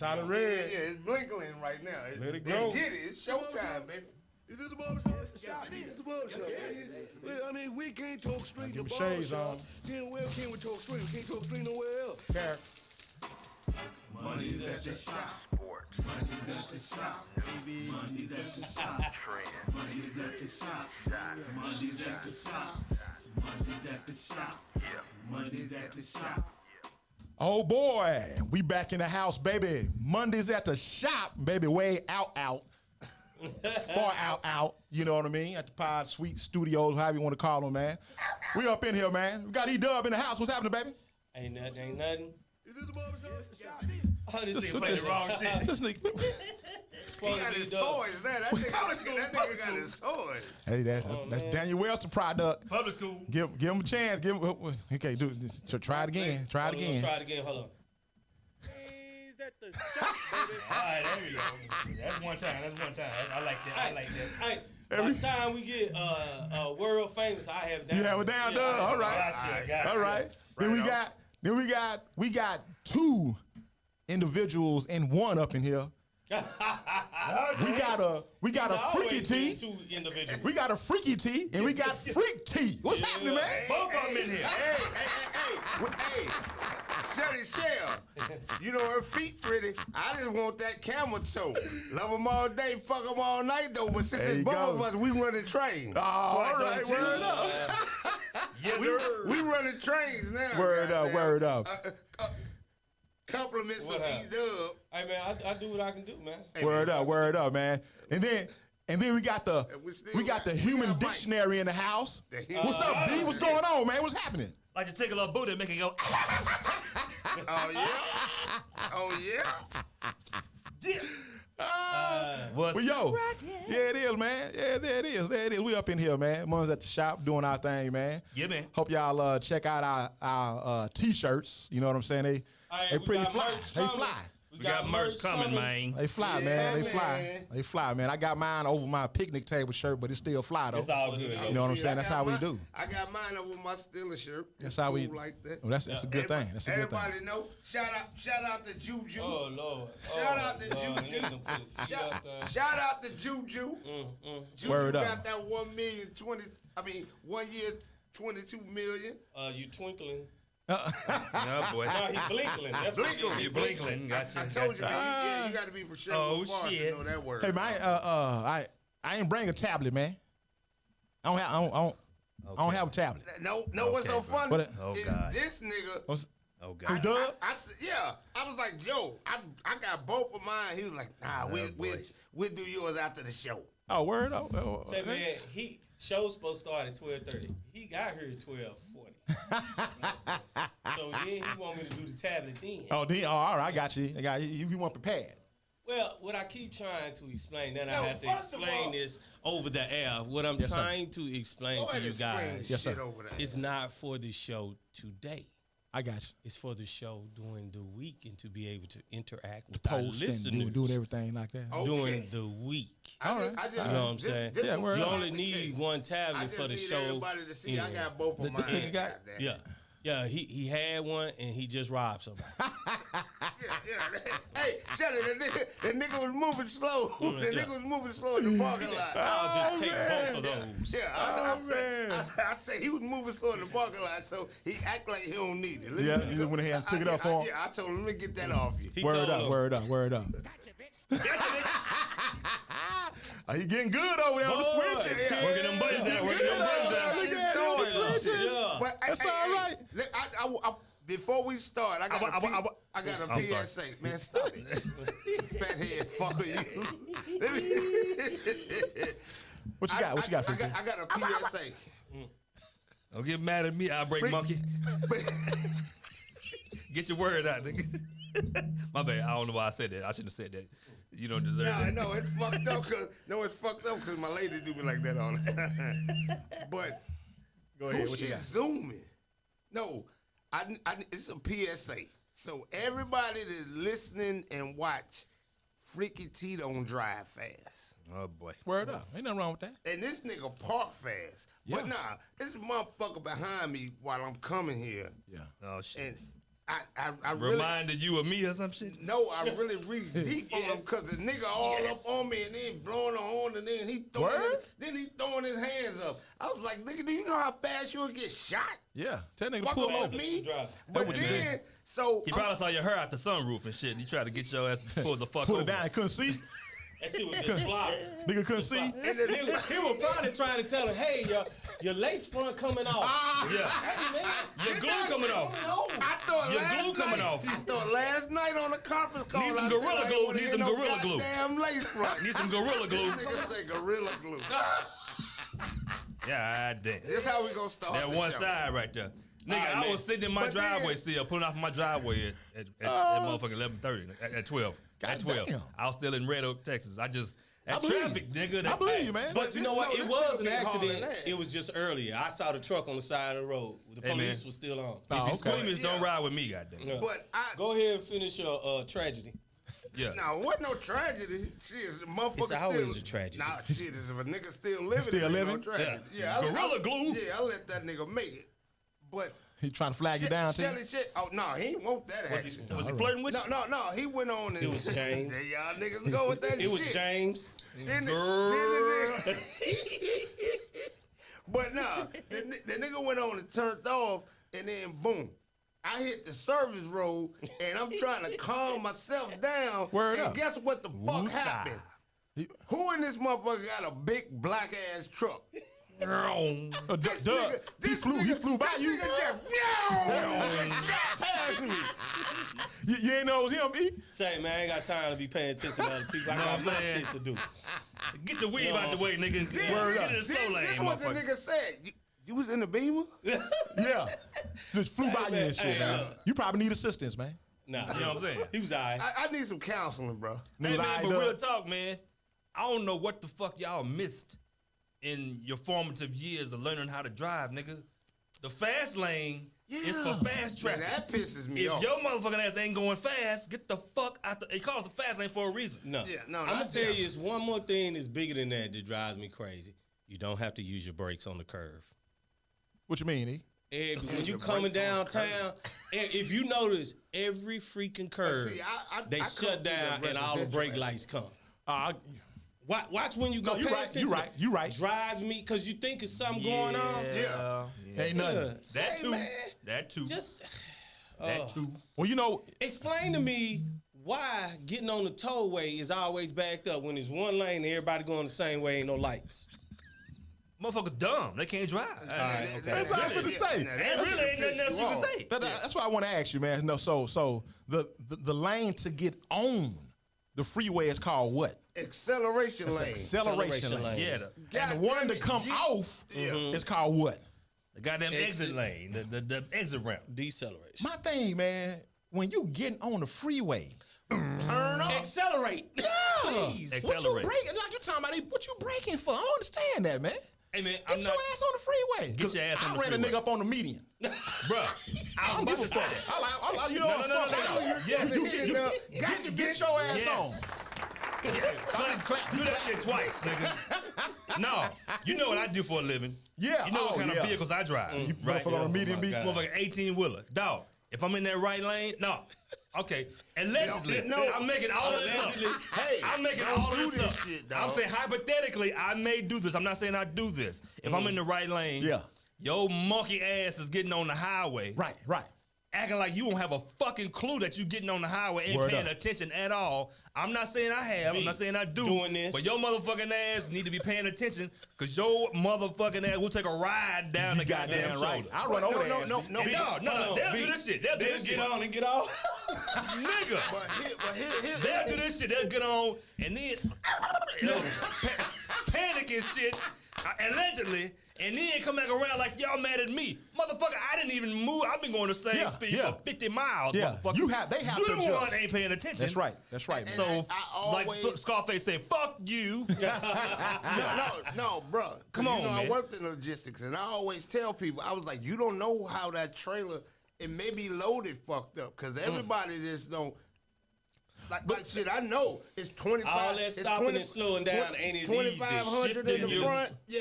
Tyler Yeah, Red. it's blinkling right now. Let it go. Get it. It's showtime, baby. Is this the barbershop? This is the barbershop. Well, I mean, we can't talk straight Give to me shades barbershop. on. Then where can we talk straight? We can't talk straight nowhere else. Car- Money's at the shop. Sports. Money's at the shop. Baby. Money's at the shop. Trend. Money's at the shop. Shots. Money's at the shop. Money's at the shop. Yeah. Money's at the shop. Oh boy, we back in the house, baby. Mondays at the shop, baby. Way out. Far out. You know what I mean? At the Pod Suite Studios, however you want to call them, man. We up in here, man. We got E-Dub in the house. What's happening, baby? Ain't nothing. Is this the barbershop? Oh, this nigga playing the wrong shit. This nigga. He got his toys there. That nigga got his toys. Hey, that's Daniel Webster product. Public school. Give him a chance. Okay, do this. Try it again. Try it again. Try it again. Hold on. He's at the shop, baby. All right, there we go. That's one time. I like that. Hey, by the time we get world famous, I have it down. You have it down, Doug. All right. Gotcha. All right. Then we got two individuals in one up in here. we got a freaky T. Two individuals. We got a freaky T and we got freak T. What's happening, man? Both of them in here. Hey, Shelly Shell. You know her feet pretty. I just want that camel toe. Love them all day, fuck them all night though. But since There it's you both go. of us, we running trains. Oh, all right, word up. We running trains now. Word up, goddamn. word up. Compliments What of up? E-Dub. Hey man, I do what I can do, man. Word up, man. And then we got the human got Mike. dictionary in the house. The human- What's up, B? What's going on, man? What's happening? Like to take a little booty and make it go. Oh yeah. Oh yeah. Well, yo, yeah, it is, man. Yeah, there it is. We up in here, man. Money's at the shop doing our thing, man. Yeah, man. Hope y'all check out our t-shirts. You know what I'm saying? They We pretty got fly. merch They coming. fly. We got merch coming, man. They fly, Yeah, man. They man. fly. They fly, man. I got mine over my picnic table shirt, but it's still fly though. It's all good. You know what I'm Shit, saying? I That's got how we mine- do. I got mine over my Steelers shirt. That's It's how we cool like that. Well, that's a good thing. That's a good thing. Everybody know. Shout out to Juju. Oh Lord. Shout out to Lord, Juju. niggas done put his feet out there. Shout out to Juju. Juju Word up. got that 1 year, 22 million. You twinkling. Oh, boy. No, he blinkling. That's what he is. You blinkling. Gotcha. I told you, gotcha. man. You got to be for sure. Oh, to shit. know that word. Hey man, I ain't bring a tablet, man. I don't have a tablet. No, what's so bro. funny What- Oh, is God. this nigga. What's, Oh, who God. Doug? I said, yeah. I was like, Joe, I got both of mine. He was like, nah, we'll do yours after the show. Oh, word up. Oh, Say man, show's supposed to start at 12:30. He got here at 12:40. So then he want me to do the tablet then. all right, I got you. You weren't prepared. Well, what I keep trying to explain, then I No, have to first of explain all- this over the air. What I'm Yes, sir. trying to explain Go to ahead you and explain guys Yes, shit sir. over there. is not for the show today. I got you. It's for the show during the week and to be able to interact with our Post and listeners doing everything like that. Okay. during the week. I All right. You know what I'm saying? Yeah, word You up. only need one I tablet just for the need show. everybody to see I Yeah. got both of This mine. nigga got- Goddamn. Yeah, he had one and he just robbed somebody. Yeah. Hey, shut it. That nigga was moving slow. That nigga was moving slow in the parking lot. I'll just take man. both of those. Yeah, I said he was moving slow in the parking lot, so he act like he don't need it. Yeah, you just went ahead and took it off for him? Yeah, I told him, let me get that off you. He Word told up, him, word up, word up. He getting good over there on the Boy, switch. yeah. Working them buttons out. Working them buttons out. Look Yeah, at yeah, his toes. yeah. But, That's hey, all hey, right. I, before we start, I got a I'm PSA. Man, stop it. Fat head fucker. You. Let me. What you got? What you got, I 50? got a PSA. Don't get mad at me. I'll break monkey. Get your word out, nigga. My bad. I don't know why I said that. I shouldn't have said that. You don't deserve it. No, it's fucked up because my lady do me like that all the time. But Go ahead. who What you shit got? zooming? No, it's a PSA. So everybody that's listening and watch, Freaky T don't drive fast. Oh, boy. Word up. Ain't nothing wrong with that. And this nigga park fast. Yeah. But nah, this motherfucker behind me while I'm coming here. Yeah. Oh, shit. And I really Reminded you of me or some shit? no, I really reached deep on him because the nigga all up on me and then blowing the horn and then he throwing his hands up. I was like, nigga, do you know how fast you would get shot? Yeah, tell nigga Fuck pull up over. me. Drive. But what you then, so He probably saw your hair out the sunroof and shit. And he tried to get your ass to pull the fuck Pull over. it down. Couldn't see. That shit was just fly. Nigga couldn't see. He was probably trying to tell him, hey, your lace front coming off. Yeah. Hey, man. Your glue coming off. I thought Your last glue coming night, off. I thought last night on the conference call, Need some I said, Gorilla I ain't Glue. wanna Need hear some no Gorilla Glue. goddamn lace front. Need some Gorilla Glue. This nigga say Gorilla Glue. God damn. This how we gonna start That the one show. side right there. Nigga, right, I man. was sitting in my But then- driveway still, pulling off my driveway at motherfucking 11:30, at 12. At 12. Goddamn. I was still in Red Oak, Texas. That I believe traffic, you. nigga. I believe you, man. But you know what? No, It this was nigga an be hauling accident. ass. It was just earlier. I saw the truck on the side of the road. The Hey, police man. was still on. If you okay. squeamish, don't ride with me, goddamn. Yeah. But I Go ahead and finish your tragedy. Yeah. now what no tragedy. Shit, motherfucker It's always still a tragedy. Nah, shit, if a nigga still living, still it ain't living? No tragedy. Yeah. I Gorilla Glue. Yeah, I let that nigga make it. But He trying to flag you down, too. Shelly shit. Oh no, he ain't want that action. Was he flirting with you? No. He went on and It was James. There y'all niggas go with that shit. It was James. Then but nah, the nigga went on and turned off, and then boom. I hit the service road, and I'm trying to calm myself down. Word and up. guess what the fuck Woosah. happened? Who in this motherfucker got a big black ass truck? This Doug, nigga, he flew by this you. nigga just shot past me. You ain't know it was him, E? Say, man, I ain't got time to be paying attention to other people. I Know got what my I'm saying? shit to do. Get your weave out the way, nigga. Then- Word then- up. Get in the slow lane, This what the motherfucker. nigga said. You was in the Beamer? Yeah. Just flew by you and shit, hey, man. You probably need assistance, man. Nah, You know what I'm saying? He was all right. I need some counseling, bro. Hey, Niggas man, eyed but up. real talk, man. I don't know what the fuck y'all missed in your formative years of learning how to drive, nigga. The fast lane is for fast Man, traffic. that pisses me If off. your motherfucking ass ain't going fast, get the fuck out the. It calls the fast lane for a reason. No. Yeah, no, I'm gonna not tell them. you, it's one more thing that's bigger than that drives me crazy. You don't have to use your brakes on the curve. What you mean, E? When you Your coming brakes on the downtown, if you notice, every freaking curve, see, they I shut come through down that and all the brake residential lights come. Uh, Watch when you go. No, you pay right, attention. you right, you right. Drives me because you think it's something going on. Yeah. ain't nothing. That Say, too. man, That too. just That too. Well, you know, explain to me why getting on the tollway is always backed up when it's one lane and everybody going the same way, ain't no lights. Motherfuckers dumb. They can't drive. That's what I was finna say. There really ain't nothing else you can say. That's why I want to ask you, man. No, so the lane to get on the freeway is called what? Acceleration lane. Acceleration lane. Yeah, And the one to come off is called what? the goddamn exit lane, the exit ramp. Deceleration. My thing, man, when you getting on the freeway, Turn up. Accelerate. please, what you Accelerate. breaking? Like you talking about, what you breaking for? I don't understand that, man. Hey man, Get your ass on the freeway. Get your ass on I the ran a freeway. nigga up on the median. Bruh, I I was don't about give a to say fuck. that. I like, you know No, what? no, no, Fuck no, no. that. Yes. Get your ass Yes. on. Clap, do that shit twice, nigga. No, you know what I do for a living. Yeah, You know what oh, kind yeah. of vehicles I drive, right? Motherfucker on the median my beat. God. Motherfucking 18-wheeler. Dog, if I'm in that right lane, no. Okay, allegedly, No. I'm making all of this Allegedly. up. Hey, I'm making don't all of do this this up. shit, I'm dog. saying hypothetically, I may do this. I'm not saying I do this. If I'm in the right lane, Yeah. your monkey ass is getting on the highway, Right. acting like you don't have a fucking clue that you getting on the highway and Word paying up. attention at all. I'm not saying I have. I'm not saying I do. Doing this. But your motherfucking ass need to be paying attention because your motherfucking ass will take a ride down the goddamn Goddamn right. shoulder. I run over there. No. And dog, no, they'll do this shit. They'll do this shit. Get on and get off. Nigga. But here, They'll do this shit. They'll get on and then panic and shit, allegedly, and then come back around like y'all mad at me. Motherfucker, I didn't even move. I've been going the same Yeah, speed yeah. for 50 miles, Yeah. motherfucker. They have you to the one adjust. ain't paying attention. That's right, man. So, I like always- Scarface said, fuck you. no, bro. Come on, you know, man. I worked in logistics, and I always tell people, I was like, you don't know how that trailer, it may be loaded fucked up, because everybody just don't. like shit. I know it's 25. All that it's stopping 20 and slowing down ain't as easy. 2,500 in the Shit, front. Yeah.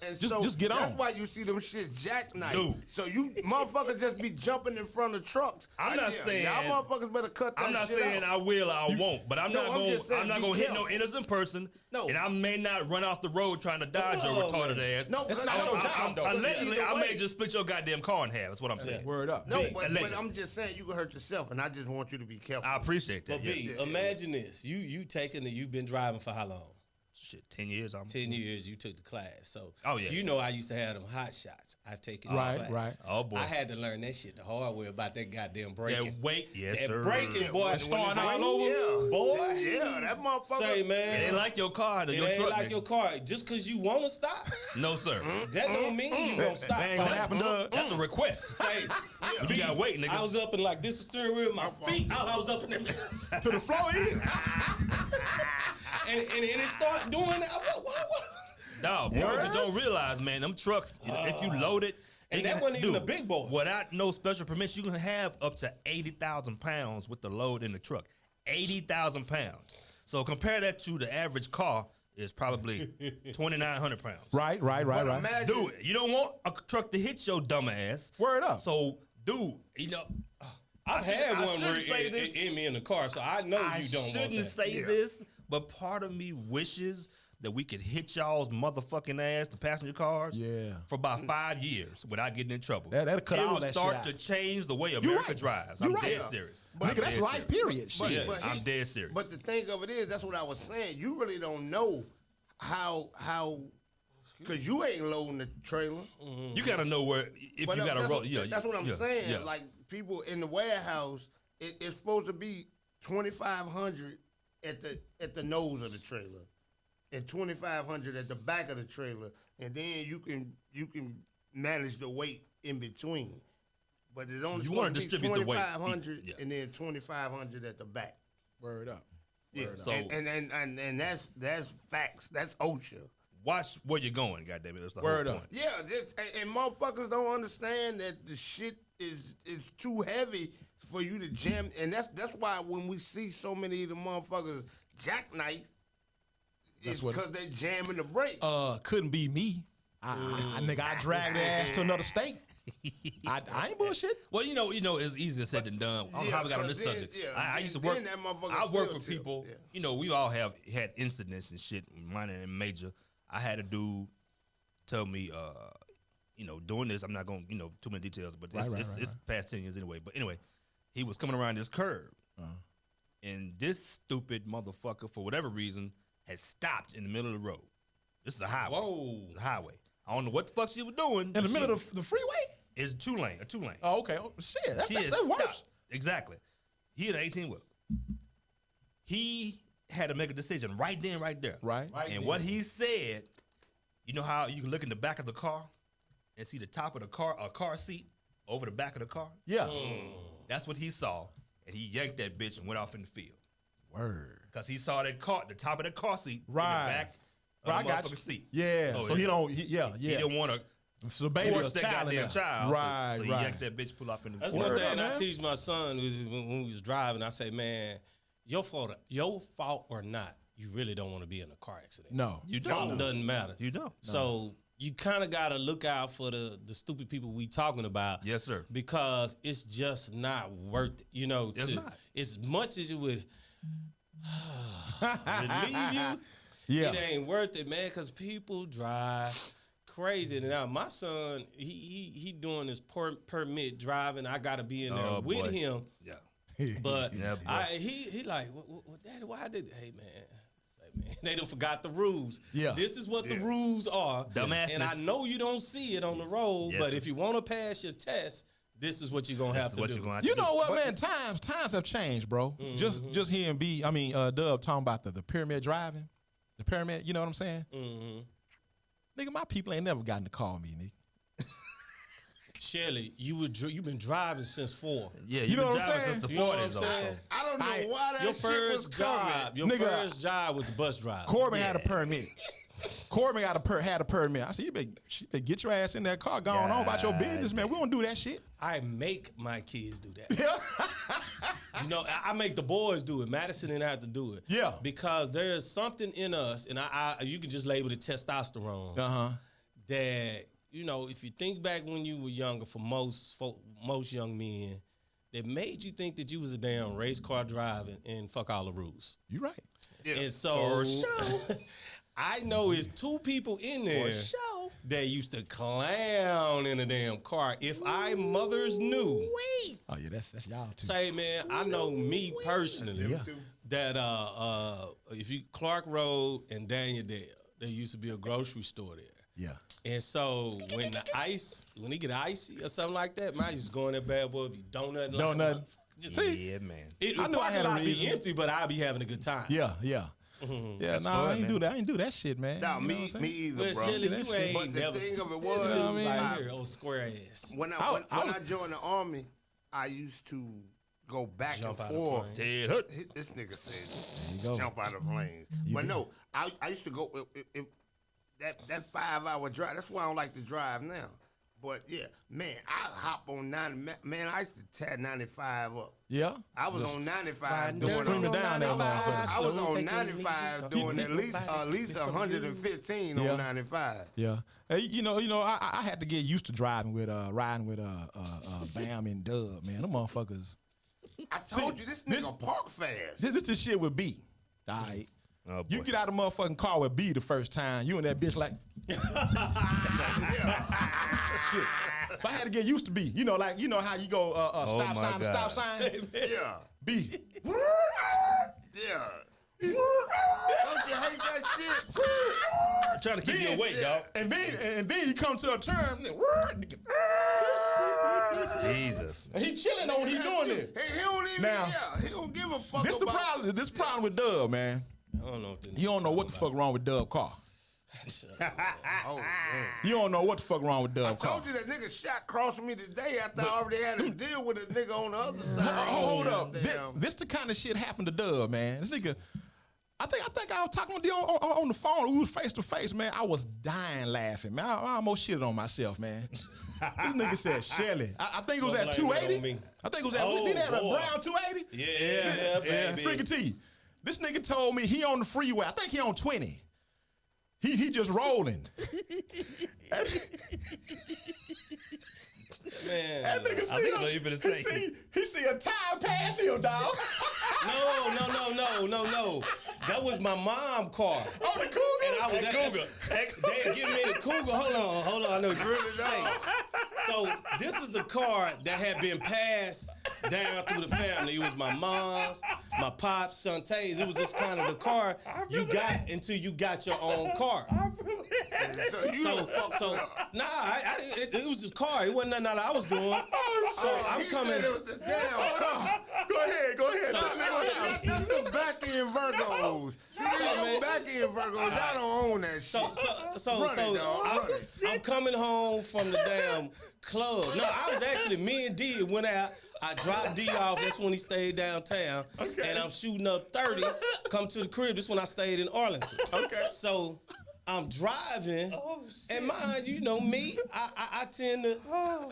And Just get that's on. why you see them shits jackknife. Dude. So you motherfuckers just be jumping in front of trucks. I'm not saying- y'all motherfuckers better cut that I'm not shit saying out. I will or I won't, but I'm No, not I'm going. just saying I'm not be going to hit no careful. innocent person. No. And I may not run off the road trying to dodge your No, retarded man. ass. No, It's cause not no, your job, though. Allegedly, either I way. may just split your goddamn car in half. That's what I'm saying. Word up. No, Big, but allegedly. I'm just saying you can hurt yourself, and I just want you to be careful. I appreciate that. But B, imagine this. You taking the, you've been driving for how long? Shit, 10 years. 10 years you took the class. So Oh, yeah. you know I used to have them hot shots. I've taken Right, the class. right. Oh, boy. I had to learn that shit the hard way about that goddamn Yeah, braking. wait. Yes, That sir. braking, boy. It's starting all over. Yeah. Boy. Yeah, that motherfucker. Say, It man. ain't like your car. It Your ain't truck, like nigga. your car. Just because you want to stop, No, sir. that don't mean you gonna stop. That ain't gonna happen, Doug. That's a request. Say, You gotta wait, nigga. I was up in like this steering wheel, my feet out. I was up in there, To the floor. and it started doing that. What? Dog, people just don't realize, man, them trucks, you know, if you load it, And they that can wasn't even do a big boy. Without no special permission, you can have up to 80,000 pounds with the load in the truck. 80,000 pounds. So compare that to the average car is probably 2,900 pounds. Right. But imagine, Dude, you don't want a truck to hit your dumb ass. Word up. So, dude, you know, I've I had one shouldn't where say this. it me in the car, so I know I you don't want shouldn't that. say this, but part of me wishes that we could hit y'all's motherfucking ass, the passenger cars, Yeah. for about 5 years without getting in trouble. That'll cut it all would that start shit to out. change the way America right. drives. You I'm right. dead Yeah. serious. But- Nigga, that's dead life, serious. period. But- Shit. but- I'm dead serious. But the thing of it is, that's what I was saying. You really don't know how, because you ain't loading the trailer. you gotta know where if But you got to that's roll. what- Yeah, that's what I'm yeah, saying. yeah. Like people in the warehouse, it's supposed to be 2,500 at the nose of the trailer, and 2,500 at the back of the trailer, and then you can manage the weight in between. But it's only You wanna supposed to be distribute the weight. 2,500 Yeah. and then 2,500 at the back. Word up. Yeah, So- and that's facts. That's OSHA. Watch where you're going. Goddamn it, that's the Word whole up. point. Yeah, and motherfuckers don't understand that the shit is too heavy for you to jam, and that's why when we see so many of the motherfuckers jackknife, it's what- because they jamming the brake. Couldn't be me. Nigga, I dragged their ass to another state. I ain't bullshit. Well, you know, it's easier said than done. I don't know how we got on this 'cause then- subject. yeah, I used to then work. that motherfucker I work still with tip, people. yeah. You know, we all have had incidents and shit, minor and major. I had a dude tell me, doing this. I'm not going, too many details, but it's past 10 years anyway. But anyway, he was coming around this curve, and this stupid motherfucker, for whatever reason, had stopped in the middle of the road. This is a highway. Whoa. The highway. I don't know what the fuck she was doing. In the middle of the freeway? It's a two lane. Oh, okay. Oh, shit. That's She is worse. stopped. Exactly. He had an 18 wheel. He had to make a decision right then, right there. Right. And what he said, you know how you can look in the back of the car and see the top of the car seat over the back of the car? Yeah. That's what he saw. And he yanked that bitch and went off in the field. Word. Because he saw that car, the top of the car seat in the Right. back of Right, the I got you. motherfucking seat. Yeah. So he don't. He didn't want to So the baby force was that child in goddamn there. child. Right. So he right. yanked that bitch, pull off in the That's field. one Word thing up, I man. teach my son when we was driving. I say, man, your fault or not, you really don't want to be in a car accident. No. You It don't. doesn't matter. You don't. So you kind of got to look out for the stupid people we talking about. Yes, sir. Because it's just not worth it. It's not. As much as it would relieve you, Yeah. it ain't worth it, man, because people drive crazy. Now, my son, he doing this permit driving. I got to be in there Oh, with boy. him. Yeah. But Yeah, boy. he like, what, Daddy, why did, hey, man. Say, man, they done forgot the rules. Yeah. This is what the rules are. Dumbassness. And I know you don't see it on the road, Yes, but sir. if you want to pass your test, this is what you're going to have That's to what do. you're going to have to You do. know what, man? Times have changed, bro. Just hearing Dub talking about the pyramid driving, the pyramid. You know what I'm saying? Nigga, my people ain't never gotten to call me, nigga. Shelly, you've been driving since 4. Yeah, You you know been what I'm driving saying? since the You know what 40s, I'm though. saying? So. I don't know why that Your shit was first job, coming. your Nigga, first job was bus driver. Corbin had a permit. Corbin had a permit. I said, you better get your ass in that car, going on about your business, man. We don't do that shit. I make my kids do that. You know, I make the boys do it. Madison didn't have to do it. Yeah. Because there's something in us, and you can just label it testosterone. Uh-huh. That, you know, if you think back when you were younger, for most young men, that made you think that you was a damn race car driving and fuck all the rules. You right. Yeah. And so I know it's two people in there that used to clown in a damn car. If I mothers knew, Oh yeah, that's y'all too. say man, I know me personally that if you Clark Road and Daniel Dale, there used to be a grocery store there. Yeah. And so when it get icy or something like that, man, I used to go in that bad boy, be donut. Donut. Yeah, man. It, I knew I had a be reason. empty, but I'd be having a good time. Yeah. Yeah, That's no, fun, I ain't man. do that. I ain't do that shit, man. Nah, You know me what I'm saying? either, Well, bro. Shelly, That you shit. ain't But the never. thing of it You know what I mean? was, Right here, old square ass. when I joined the army, I used to go back Jump and out of forth. Dead hurt. This nigga said, you go. jump out of planes. But no, I used to go, that 5-hour drive, that's why I don't like to drive now. But yeah, man, I hop on 90, man, I used to tear 95 up. Yeah. I was on 95 Riding doing screaming down that motherfucker. I was Slow, on taking it 95 easy. doing at least 115 Yeah. on 95. Yeah. Hey, you know, I had to get used to riding with Bam and Dub, man. Them motherfuckers. I told you this nigga park fast. This the shit with B. All right. Oh, You boy. get out of the motherfucking car with B the first time, you and that bitch like, shit. So I had to get used to B. You know how you go stop my sign to God. stop sign? Yeah. B. Yeah. Don't you hate that shit? I'm trying to keep you awake, dog. And then you come to a turn. Jesus. And he chilling on when he doing this. He don't even, Now, he don't give a fuck This the about problem. This problem with Dub, man. I don't know what You don't know what the fuck wrong with Dub car. Oh, man. You don't know what the fuck wrong with I Dub car. told you that nigga shot crossing me today after I already had to deal with a nigga on the other side. Hold up. Damn. This the kind of shit happened to Dub, man. This nigga, I think I was talking with you on the phone. We was face to face, man. I was dying laughing, man. I almost shitted on myself, man. This nigga said Shelly. I think it was Don't at blame that on 280. me. I think it was at Oh, didn't it have a boy. brown 280. Yeah, baby. Freaking T. This nigga told me he on the freeway. I think he on 20. He just rolling. Man. That nigga I see think I him. know you finna say. He see a tire pass him, dog. No. That was my mom car. On the Cougar. And I was They give me the Cougar. Hold on. I know you really say. So this is a car that had been passed down through the family. It was my mom's, my pops, Shantae's. It was just kind of the car you got until you got your own car. So you don't fuck up. Nah, it was just car. It wasn't nothing that I was doing. So I'm He coming. said it was the damn car. Go ahead. So- Tell me what's up. That's the back end Virgos. See, they man. back end Virgos. Y'all don't own that shit. So Run it, dog. Run it. I'm coming home from the damn club. No, I was actually, me and D went out. I dropped D off. That's when he stayed downtown. Okay. And I'm shooting up 30. Come to the crib. This when I stayed in Arlington. Okay. So I'm driving. And mind you, know me, I tend to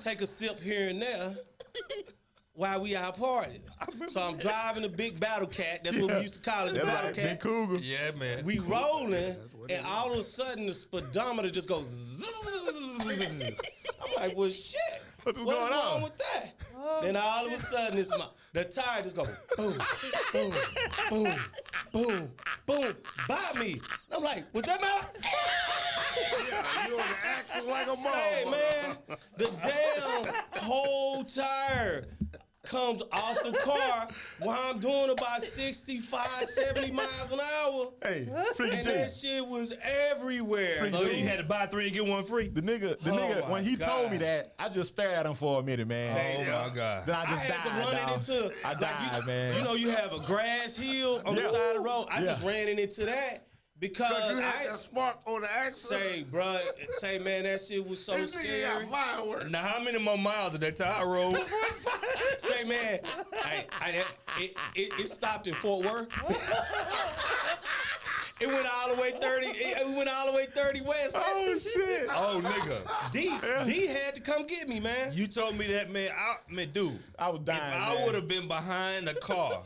take a sip here and there while we out partying. So I'm driving a big battle cat. That's what we used to call it, the That's battle right, cat. Big Cougar. Yeah, man. We rolling, and all of a sudden the speedometer just goes. I'm like, well, shit. What's What's going wrong on? with that? Then all of a sudden, the tire just goes boom, boom, boom, boom, boom, by me. And I'm like, was that my? You on the axle like a Hey, motherfucker. man, the damn whole tire comes off the car while I'm doing about 65, 70 miles an hour. Hey, freaking And T. that shit was everywhere. So you had to buy 3 and get 1 free. The nigga, Oh when he my told me God. that, I just stared at him for a minute, man. Oh my God. Then I I just had died, to run dog. it into. I died, you, man. You know, you have a grass hill on the Yeah. side of the road. I just Yeah. ran it into that because Cause you I had that spark on the axle. say, man, that shit was so This nigga scary. got fireworks. Now, how many more miles of that tire road? Say, man, it stopped in Fort Worth. It went all the way 30. It went all the way 30 west. Oh shit! Oh, nigga. D had to come get me, man. You told me that, man. Dude. I was dying. If I man. would have been behind the car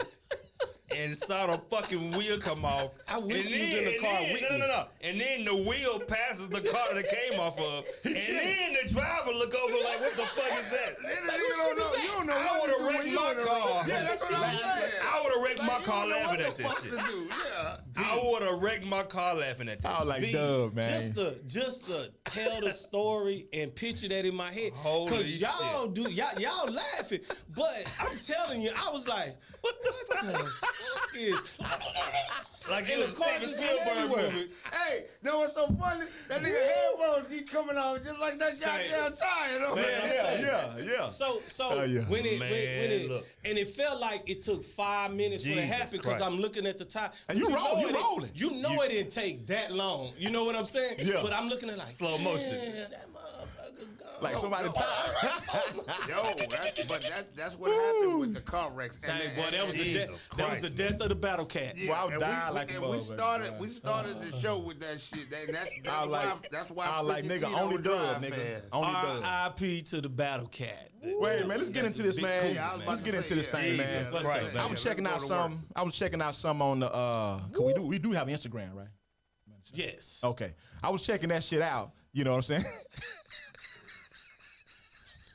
and saw the fucking wheel come off, I wish and you was in the car with me. No. And then the wheel passes the car that it came off of, and then the driver look over like, what the fuck is that? You don't know I what would to have do wrecked when my you in the car. race. Yeah, that's what I'm saying. I would have wrecked my You car don't know laughing what at the this fuck shit. to do. Yeah. I would have wrecked my car laughing at this. I was like, B, Dub, man. Just to tell the story and picture that in my head. Holy Cause y'all shit. y'all laughing. But I'm telling you, I was like, what the fuck is Like And it the was car Steven just went Spielberg everywhere. movie. Hey, know what's so funny? That nigga headphones keep coming off just like that goddamn tire. You know? Yeah. So yeah. when it look. and it felt like it took 5 minutes for it to Jesus happen because Christ. I'm looking at the time. And you rolling. You know it didn't take that long. You know what I'm saying? Yeah. But I'm looking at like Slow motion. "Damn, that motherfucker gone." Like somebody tired. That's what happened with the car wrecks. Say, boy, that was the Jesus death. That was Christ, the death of the battle cat. Boy, I was and dying like a we motherfucker, started the show with that shit. I was That's why I was like, 50 nigga, only don't Dub, drive nigga. fast. Only Dub. R.I.P. to the battle cat. Wait, man, let's get into this, man. Yeah, I was about Let's to get into say, this yeah, thing, man. Jesus Christ, I was checking out some. I was checking out some on the. Cause we do have Instagram, right? Yes. Okay, I was checking that shit out. You know what I'm saying?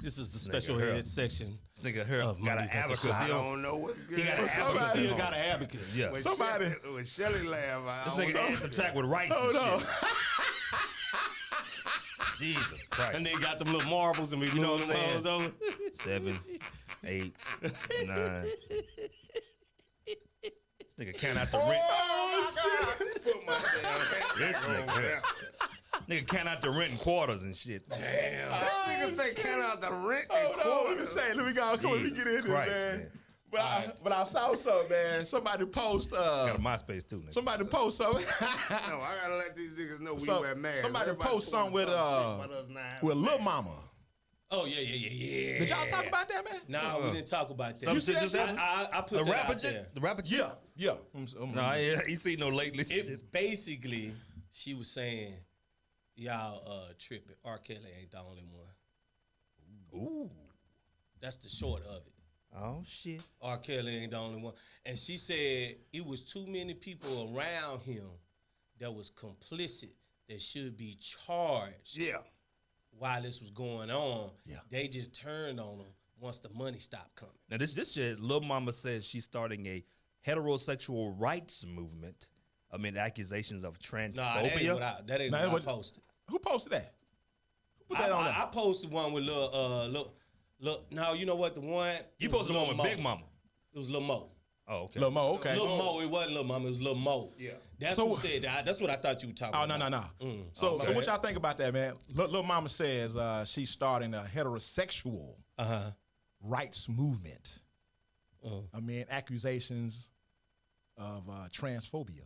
This is the special here. head section. This nigga here Of got an Mondays at the abacus. Shop. I He don't- don't know what's good. He got an Somebody- abacus. Still got an abacus. Yeah. When Somebody- when Shelly laugh, This nigga had some track with rice Hold and on. shit. Jesus Christ. And they got them little marbles and we know what move I'm them saying? hoes over. 7, 8, 9. This nigga count out the rent. put my damn This nigga here. Nigga count out the rent in quarters and shit. That nigga say count out the rent. Hold on, let me say, let me go. Come on, let me get in Jesus here, Christ, man. man. But I saw something, man. Somebody post. Got a MySpace too, nigga. Somebody post something. No, I gotta let these niggas know we So, wear masks. somebody Everybody post something with, but us not having with Lil masks. Mama. Oh, yeah. Did y'all talk about that, man? Nah, we didn't talk about that. Some shit just happened? I put The that rapper out there. The rapper Yeah. No, I ain't seen no lately It shit. basically, she was saying, y'all tripping. R. Kelly ain't the only one. Ooh. That's the short of it. Oh shit. R. Kelly ain't the only one. And she said it was too many people around him that was complicit that should be charged Yeah. while this was going on. Yeah. They just turned on him once the money stopped coming. Now this shit, Lil Mama says she's starting a heterosexual rights movement amid accusations of transphobia. Nah, that ain't what I, that ain't Nah, what I what- posted. Who posted that? Who put that on there? I posted one with look. No, you know what? The one You it was posted one with Lil Big Mo. Mama. It was Lil Mo. Oh, okay. Lil Mo, okay. Lil Mo. It wasn't Lil Mama. It was Lil Mo. Yeah. That's So- who said that. That's what I thought you were talking Oh, about. no. So Okay. what y'all think about that, man? Lil Mama says she's starting a heterosexual rights movement amid accusations of transphobia.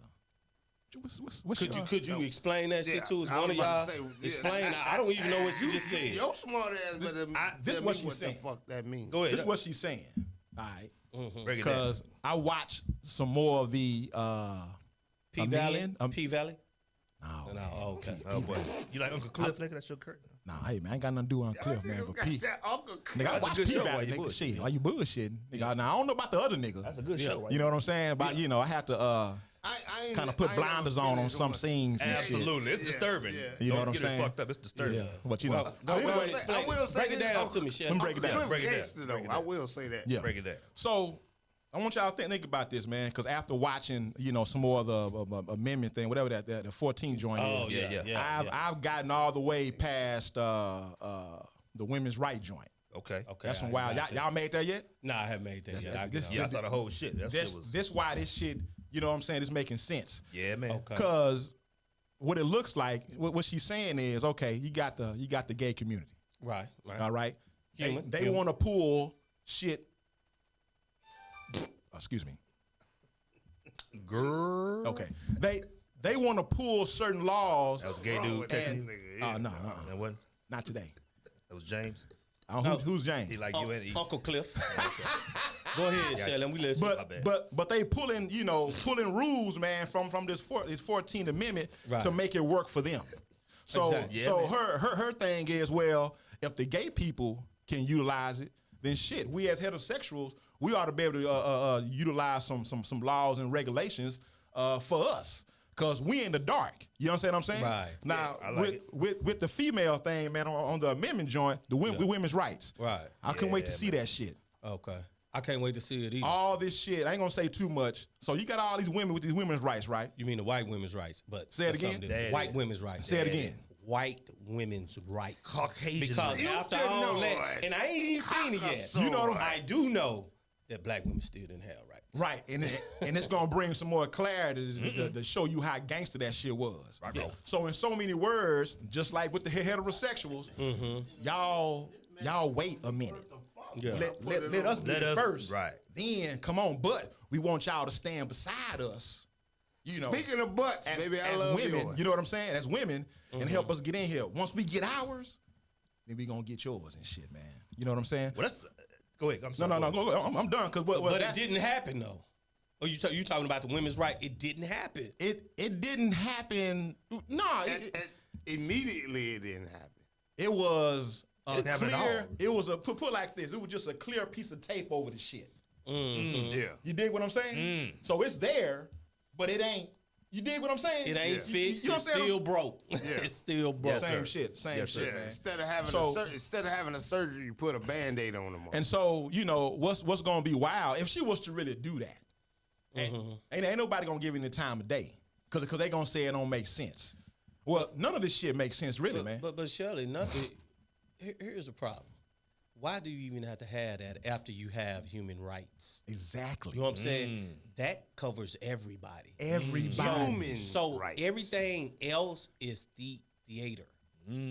What's Could you explain that shit to us? I One was of about y'all to say, yeah, explain. I don't even know what she just said. Your smart ass better this tell what me she what saying. the fuck that means. Go ahead. This is what she's saying. All right. Break it down. Because I watched some more of the P Valley. man, P Valley. no, No. Oh, okay. Oh boy. You like Uncle Cliff, nigga? That's your curtain. nah, hey man, I ain't got nothing to do on Cliff, man. Niggas But got P, that Uncle nigga, I That's a watch good P show while Valley, you nigga. bullshitting. Shit, why you bullshitting, nigga? Now I don't know about the other nigga. That's a good show. You know what I'm saying? But you know, I have to I ain't- kind of put I ain't blinders never on finished some one. scenes and shit. Absolutely. It's disturbing. yeah. You know Don't what I'm get saying? it fucked up. It's disturbing. Yeah, but you know, Go I ahead will and say- explain. I will say Break it this, down to me, Shelly. Let me break it down. Cliff Break it down. gangster, though. I will say that. yeah. Break it down. So I want y'all to think about this, man, because after watching, you know, some more of the amendment thing, whatever that the 14 joint Oh is, yeah. I've gotten all the way past the women's right joint. Okay. Okay. That's some I wild. got that. Y'all made that yet? Nah, I haven't made that yet. I this- get Yeah, I on. saw the whole shit. That shit was. This why this shit, you know what I'm saying, is making sense. Yeah, man. Okay. Because what it looks like, what she's saying is, okay, you got the gay community, Right. all right? Human, They human. want to pull shit. Excuse me. Girl. Okay, they want to pull certain laws. That was a gay Wrong dude with that texting. nigga, yeah. No, That wasn't. not today. That was James. Who's James? He like you and Uncle Cliff. Go ahead, Shelly. We listen. But they pulling rules, man, from this 14th Amendment Right. to make it work for them. So Exactly. so Yeah, her thing is, well, if the gay people can utilize it, then shit, we as heterosexuals, we ought to be able to utilize some laws and regulations for us. Cause we in the dark. You understand what I'm saying? Right. Now I like with the female thing, man, on the amendment joint, with women's rights. Right. I couldn't wait to Yeah, see that shit. Okay. I can't wait to see it either. All this shit, I ain't gonna say too much. So you got all these women with these women's rights, right? You mean the white women's rights? But Say it that's again? something different. Yeah. White women's rights. Say it again. White women's rights. Caucasian. Because You after should all know that, it. and I ain't even seen it yet. You know what I do know that black women still didn't have rights. Right, and it's gonna bring some more clarity to show you how gangster that shit was. Right, bro. So in so many words, just like with the heterosexuals, y'all wait a minute. Yeah. Let us get it first. right. Then come on, but we want y'all to stand beside us. You know, Speaking of butts, as, baby, I as love women, yours. you know what I'm saying? As women, and help us get in here. Once we get ours, then we gonna get yours and shit, man. You know what I'm saying? Well, that's go ahead. I'm sorry. No. Go, I'm done. Cause But it that's- didn't happen though. Oh, you talking about the women's right? It didn't happen. It didn't happen. No, And immediately it didn't happen. it was a didn't happen at clear. all. It was a put like this. It was just a clear piece of tape over the shit. Yeah. You dig what I'm saying? So it's there, but it ain't. You dig what I'm saying? It ain't Yeah. fixed. You know It's what I'm saying? still broke. It's still broke. Same shit. Same Yes, shit, sir. man. Instead of having a surgery, you put a Band-Aid on them. And so, you know, what's gonna be wild if she was to really do that? Ain't nobody gonna give any time of day because they gonna say it don't make sense. Well, none of this shit makes sense, really, man. But Shirley, nothing. Here's the problem. Why do you even have to have that after you have human rights? Exactly. You know what I'm saying? That covers everybody. Everybody. Human So rights. everything else is the theater.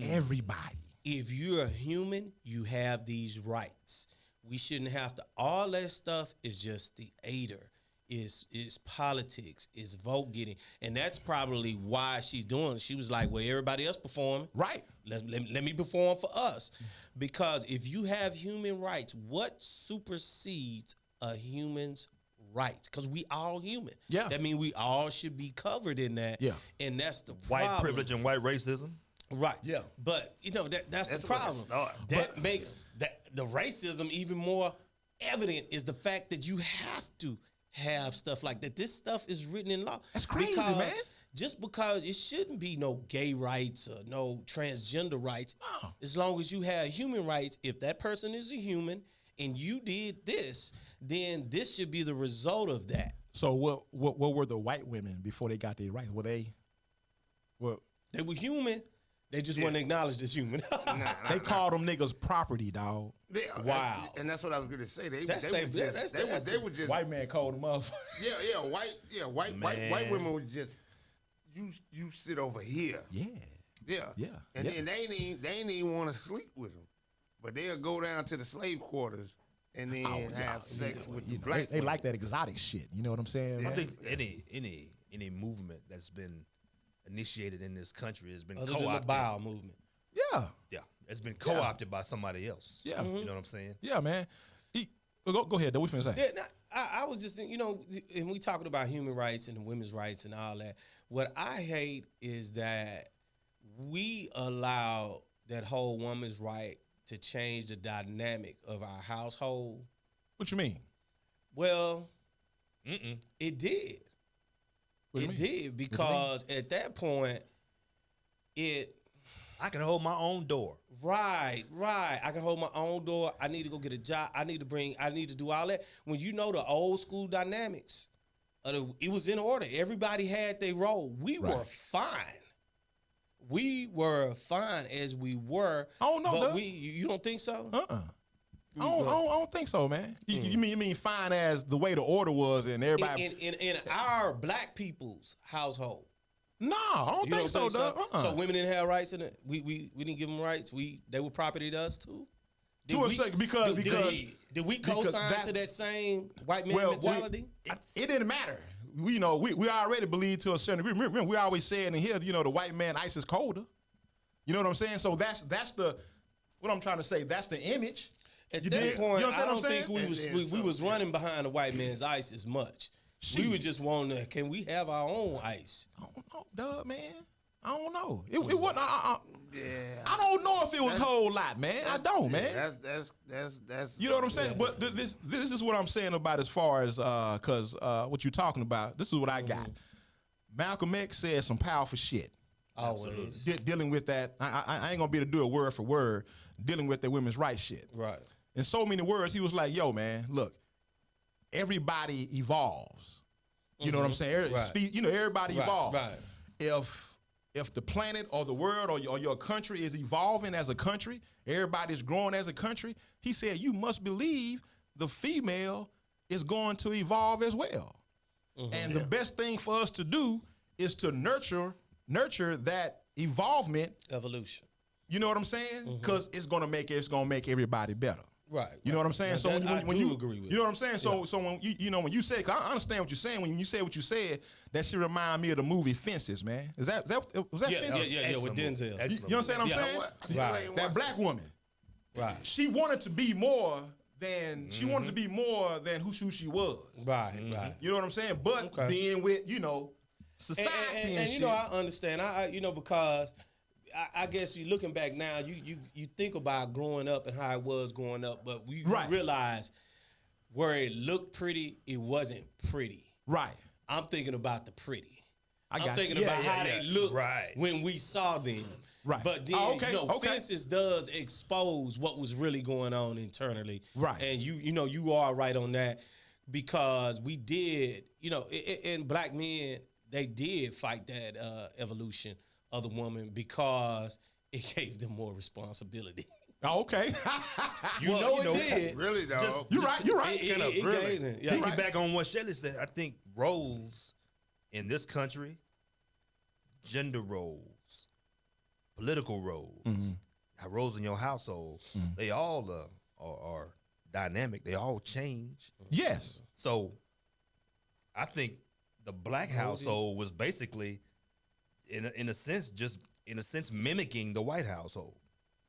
Everybody. If you're a human, you have these rights. We shouldn't have to. All that stuff is just theater. Is politics, is vote getting, and that's probably why she's doing it. She was like, well, everybody else performing. Right. Let me perform for us. Because if you have human rights, what supersedes a human's rights? Because we all human. Yeah. That means we all should be covered in that. Yeah. And that's the White problem. privilege and white racism. Right. Yeah. But you know that's the That's where it problem. started. That makes the racism even more evident is the fact that you have to have stuff like that. This stuff is written in law. That's crazy, Because man. Just because it shouldn't be no gay rights or no transgender rights, No. as long as you have human rights. If that person is a human and you did this, then this should be the result of that. So what were the white women before they got their rights? Were they? Well, They were human. They just weren't acknowledged as human. they called them niggas property, dog. Yeah, Wow. And that's what I was going to say. They That's were they- just, that's- they that's- were just White man called them up. white Man. women was just you sit over here. Yeah. Yeah. And Yeah. then they ain't even want to sleep with them. But they'll go down to the slave quarters and then have sex with the You know, black they like that exotic shit. You know what I'm saying? I man? think any movement that's been initiated in this country has been Other than the co-opted. bowel movement. Yeah. Yeah, it's been co-opted by somebody else. Yeah. You know what I'm saying? Yeah, man. Go ahead. Though we finna say. Yeah, nah, I was just thinking, and we talking about human rights and women's rights and all that. What I hate is that we allow that whole woman's right to change the dynamic of our household. What you mean? Well, Mm-mm. it did. What you It mean? did because at that point, I can hold my own door. Right. I can hold my own door. I need to go get a job. I need to do all that. When you know the old school dynamics, it was in order. Everybody had their role. We were fine. We were fine as we were. I don't know, But Doug. you don't think so? I don't think so, man. You mean fine as the way the order was and everybody? In our black people's household. No, I don't You think so, Doug. So women didn't have rights in it. We didn't give them rights. They were property to us too. To a second, because did we co-sign that- to that same white man well, mentality? it didn't matter. We already believe to a certain degree. Remember, we always said in here, the white man ice is colder. You know what I'm saying? So that's the what I'm trying to say. That's the image. At You that dig? point, You understand I what don't I'm saying? think we And was then we some, was yeah. running behind the white man's ice as much. We Shit. were just wanting to, can we have our own ice? I don't know, Doug, man. I don't know. It wasn't. I don't know if it was a whole lot, man. I don't, man. That's You know what I'm saying? But this is what I'm saying about as far as because what you're talking about. This is what I got. Malcolm X said some powerful shit Always. dealing with that. I ain't gonna be able to do it word for word. Dealing with the women's rights shit. Right. In so many words, he was like, "Yo, man, look, everybody evolves. You know what I'm saying? Right. Everybody Right, evolves. right. If the planet or the world or your country is evolving as a country, everybody's growing as a country, he said you must believe the female is going to evolve as well. And the best thing for us to do is to nurture that evolvement. Evolution. You know what I'm saying? Because it's gonna make everybody better. Right. You know what I'm saying? Now, So that when I do you agree with. you know what I'm saying? So when when you say, 'cause I understand what you're saying. When you say what you said, that should remind me of the movie Fences, man. Was that Yeah, Fences? yeah, with Denzel. You understand what I'm saying? Right. That black woman, Right. she wanted to be more than who she was. Right. Right. You know what I'm saying? But Okay. being with society and you shit. know, I understand. I because I guess you looking back now, you think about growing up and how it was growing up, but you Right. realize where it looked pretty, it wasn't pretty. Right. I'm thinking about the pretty. I I'm got thinking you. about how they looked Right. when we saw them. Right. But then, Oh, okay, okay. Fences does expose what was really going on internally. Right. And you are right on that because we did, and black men, they did fight that evolution of the woman because it gave them more responsibility. Oh, okay. It did. really though. You're right. You're right. It gave them, yeah. Piggyback on what Shelly said, I think roles in this country, gender roles, political roles, roles in your household, they all are dynamic. They all change. Yes. So I think the black household was basically, in a sense, mimicking the white household.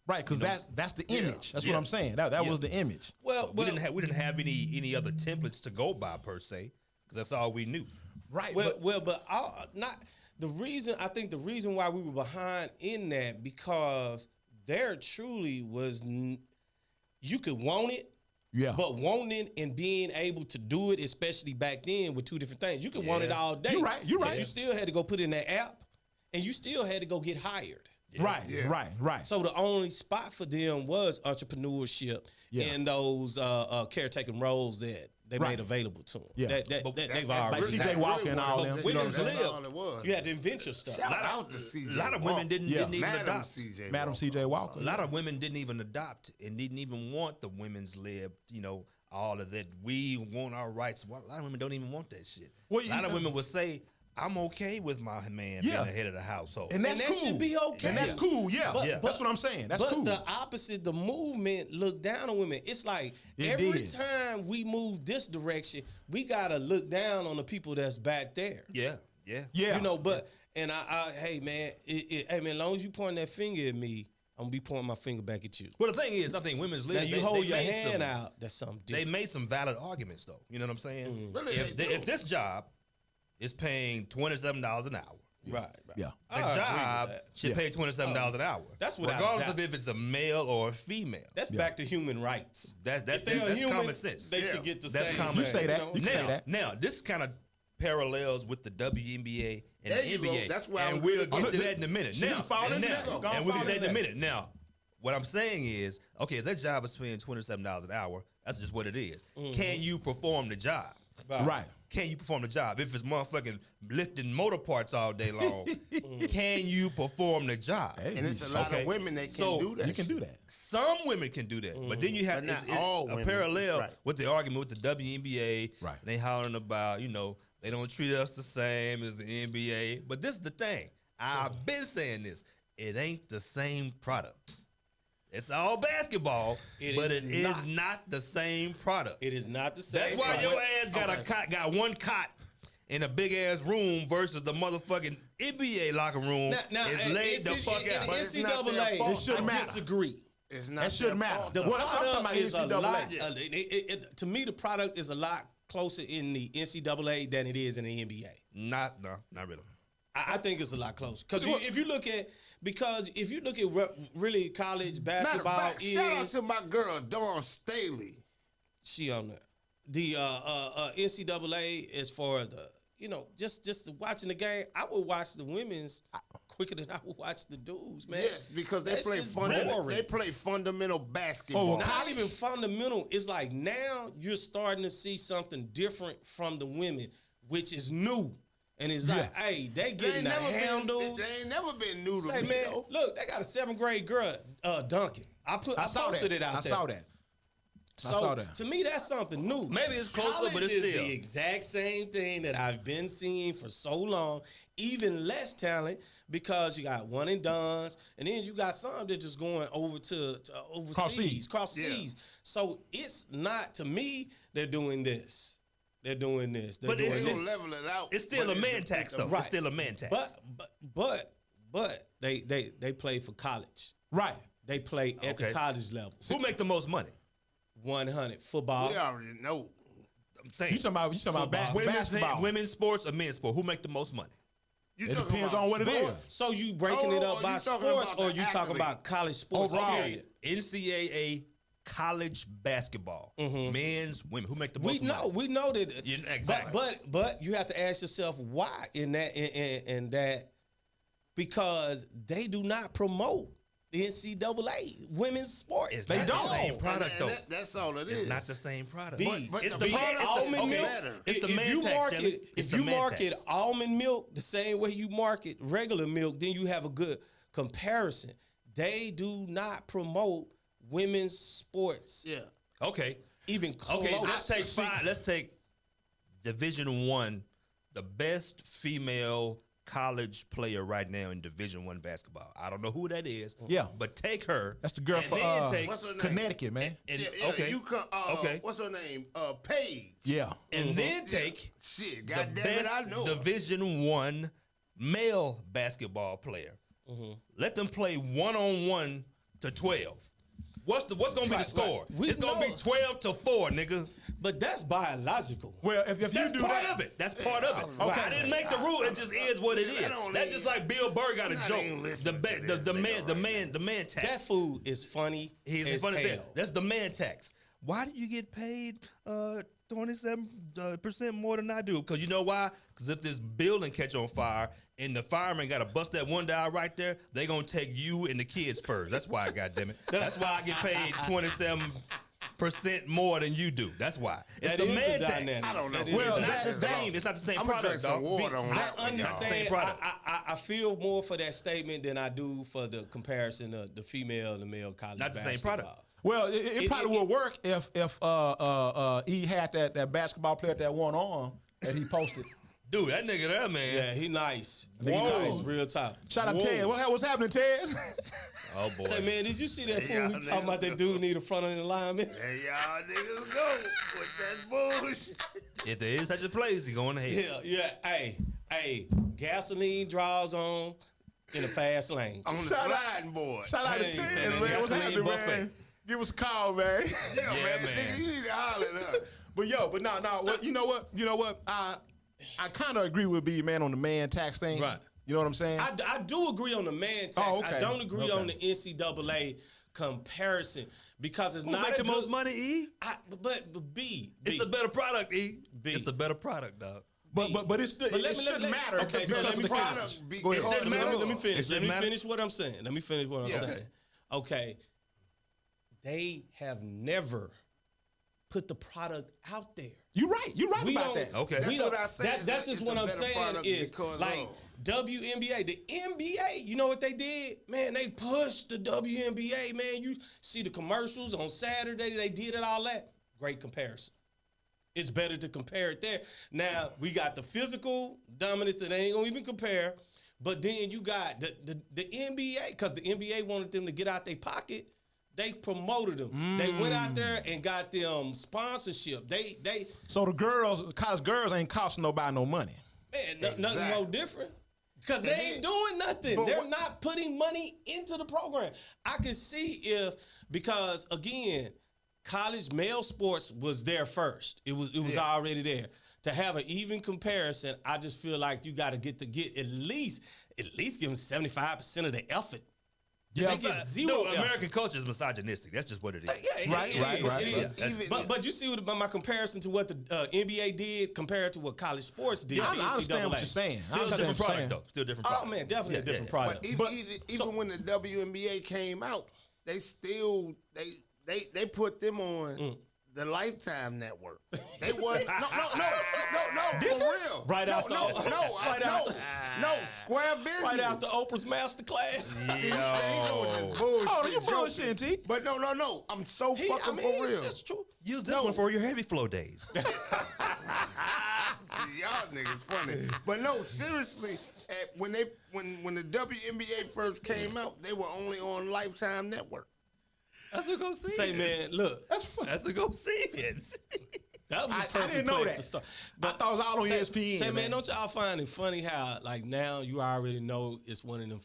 Right, because that's the image. That's what I'm saying. That was the image. Well, We didn't have any other templates to go by per se, because that's all we knew. Right. but not the reason. I think the reason why we were behind in that because there truly was you could want it, yeah. but wanting and being able to do it, especially back then, were two different things. You could want it all day. You're right, you're but right. you still had to go put in that app, and you still had to go get hired. Right. Right. So the only spot for them was entrepreneurship and those caretaking roles that they Right. made available to them. Yeah. They've already like CJ Walker and all them. You know what I'm Women's saying? live. all it was. You had to invent your stuff. Shout out to CJ. A lot of women didn't even Madam adopt. CJ. Madam Walker. CJ Walker. A lot of women didn't even adopt and didn't even want the women's lib, all of that. We want our rights. A lot of women don't even want that shit. Well, A lot of women would say, I'm okay with my man Yeah. being the head of the household. And that's that cool. should be okay. And that's cool. Yeah. But- That's what I'm saying. That's but cool. the opposite, the movement looked down on women. It's like It every did. time we move this direction, we gotta look down on the people that's back there. yeah. yeah. And hey man, hey man, as long as you point that finger at me, I'm gonna be pointing my finger back at you. Well, the thing is, I think women's lib. Now you they hold your made hand some- out. That's something They different. made some valid arguments, though. You know what I'm saying? Really, If, they do. if this job is paying $27 an hour, Right. Yeah. the I agree with job that. should pay $27 an hour. That's without regardless doubt. of if it's a male or a female. That's back to human rights. That's If they're human, common sense. They should get the That's same. common You say that. know? You can say now, that. now, this kind of parallels with the WNBA and There the you go. NBA. That's why I and was we'll gonna get go. to that in a minute. She Now, can fall and into now, that. Go on, and we'll fall get to that in a into minute. Now, what I'm saying is, okay, if that job is paying $27 an hour, that's just what it is. Can you perform the job? Right. Can you perform the job? If it's motherfucking lifting motor parts all day long, can you perform the job? Hey, And it's a lot Okay. of women that can So, do that. you can do that. Some women can do that, but then you have But not it's all a women. parallel Right. with the argument with the WNBA. Right. They hollering about, they don't treat us the same as the NBA. But this is the thing. I've been saying this. It ain't the same product. It's all basketball, but it is not the same product. It is not the same. That's why product. your ass got one cot in a big ass room versus the motherfucking NBA locker room Now, is laid the fuck out. But it's not their NCAA, fault. It shouldn't I matter. disagree. It's not That shouldn't their matter. fault. The Well, that's what I'm product talking is a about, lot. NCAA. To me, the product is a lot closer in the NCAA than it is in the NBA. Not really. I think it's a lot closer because if you look at really college Matter of basketball fact, shout out is to my girl Dawn Staley. she on the NCAA as far as the just watching the game. I would watch the women's quicker than I would watch the dudes, man. Yes, because they That play shit's fundamental. boring. They play fundamental basketball. Not even fundamental. It's like now you're starting to see something different from the women, which is new. And it's like, hey, they getting the handles. They ain't never been new to Say, me. man, though. look, they got a 7th grade girl dunking. I posted it out there. I saw that. So I saw that. to me, that's something new. Maybe it's closer, College but it's is still the exact same thing that I've been seeing for so long. Even less talent because you got one and dones, and then you got some that just going over to overseas, cross seas. So it's not, to me, they're doing this. They're doing this. They're But doing They it's- gonna this. level it out. It's still but a man tax, though. Right. It's still a man tax. But they play for college. Right. They play at the Okay. college level. Who make the most money? 100 football. We already know. I'm saying. You talking about basketball? Women's sports or men's sport? Who make the most money? You It talking depends about on what it sports? is. So you breaking it Oh, up by you talking sports, about or the you talking athlete. about college sports? Overall. Period. NCAA college basketball, men's, women. Who make the most money? We know that. Yeah, exactly. But you have to ask yourself why in that because they do not promote the NCAA women's sports. It's They not the don't. same product, And though. that's all it is. It's not the same product. But it's the the product almond is milk. better. It's the If man you tax, market, Shelly. It's if the you man market tax. almond milk the same way you market regular milk, then you have a good comparison. They do not promote women's sports. Yeah. Okay. Even close. Okay, let's take Division I, the best female college player right now in Division I basketball. I don't know who that is. Yeah. But take her. That's the girl and for then take, What's her name? Connecticut, man. and, Yeah, okay. You can, okay. What's her name? Paige. Yeah. And then take Shit, the goddamn it, I best know. Division I male basketball player. Let them play 1-on-1 to 12. What's gonna be the score? We It's gonna be know. 12-4, nigga. But that's biological. Well, if you That's do part that, of it. That's part of it. Okay. I didn't make the rule. It just is what it Nigga, that is. don't That's even- just like Bill Burr got a I'm not joke. even The listening man, to this the nigga man, the right man, the man tax. That food is funny. He's as funny as hell. hell. That's the man tax. Why do you get paid 27% more than I do? Because you know why? Because if this building catch on fire and the fireman got to bust that one dial right there, they gonna take you and the kids first. That's why, goddammit. That's why I get paid 27% more than you do. That's why. It's That the is a man tax. dynamic. I don't know. That is Well, a It's not the dynamic. same. It's not the same I'm gonna drink product, some dog. water on that. I one, y'all. Same understand. product. I feel more for that statement than I do for the comparison of the female and the male college Not the same basketball. product. well, it probably would work if he had that basketball player with that one arm that he posted. Dude, that nigga there, man. Yeah, he nice. He Whoa. nice, real top. Shout out Whoa. Ted. What's happening, Ted? Oh, boy. Say, man, did you see that Hey, fool? We y'all talking about niggas that dude need a front end alignment. Hey, y'all niggas go with that bullshit. If there is such a place, he going ahead. Yeah. Hey, gasoline draws on in a fast lane. On the Shout out- sliding board. Shout out I to ain't saying Ted, that. man. What's Gasoline happening, buffet. man? Give us a call, man. Yeah, man. man. Nigga, you need to holler at us. But no. What you know what? I kind of agree with B man on the man tax thing. Right. You know what I'm saying? I do agree on the man tax. Oh, okay. I don't agree Okay. on the NCAA comparison because it's Who not make a the good, most money, E? But B, It's the better product, E. B. It's the better product, dog. but it's still, But it shouldn't matter. Okay, because so let of me the finish. product. Be Go ahead. called It shouldn't matter. love. Let me finish. It Let shouldn't me matter. finish what I'm saying. Okay. They have never put the product out there. You're right. You're right We about don't- that. Okay. That's We what don't- I said. That's just It's what a I'm better saying product is because like of. WNBA. The NBA, you know what they did? Man, they pushed the WNBA, man. You see the commercials on Saturday, they did it all that. Great comparison. It's better to compare it there. Now, we got the physical dominance that ain't gonna even compare. But then you got the NBA, because the NBA wanted them to get out their pocket. They promoted them. They went out there and got them sponsorship. They So the college girls ain't costing nobody no money. man, nothing Exactly. more different. Because they ain't doing nothing. but They're what- not putting money into the program. I could see because again, college male sports was there first. It was already there. To have an even comparison, I just feel like you got to get at least give them 75% of the effort. Yeah, They get zero effort. American culture is misogynistic. That's just what it is. Right. It is. But you see what my comparison to what the NBA did compared to what college sports did. I the understand what NCAA. you're saying. Still a different product, though. Still a different Oh product. man, definitely a different product. But even when the WNBA came out, they still they put them on the Lifetime Network. They wasn't no for real. Right after Square Business. Right after Oprah's masterclass. Oh, you bullshit, T. But no. I'm so fucking for real. That's true. Use this one for your heavy flow days. See, y'all niggas funny. But no, seriously, when the WNBA first came out, they were only on Lifetime Network. That's a go see Say, man, look, That's a go see it. that was the I perfect didn't know place that. to start. I thought it was all on say, ESPN, Say, man, man. don't y'all find it funny how, like, now you already know it's one of them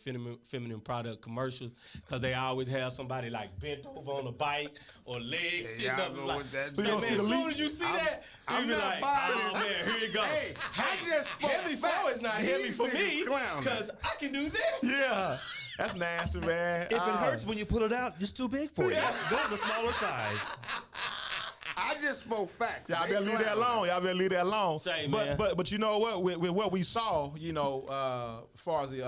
feminine product commercials because they always have somebody, like, bent over on a bike or legs sitting y'all up. It's go like, with that. so, you don't man, see the as soon leak? as you see that, I'm you be not like, buying oh, it. man, here you go. Hey, I just spoke Heavy flow facts. is not heavy These for me niggas clowning. because I can do this. Yeah. That's nasty, man. If it hurts when you pull it out, it's too big for you. Go to the smaller size. I just spoke facts. Y'all They better leave that clowning. alone. Y'all better leave that alone. Say, but, man. but you know what? With what we saw, you know, as far as the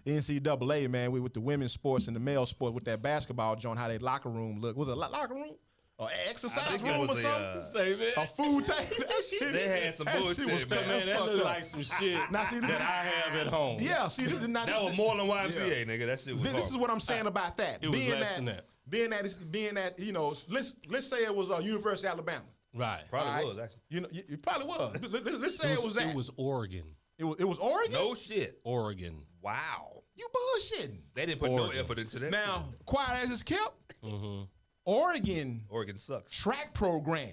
NCAA, man, with the women's sports and the male sport, with that basketball joint, how they locker room look. Was it a locker room? Or exercise think it room or was a, something? Say, man. A food table. That shit, They had some that bullshit, shit was man. so Man, that fucked look up. like some shit Now, see, that I have at home. Yeah, see, this is not. That was more than YMCA, nigga. That shit was This is horrible. what I'm saying about that. It was less than that. Being that, you know, let's say it was University of Alabama. Right. Probably All right? was, actually. You know, it probably was. Let's say it was that. It was Oregon. It was Oregon. No shit. Oregon. Wow. You bullshitting. They didn't put Oregon. no effort into that. Now, shit. quiet as it's kept. Mm-hmm. Oregon Oregon sucks. track program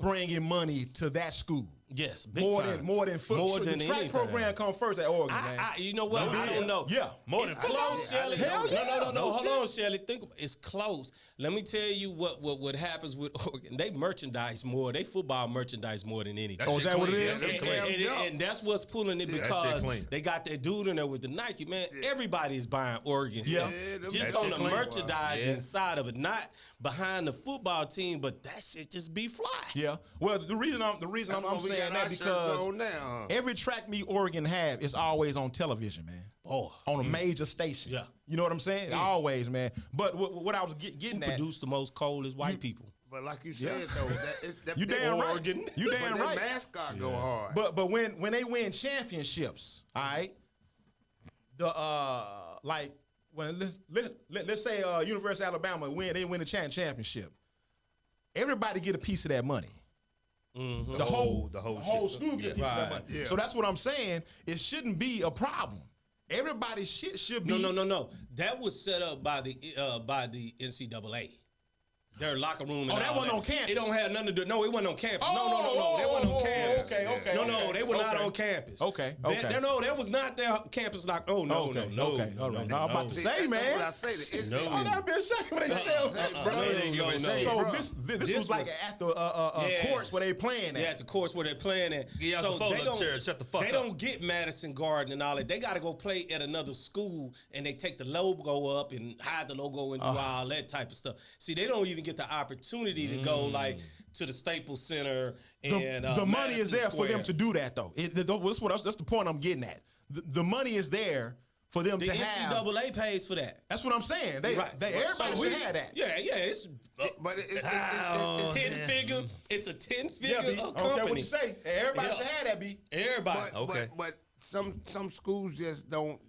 bringing money to that school. Yes, big More time. than football. More The than track anything. program come first at Oregon, man. You know what? I don't know. Yeah. More It's than close, Shelly. Hell yeah. No. No Hold shit. on, Shelly. Think about it's close. Let me tell you what happens with Oregon. They merchandise more. They football merchandise more than anything. That Oh, is shit that what it clean. is? That shit clean. And that's what's pulling it that shit because clean. they got that dude in there with the Nike, man. Everybody's buying Oregon Yeah. stuff. them Just that on shit the clean. merchandising Yeah. side of it, not behind the football team, but that shit just be fly. Yeah. Well, the reason I'm That's saying what we that got our shirts because on now. every track meet Oregon have is always on television, man. Boy, On a major station. Yeah. You know what I'm saying? Always, man. But what I was getting who at. produce the most coldest white people? But like you said though, that You damn right. Oregon. You but damn that right. mascot go hard. But when they win championships, all right, the like when let's say University of Alabama they win the championship, everybody get a piece of that money. Mm-hmm. The whole shit. school get a piece of that money. Yeah. So that's what I'm saying. It shouldn't be a problem. Everybody's shit should be. No. That was set up by the NCAA. Their locker room. And Oh, that all wasn't on campus? It don't have nothing to do. No, it wasn't on campus. Oh, no. That wasn't on campus. Okay. No, they were not okay. on campus. Okay. That was not their campus lock. Oh no, Okay. no. Okay. All right. Now I'm about to See, say, that's man. what I say. No. Oh, that been saying what they said. No. So bro. this was like at the Yes. courts where they playing at. Yeah, at the course where they're playing at. Give y'all some photo chairs. Shut the fuck They up. don't get Madison Garden and all that. They got to go play at another school, and they take the logo up and hide the logo and do all that type of stuff. See, they don't even get the opportunity to go like to the Staples Center and The money is Madison there for them Square. to do that, though. That's the point I'm getting at. The money is there for them The to have. NCAA pays for that. That's what I'm saying. Everybody should have that. Yeah, it's But it's 10 figure. It's a 10-figure B. I don't care company. what you say. Everybody Yeah. should have that, B. Everybody. Okay. but some schools just don't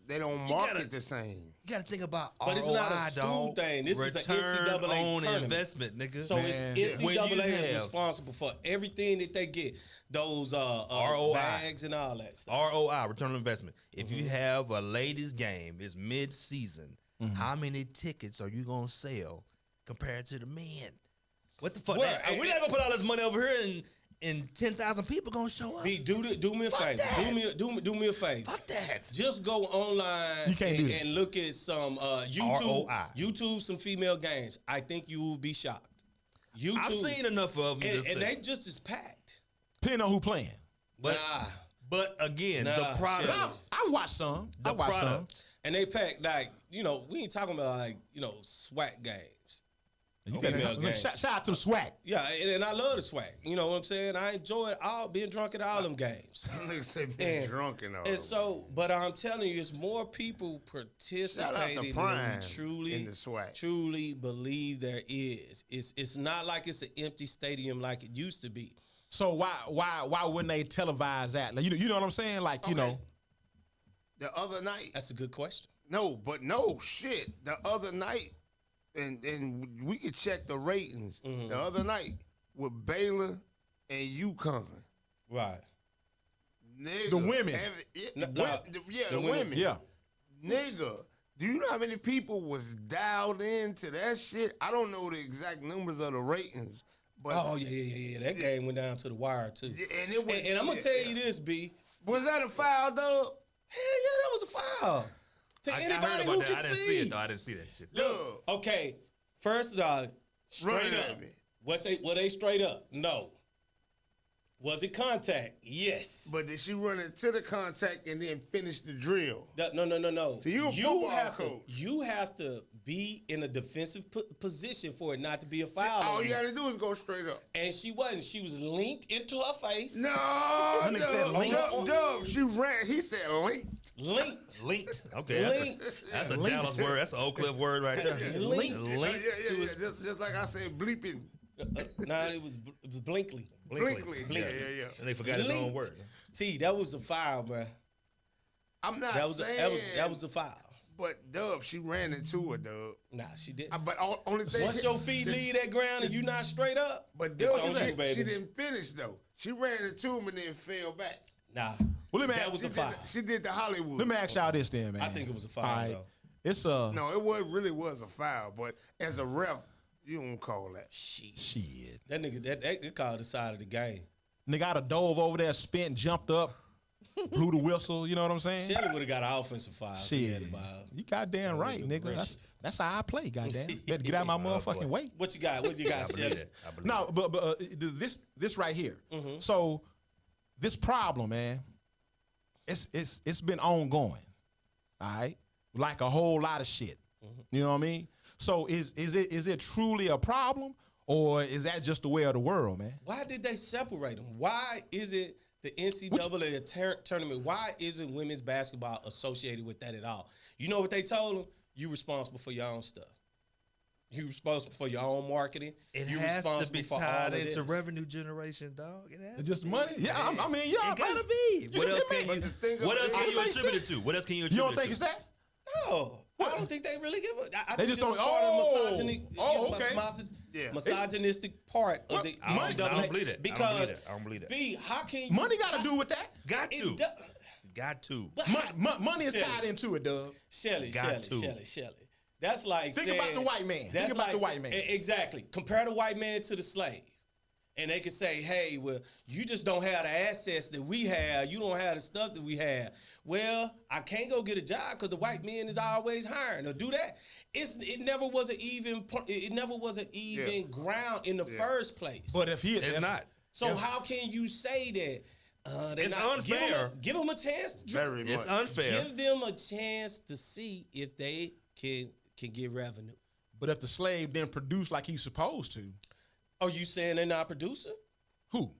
market the same. You gotta think about But it's not a school thing. This is a NCAA on tournament. investment, nigga. So it's When you NCAA is have responsible for everything that they get. Those ROI. bags and all that stuff. ROI, return on investment. If you have a ladies' game, it's mid-season. How many tickets are you gonna sell compared to the men? What the fuck? Well, We're not gonna put all this money over here and 10,000 people gonna show up. B, do me a favor. that. Do me a favor. Fuck that. Just go online You can't do that. and look at some YouTube some female games. I think you will be shocked. YouTube, I've seen enough of them. and they just as packed. Depending on who playing. but Nah. but again, Nah, the product. shit. I watch some. I The watch some. product. And they pack like, we ain't talking about like, SWAC games. You Female gotta, game. shout out to the SWAC. Yeah, and I love the SWAC. You know what I'm saying? I enjoy it all, being drunk at all them games. Niggas say being And- drunk and all. And so, but I'm telling you, it's more people participating than Prime truly in the SWAC. truly believe there is. It's not like it's an empty stadium like it used to be. So why wouldn't they televise that? Like, you know what I'm saying? Like, you know. The other night, That's a good question. no shit. The other night, and we could check the ratings. Mm-hmm. The other night with Baylor and UConn. Right. Nigga, The women. The women. Yeah. Nigga, do you know how many people was dialed into that shit? I don't know the exact numbers of the ratings, but Oh yeah. That game went down to the wire too. and it went. And I'm gonna tell you this, B. Was that a foul, dog? Hell yeah, that was a foul. To I heard anybody about who that. can I didn't see it though. I didn't see that shit. Dog. Okay, first of all, Run straight it up. at me. Were they straight up? No. Was it contact? Yes. But did she run into the contact and then finish the drill? No. So you a football have coach. You have to be in a defensive position for it not to be a foul. All on you you. gotta do is go straight up. And she wasn't. She was linked into her face. No, nigga said linked. Dub, she ran. He said linked. Linked. Linked. Okay, that's a Dallas word. That's an Oak Cliff word right there. Linked. Linked. Yeah. Just like I said, bleeping. Nah, it was Blinkly. Blinkley. Yeah. And they forgot his own Linked. word. T, that was a foul, bruh. I'm not That was saying that was a foul. But Dub, she ran into it, Dub. Nah, she didn't. But only thing. Once your feet leave that ground and you not straight up, But it's Dub, on you, she baby. didn't finish though. She ran into him and then fell back. Nah. Well, let me that ask- was a She foul. did, she did the Hollywood. Let me ask y'all this then, man. I think it was a foul, All right. though. It's No, it really was a foul. But as a ref, you don't call that. shit. That nigga, that called the side of the game. Nigga, I'd have dove over there, spent, jumped up, blew the whistle. You know what I'm saying? Shelly would have got an offensive foul. if he had Shit. the ball. You goddamn right, nigga nigga. aggressive. That's how I play, goddamn. Better get out my motherfucking way. What you got? What you got, I believe Shelly? that. I believe No, but this right here. Mm-hmm. So this problem, man, it's been ongoing. All right, like a whole lot of shit. Mm-hmm. You know what I mean? So is it truly a problem, or is that just the way of the world, man? Why did they separate them? Why is it the NCAA tournament? Why isn't women's basketball associated with that at all? You know what they told them? You responsible for your own stuff. You responsible for your own marketing. It you has to responsible be for all tied of into this. revenue generation, dog. It has It's just money. Yeah, I mean, yeah. It gotta be. What else can But you? the thing What of else it can is- you It makes attribute it to? What else can you You attribute don't think it it's to? that? No, I don't think they really give a. I They think just this is don't- part oh, of the okay. Yeah. misogynistic part of the I don't NCAA. believe that. Because I don't believe that. B, how can you? Money got to do with that. Got It to. do- Got to. But Money is Shelly. tied into it, Doug. Shelly. Got to. That's like Think saying, about the white man. that's Think about like the white man. Exactly. Compare the white man to the slave. And they can say, hey, well, you just don't have the assets that we have. You don't have the stuff that we have. Well, I can't go get a job because the white man is always hiring. Or do that. It never was an even ground in the first place. But if It's not. So how can you say that? They're It's not, unfair. Give them a chance. To Very It's much. unfair. Give them a chance to see if they can get revenue. But if the slave didn't produce like he's supposed to, Are you saying they're not producing? who?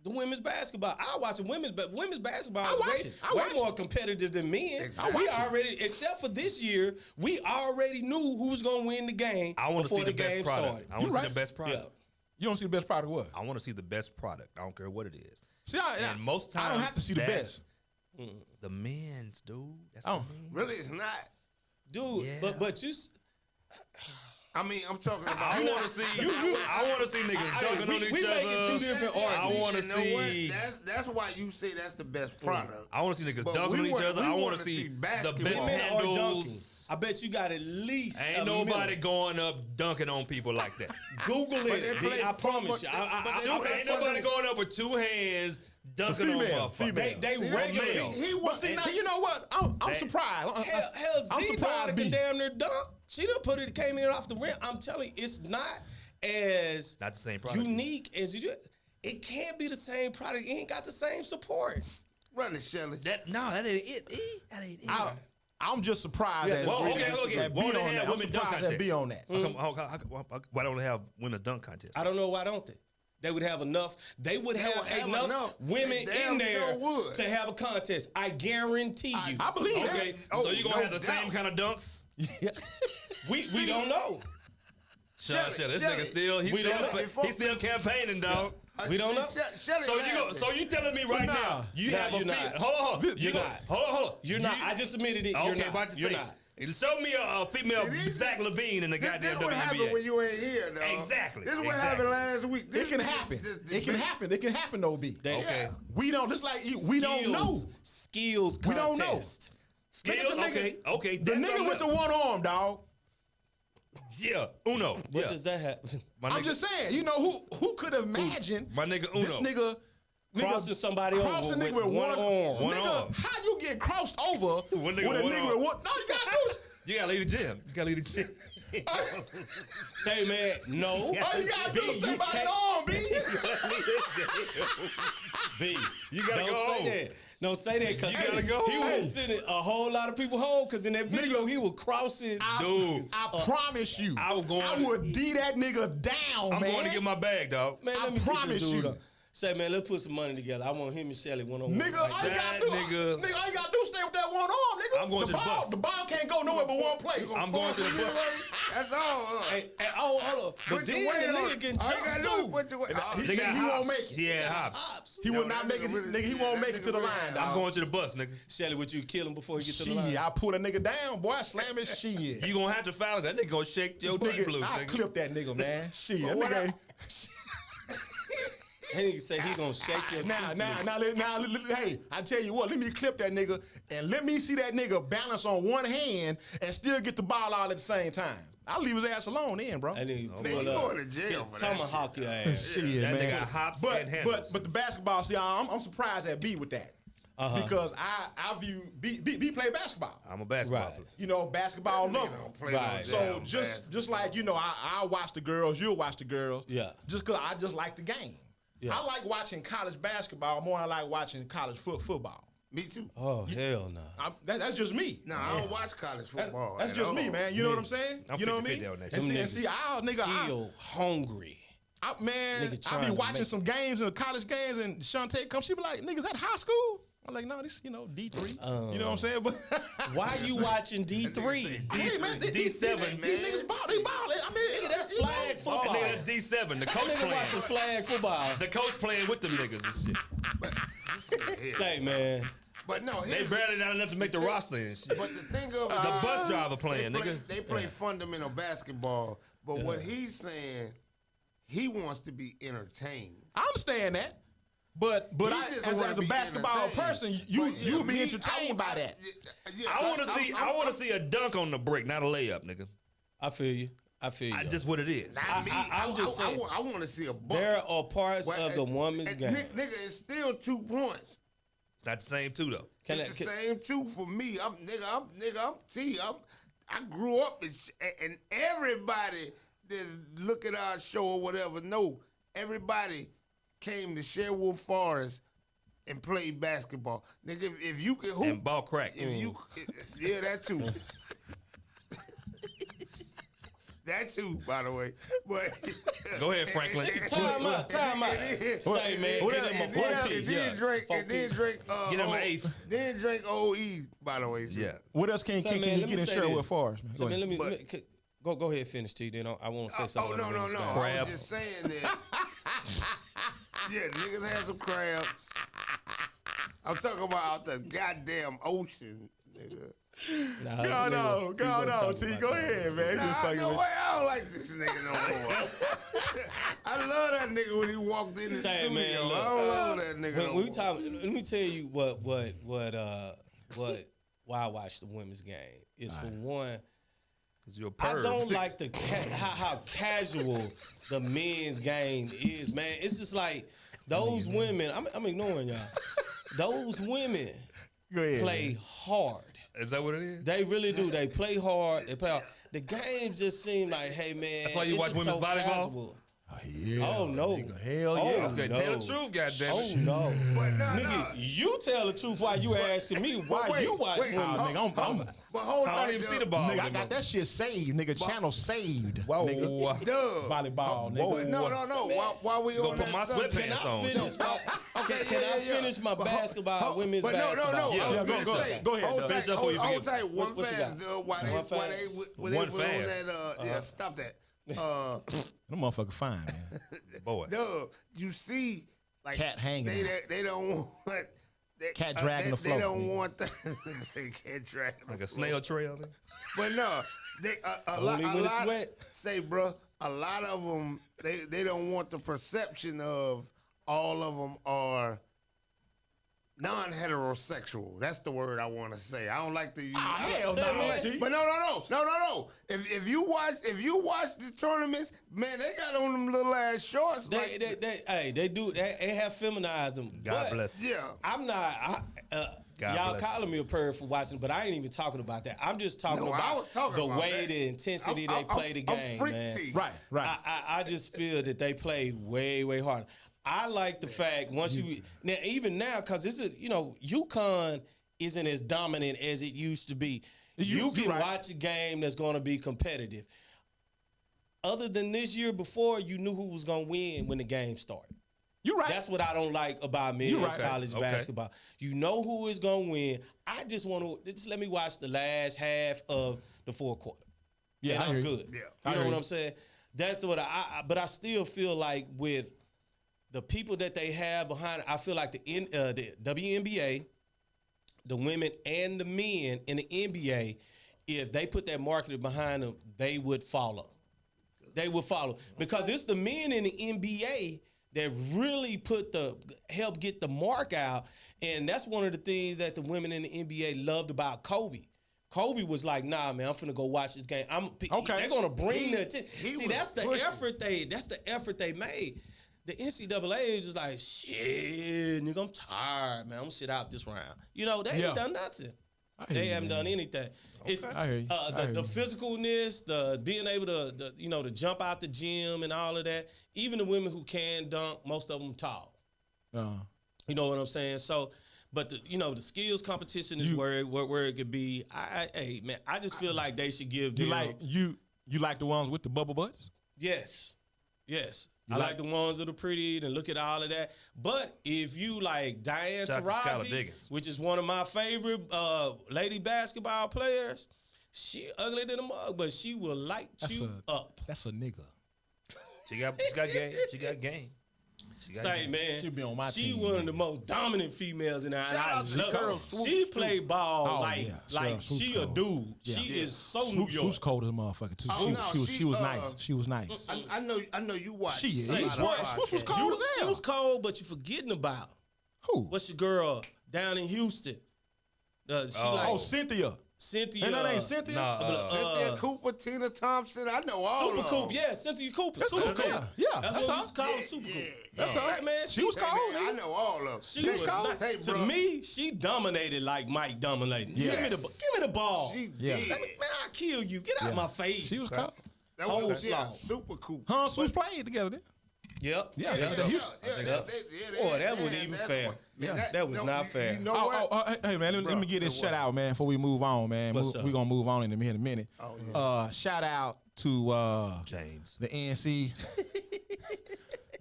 The women's basketball. I watch women's basketball I is watch way, it. I way watch more it. competitive than men. Exactly. We already, except for this year, we already knew who was going to win the game I want to before see the the best game product. started. I want to You see right. the best Yeah. product. You don't see the best product what? I want to see the best product. I don't care what it is. See, And most times I don't have to see the that's best. The men's, dude. That's Oh. the men's. Really, it's not. Dude, Yeah. but you... I mean, I'm talking about. I want to see. I want to see niggas dunking on each we other. making two different Yeah, I see, wanna you know what? see- That's why you say that's the best product. I want to see niggas But dunking we on each wanna- other. we I want wanna to see see the basketball. best Women are dunking. handles. dunks. I bet you got at least Ain't a nobody minimum. going up dunking on people like that. Google But it. they D, play I so promise much- you. but they Shoot, play ain't so nobody much- going up with two hands dunking Female, on motherfuckers. female. They See, regular. he But was. see, now you know what? I'm surprised. Hell, I'm Z surprised daughter B. can damn near dunk. She done put it, came in off the rim. I'm telling you, it's not as Not the same product. unique as you do. It can't be the same product. It ain't got the same support. Run it, Shelly. That ain't it. That ain't it. I'm just surprised at well, okay. that B Why don't on they that. have I'm women dunk surprised that B on that. Why don't they have women's dunk contests? I don't know why don't they? They would have enough. They would have would have enough enough. women They damn in there sure would. to have a contest. I guarantee you. I believe that. Okay, Oh, so you gonna no have the doubt. same kind of dunks? we don't know. Shut this Shelly, nigga still we don't know. he's still campaigning, dog. We don't know. Shelly So you telling me right Nah. now you Nah, have a you're not. hold on. You're not. Hold on. You're not. I just admitted it. You're Okay, not. about to You're say. not. Show me a female See, this- Zach Levine in the This goddamn what happened when WNBA. you ain't here, dog. Exactly, This is what exactly. happened last week. It can happen. It can happen. It can happen, though, B. Okay. We don't, just like you, we don't know. Skills We don't know. contest. Skills, Look at the nigga- okay. The that's nigga something with the else. one arm, dog. Yeah, Uno. What Yeah. does that happen? My I'm nigga- just saying, you know, who could imagine My nigga Uno. this nigga Crossing somebody over crossing with nigga with one arm. One nigga, arm. how you get crossed over One with nigga a with one nigga arm. with one? No, you gotta do. You gotta leave the gym. You gotta leave the gym. Say, man, no. All you gotta do B, is stay you by that can't- arm, B. B, You gotta don't go say home. that. Don't say that because You gotta go he home. was sending a whole lot of people home because in that video he was crossing. Dude, I promise you, I was going- I would D that nigga down, I'm man. going to get my bag, dog. Man, I let me get promise this dude you. up. Say, man, let's put some money together. I want him and Shelly one-on-one. Nigga, like all you that. gotta do, nigga- nigga, all you gotta do is stay with that one arm, nigga. I'm going the to the ball, bus. The ball can't go nowhere but one place. I'm going to the bus. That's all. Hey, oh, hold up. But Put your then weight the on nigga it. can All you jump gotta do is too. put your weight. They got he hops. won't make it. He had hops. Ops. He Yo, will not that make it. nigga really- Nigga, he yeah, won't that make it to the nigga line, really- dog. I'm going to the bus, nigga. Shelly, would you kill him before he get to the Shit, line? I pull a nigga down, boy. I slam his shit. You gonna have to foul that nigga. Gonna shake your This teeth loose, I nigga. clip that nigga, man. Shit, that what nigga. That nigga say he gonna shake your Now, teeth. hey, I tell you what, let me clip that nigga and let me see that nigga balance on one hand and still get the ball out at the same time. I'll leave his ass alone then, bro. And then you Man, pull you up. going to jail for that shit. Tomahawk your ass. Shit, That man. nigga hops and handles. But the basketball, see, I'm surprised at B with that. Because I view B play basketball. I'm a basketball Right. player. You know, basketball lover. Don't play Right. no So damn just like, you know, I watch the girls, you'll watch the girls. Yeah. Just because I just like the game. Yeah. I like watching college basketball more than I like watching college football. Me too. Oh, hell no. That's just me. No, I don't watch college football. That's at just me, all. man. You know what I'm saying? I'm You know what I 50-50 mean? on that And shit. see, nigga, Still hungry. man, Nigga I trying be to watching make- some games and college games, and Shantae come, she be like, niggas at high school? I'm like, no, this, D3. You know what I'm saying? But Why you watching D3? hey, man, D7, these niggas ball, they ball. I mean, Nigga, that's you know, flag football. That nigga that's D7. The That coach nigga watching playing. flag football. The coach playing with them niggas and shit. Say, man. But no, They here's barely not enough to make the roster and shit. But the thing of The bus driver playing, nigga. They play fundamental basketball, but what he's saying, he wants to be entertained. I understand that. But He I, just as wanna a be basketball entertained. person, But you'll be me, entertained by that. Yeah, I so want to see. I want to see a dunk on the brick, not a layup, nigga. I feel you. Just what it is. Not me. I'm just saying. I want to see a bucket. There are parts Well, of the woman's and game. Nigga, it's still 2 points. Not the same too though. It's the same 2 for me. I'm T. I grew up and everybody that's look at our show or whatever know everybody came to Sherwood Forest and played basketball. Nigga, if you can hoop And ball crack. if you yeah, that too. That too, by the way. But Go ahead, Franklin. Time out. Say, man, get him a and then, four piece. Drake, and then Drake, Get him an eighth. Then Drake OE, by the way. Too. Yeah. What else can So, man, you let get me in say Sherwood this. Forest, man? So, Go man, ahead. let me go ahead and finish, T. Then I want to say Oh, something. no. I Crab. was just saying that. Yeah, niggas had some crabs. I'm talking about out the goddamn ocean, nigga. Go on, T. Go ahead, man. Just Nah, fucking no with- way. I don't like this nigga no more. I love that nigga when he walked in the Say, studio. man, look. I don't love that nigga no When more. we talk, let me tell you what why I watch the women's game is for one. Cause you're a I perv. don't like the how casual the men's game is, man. It's just like those women. I'm ignoring y'all. Those women Go ahead, play man. hard. Is that what it is? They really do. They play hard. They play hard. The game just seems like, hey man. That's why you it's watch just women's volleyball? casual. Yeah, Oh no. nigga, hell Oh, yeah. Okay, no. tell the truth, goddamn Oh it. no. But no, Nigga, you tell the truth while you asking me why wait, you watch wait, women. Nah, nigga, I'm But hold I tight, don't even see the Dub. ball. nigga, I got that shit saved, nigga. Channel saved. Whoa. Nigga. Dub. Volleyball, nigga. But no. While we Go on put that my subject, Can sweatpants I on. finish my, can I finish my basketball, women's but basketball? no. Yeah, I was yeah, gonna go say, ahead. Go ahead, Hold Dub. tight, Finish up before you hold forget. tight. One What you fast, got? Dub. While One they fast? when they One were on fast. that, yeah, stop that. Them motherfucker fine, man. Boy. Dub, you see, like Cat hanging They don't want. Cat dragging the floor, They don't nigga. want the say cat dragging Like the a floor. snail trail. But no, they a lot. Only when it's wet. Say, bro, a lot of them they don't want the perception of all of them are non-heterosexual. That's the word I want to say. I don't like to use. Hell Say, no, man. G. But no. If you watch the tournaments, man, they got on them little ass shorts. They have feminized them. God But bless. Yeah. I'm not. God Y'all bless. calling me a perv for watching, but I ain't even talking about that. I'm just talking No, I about was talking the about way, that. the intensity I'm- they play the I'm game, freak man. T. Right. I just feel that they play way, way harder. I like the fact once you now even now because this is UConn isn't as dominant as it used to be. You can right. watch a game that's going to be competitive. Other than this year before, you knew who was going to win when the game started. You right. That's what I don't like about men's right. college Okay. basketball. You know who is going to win. I just want to just let me watch the last half of the fourth quarter. Yeah, and I I'm hear you. good. Yeah. I You know hear what you. I'm saying? That's what but I still feel like with the people that they have behind it, I feel like the WNBA, the women and the men in the NBA, if they put that marketing behind them, they would follow. They would follow because it's the men in the NBA that really help get the mark out, and that's one of the things that the women in the NBA loved about Kobe. Kobe was like, "Nah, man, I'm finna go watch this game. Okay. They're gonna bring the He attention." See, was that's the pushing. effort they made. The NCAA is just like, shit, nigga, I'm tired, man. I'm gonna sit out this round. They Yeah. ain't done nothing. I hear They you, haven't man. done anything. It's I hear you. I hear the you. physicalness, the being able to jump out the gym and all of that. Even the women who can dunk, most of them tall. You know what I'm saying? So, but the skills competition is where it could be. Hey man, I just feel like they should give them. You like the ones with the bubble butts? Yes. You I like- like the ones that are pretty and look at all of that. But if you like Diane Shout out to Skylar Taurasi, Diggins. which is one of my favorite lady basketball players, she ugly than a mug, but she will light you up. That's a nigga. She got game. She got game. Say, man, She'll be on my she team, one of nigga. the most dominant females in there. And Shout I out to love Cheryl her. Swoops, She too. play ball Oh, like yeah. like Cheryl she Swoops a cold. dude. Yeah. She is so Swoop, New York. Swoop's cold as a motherfucker too. Oh, no, she was nice. She was nice. I know you watch. She is. a lot of Swoop was podcasts. cold as She hell. was cold, but you forgetting about Who? what's your girl down in Houston? She like Oh, Cynthia. Cynthia. And that ain't Cynthia. Nah, Cynthia Cooper, Tina Thompson. I know all Super of Coop, them. yeah, Cynthia Cooper. That's Super cool, Coop. yeah, That's that's what we all. used to call her, Yeah, Super Coop. yeah. That's Yeah. all. Right, man. She was Hey, cold. man, I nigga. know all of them. She was cold. not, Hey, to bro. me, she dominated like Mike dominated. Yes. Give me the ball. She Yeah. did. Man, I'll kill you. Get out my face. She was cold. That was Coleslaw. super cool. Huh? Swoops played together then. Yep. Yeah, Yeah, yeah. Boy, that wasn't even fair. That was not fair. You know what? Hey man, let me get this shout out, man, before we move on, man. What's up? We're gonna move on in a minute. Shout out to James. the NC.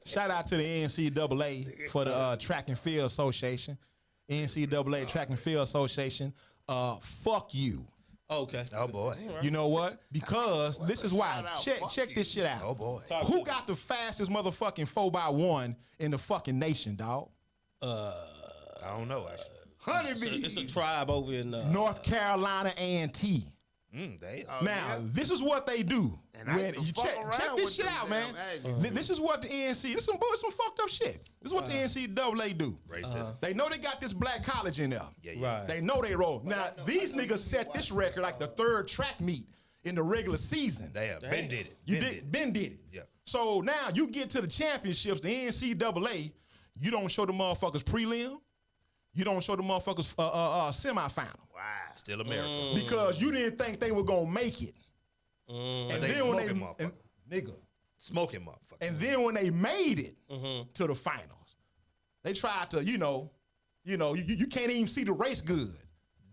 Shout out to the NCAA for the Track and Field Association. NCAA Track and Field Association. Fuck you. Okay. Oh boy. You know what? Because this is why. Shout out, fuck Check this shit out. Oh boy. Who got the fastest motherfucking 4x1 in the fucking nation, dog? I don't know actually. Honeybees. It's a tribe over in North Carolina A&T. Damn. Now, this is what they do. And I When ain't gonna you fuck check around this with shit them out, man. damn Aggies. This is what the NC. This some fucked up shit. This is what the NCAA do. Racism. They know they got this black college in there. Yeah. Right. They know they roll. Now, these niggas set this record like the 3rd track meet in the regular season. They have. Ben did it. You Ben did. Ben did it. Yeah. So now you get to the championships, the NCAA. You don't show the motherfuckers prelim. You don't show the motherfuckers semifinal Wow. Still America. because you didn't think they were gonna make it. And They then when smoking motherfucker. nigga, Smoking motherfucker. and then when they made it to the finals, they tried to, you can't even see the race good,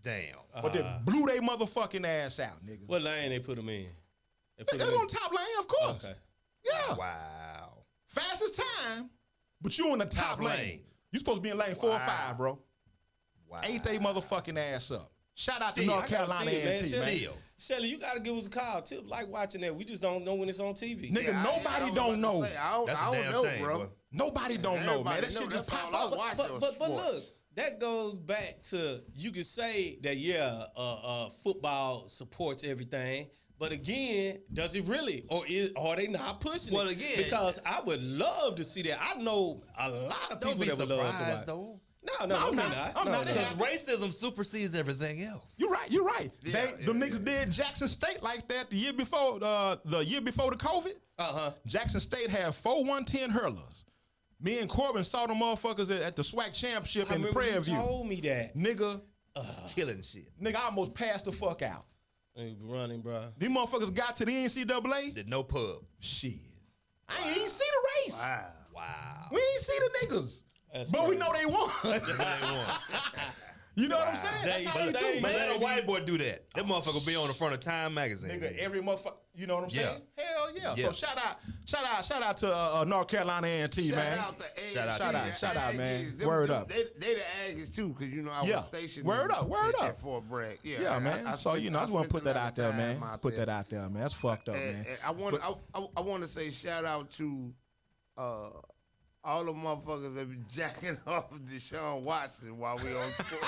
Damn. but they blew their motherfucking ass out, nigga. What lane they put him in? They put They're him on top lane, of course. Okay. Yeah, Wow. fastest time, but you in the top, Top lane. lane. You supposed to be in lane 4 or 5, bro. Wow. Ate they motherfucking ass up. Shout out to Still, North I gotta Carolina see it, man. A&T, Shelly, man. Still. Shelly, you gotta give us a call. Tip like watching that. We just don't know when it's on TV. Nigga, Yeah, nobody was don't about know. to say, I That's a don't damn know, shame, bro. boy. Nobody don't know, man. Everybody That know. shit just That's pop all I up. watch. But look, that goes back to you could say that football supports everything, but again, does it really, or are they not pushing Well, it? again- Because I would love to see that. I know a lot of Don't people be that would love to watch. surprised, though. No, I'm we're not. I'm No, not. no. Because racism supersedes everything else. You're right. Yeah, Them niggas did Jackson State like that the year before the COVID. Jackson State had 4 110 hurlers. Me and Corbin saw the motherfuckers at the SWAC championship I in remember Prairie you View. told me that. Nigga, Killing shit. I almost passed the fuck out. Ain't running, bro. These motherfuckers got to the NCAA. Did no pub. Shit. I ain't even see the race. Wow. Wow. We ain't see the niggas. That's But we crazy. know they won. You know what I'm saying? Jay, That's how they but do, they- But man. let a white boy do that. That motherfucker be on the front of Time magazine. Nigga, every motherfucker, you know what I'm Yeah. saying? Hell yeah. Yeah. So shout out to North Carolina A&T, man. Shout out to A&T. Shout out, shout out, man. Aggies. Them- Word them- up. They the Aggies too, because I Yeah. was stationed. Word up. at Fort Bragg. Yeah, man. I so spent- I just want to spent put a that lot out of there, time man. out Put there. that out there, man. That's fucked up, man. And I want to say shout out to all the motherfuckers that be jacking off of Deshaun Watson while we on court.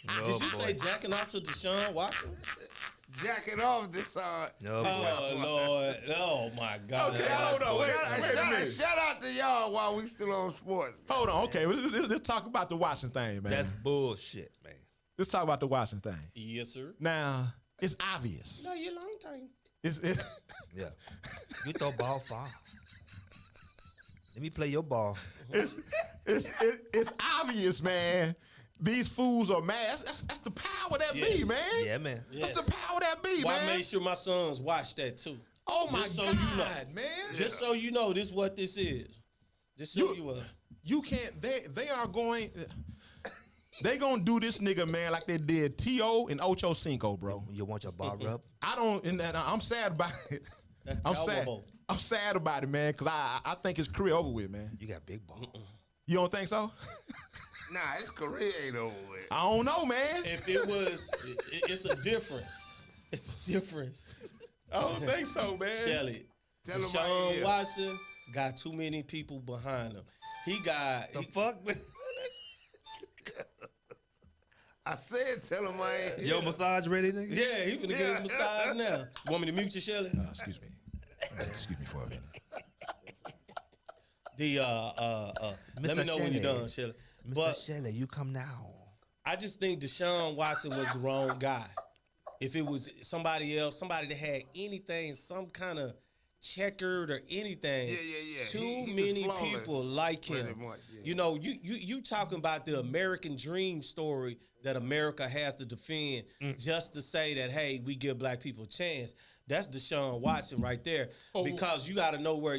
Oh, Did you boy. say jacking off to Deshaun Watson? Jacking off this No, boy. Oh Lord! Oh my God! Okay, hold on. Wait a minute. Shout out to y'all while we still on sports. Hold on. Okay, let's talk about the Washington thing, man. That's bullshit, man. Let's talk about the Washington thing. Yes, sir. Now, it's obvious. No, you long time. It's Yeah. You throw ball far. Let me play your ball. it's obvious, man. These fools are mad. That's the power that be, Yes. man. Yeah, man. Yes. That's the power that be, Well, man. I made sure my sons watch that too. Oh my Just so God, you know. man. Just so you know, this what this is. Just so you You can't. They are going. They gonna do this nigga, man, like they did T.O. and Ocho Cinco, bro. You want your ball rub? I don't. And I'm sad about it. That's I'm sad. Cowboy. I'm sad about it, man, because I think his career over with, man. You got big ball. You don't think so? Nah, his career ain't over with. I don't know, man. If it was, it's a difference. It's a difference. I don't think so, man. Shelly, Tell him I Deshaun ain't here. Watson got too many people behind him. He got The fuck, man? I said, tell him I ain't here. Your massage ready, nigga? yeah, he finna get his massage now. Want me to mute you, Shelly? Excuse me. Excuse me for a minute. The let me know when you're Shelley. done, Shelly. Mr. But Shelley, you come now. I just think Deshaun Watson was the wrong guy. If it was somebody else, somebody that had anything, some kind of checkered or anything, Yeah. too He was many flawless, people like him. pretty much, yeah. You know, you talking about the American dream story that America has to defend just to say that, hey, we give black people a chance. That's Deshaun Watson right there, because you got to know where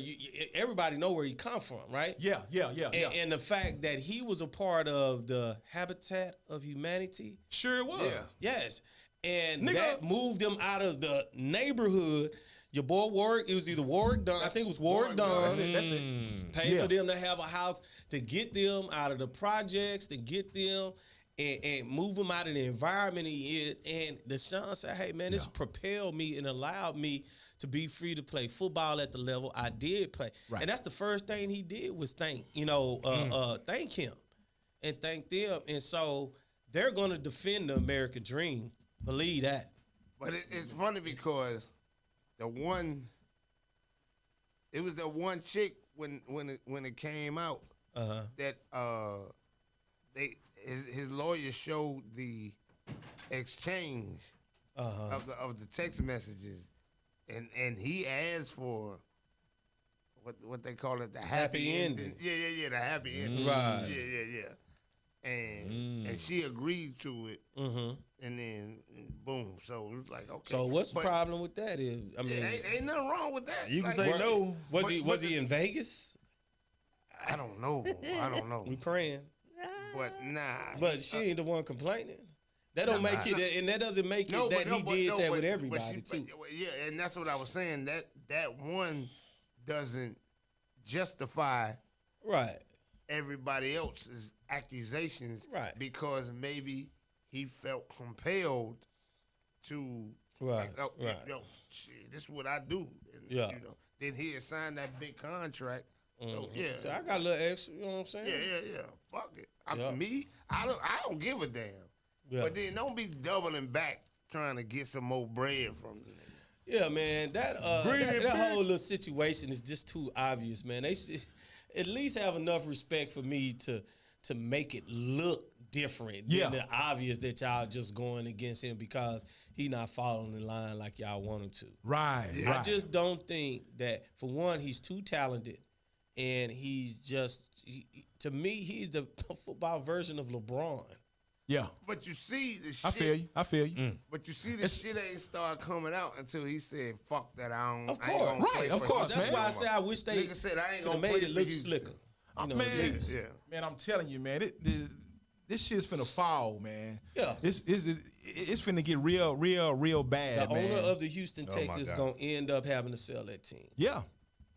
everybody know where he come from, right? Yeah. And the fact that he was a part of the Habitat of Humanity, Sure it was. Yeah. yes, and Nigga. that moved them out of the neighborhood. Your boy Warwick, it was either Warwick Dunn, I think it was Warwick Dunn. That's it. Pay Yeah. for them to have a house, to get them out of the projects, to get them and move them out of the environment he is. And Deshaun said, hey, man, this propelled me and allowed me to be free to play football at the level I did play. Right. And that's the first thing he did was thank him and thank them. And so they're going to defend the American dream. Believe that. But it's funny because it was the one chick when it came out that his lawyer showed the exchange of the text messages, and he asked for what they call it, the happy ending. Yeah, the happy ending. Right. Yeah. And she agreed to it, and then boom. So it was like, okay. So what's the problem with that? I mean, ain't nothing wrong with that. You can Like, say no. Was he in Vegas? I don't know. We praying, But nah. but she ain't the one complaining. That don't make it, and that doesn't make it that he did that with everybody too. Yeah, and that's what I was saying. That one doesn't justify Right. everybody else's accusations, Right. Because maybe he felt compelled to, Right. Right. Shit, this is what I do. And, Yeah. Then he had signed that big contract. So yeah, So I got a little extra. You know what I'm saying? yeah. Fuck it. Yeah. I don't give a damn. Yeah. But then don't be doubling back trying to get some more bread from the nigga. Yeah, man, that whole little situation is just too obvious, man. They should at least have enough respect for me to make it look different than the obvious that y'all just going against him because he not following the line like y'all want him to. Right. I just don't think that, for one, he's too talented, and he's just to me he's the football version of LeBron. Yeah. But you see the shit. I feel you. But you see the shit ain't start coming out until he said, "Fuck that, I ain't Of gonna course, play of for course, Houston That's man. why I no say more." I wish they Nigga said, "I ain't coulda gonna made play it for look Houston." slicker. You know, at Man, least. Yeah. man, I'm telling you, man, this shit's finna fall, man. Yeah. It's finna get real bad, The man. owner of the Houston Oh, my Texans God. gonna end up having to sell that team. Yeah.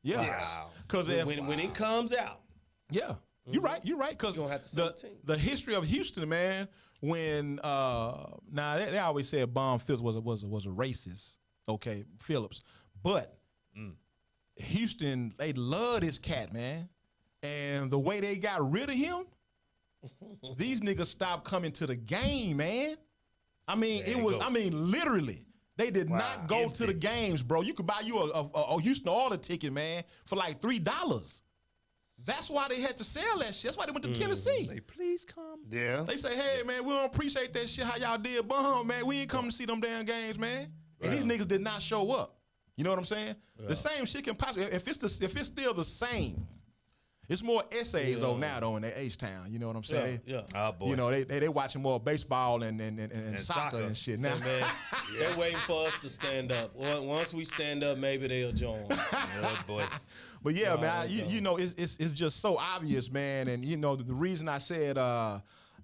Wow. Because When it comes out, yeah, you're right. Because You gonna have to sell the team. the history of Houston, man. When they always said Bum Phillips was a racist. Okay, Phillips, but Houston, they love this cat, man, and the way they got rid of him, these niggas stopped coming to the game, man. I mean, literally. They did not go to the games, bro. You could buy you a Houston Auto ticket, man, for like $3. That's why they had to sell that shit. That's why they went to Tennessee. Hey, please come. Yeah. They say, hey, man, we don't appreciate that shit, how y'all did. Bum, man, we ain't come to see them damn games, man. And these niggas did not show up. You know what I'm saying? The same shit can possibly, if it's still the same, it's more essays now though in the H-Town. You know what I'm saying? yeah. Oh, boy. You know, they watching more baseball and soccer and shit now. So, man, they're waiting for us to stand up. Once we stand up, maybe they'll join. Oh, boy. But yeah, man, you know, it's just so obvious, man. And you know, the reason I said,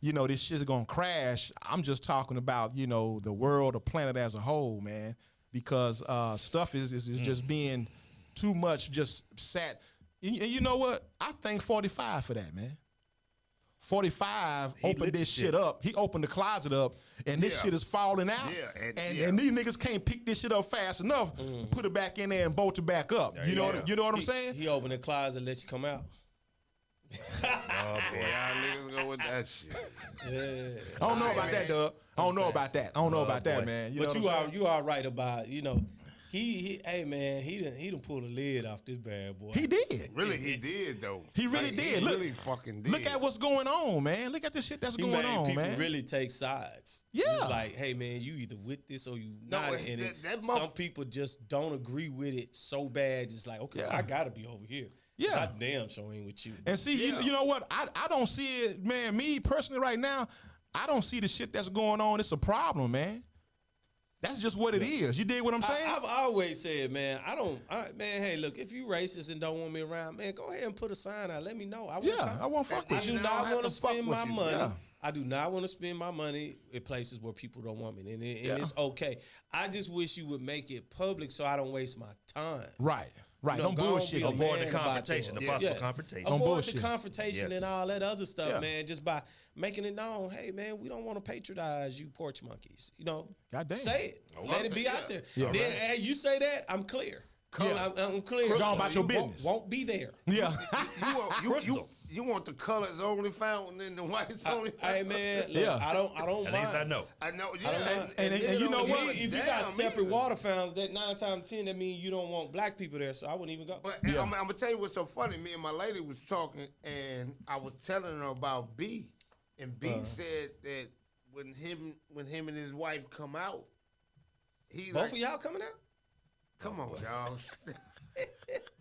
you know, this shit's gonna crash. I'm just talking about, you know, the world, the planet as a whole, man. Because stuff is just being too much, just sat. And you know what? I thank 45 for that, man. 45 opened this shit up. He opened the closet up, and this shit is falling out. Yeah, and these niggas can't pick this shit up fast enough, put it back in there and bolt it back up. You know what I'm saying? He opened the closet and let you come out. Oh, boy. Y'all niggas go with that shit. Yeah. I don't know about that, Doug. I don't know about that. I don't know about that, man. You know But what I'm saying? you are right about, you know, he hey man, he done pulled a lid off this bad boy. He did. Really, he did though. He really did. He Look- really fucking did. Look at what's going on, man. Look at the shit that's He going made on, people man. really take sides. Yeah. It's like, hey man, you either with this or you No, not it's in it. that Some people just don't agree with it so bad. It's like, okay, Yeah. I gotta be over here. Yeah. I damn sure ain't with you. And see, you know what? I don't see it, man. Me personally, right now, I don't see the shit that's going on. It's a problem, man. That's just what it is. You dig what I'm saying? I've always said, man, man, hey, look, if you racist and don't want me around, man, go ahead and put a sign out. Let me know. I won't fuck I with do you. not want to fuck spend with my you. money. Yeah. I do not want to spend my money at places where people don't want me, and it's okay. I just wish you would make it public so I don't waste my time. Right. You know, Don't go on, bullshit. be a Avoid man the about confrontation, yours. the possible confrontation. Don't Avoid bullshit. the confrontation Yes. and all that other stuff, Yeah. man, just by making it known, hey, man, we don't want to patronize you porch monkeys. You know, Goddamn. say it. Let it be out there. Yeah. Then, hey, you say that, I'm clear. Yeah. I'm clear. Go on about your You business. won't be there. Yeah. You want the colors only fountain and the whites only Hey fountain? man, look, Yeah. I don't At mind. least I know. I know, don't yeah. mind. And then you know don't what? give a If you got damn separate either. water fountains, that 9 times 10, that means you don't want black people there. So I wouldn't even go. But I'm gonna tell you what's so funny. Me and my lady was talking, and I was telling her about B, and B said that when him and his wife come out, he Both like, of y'all coming out? come on, y'all.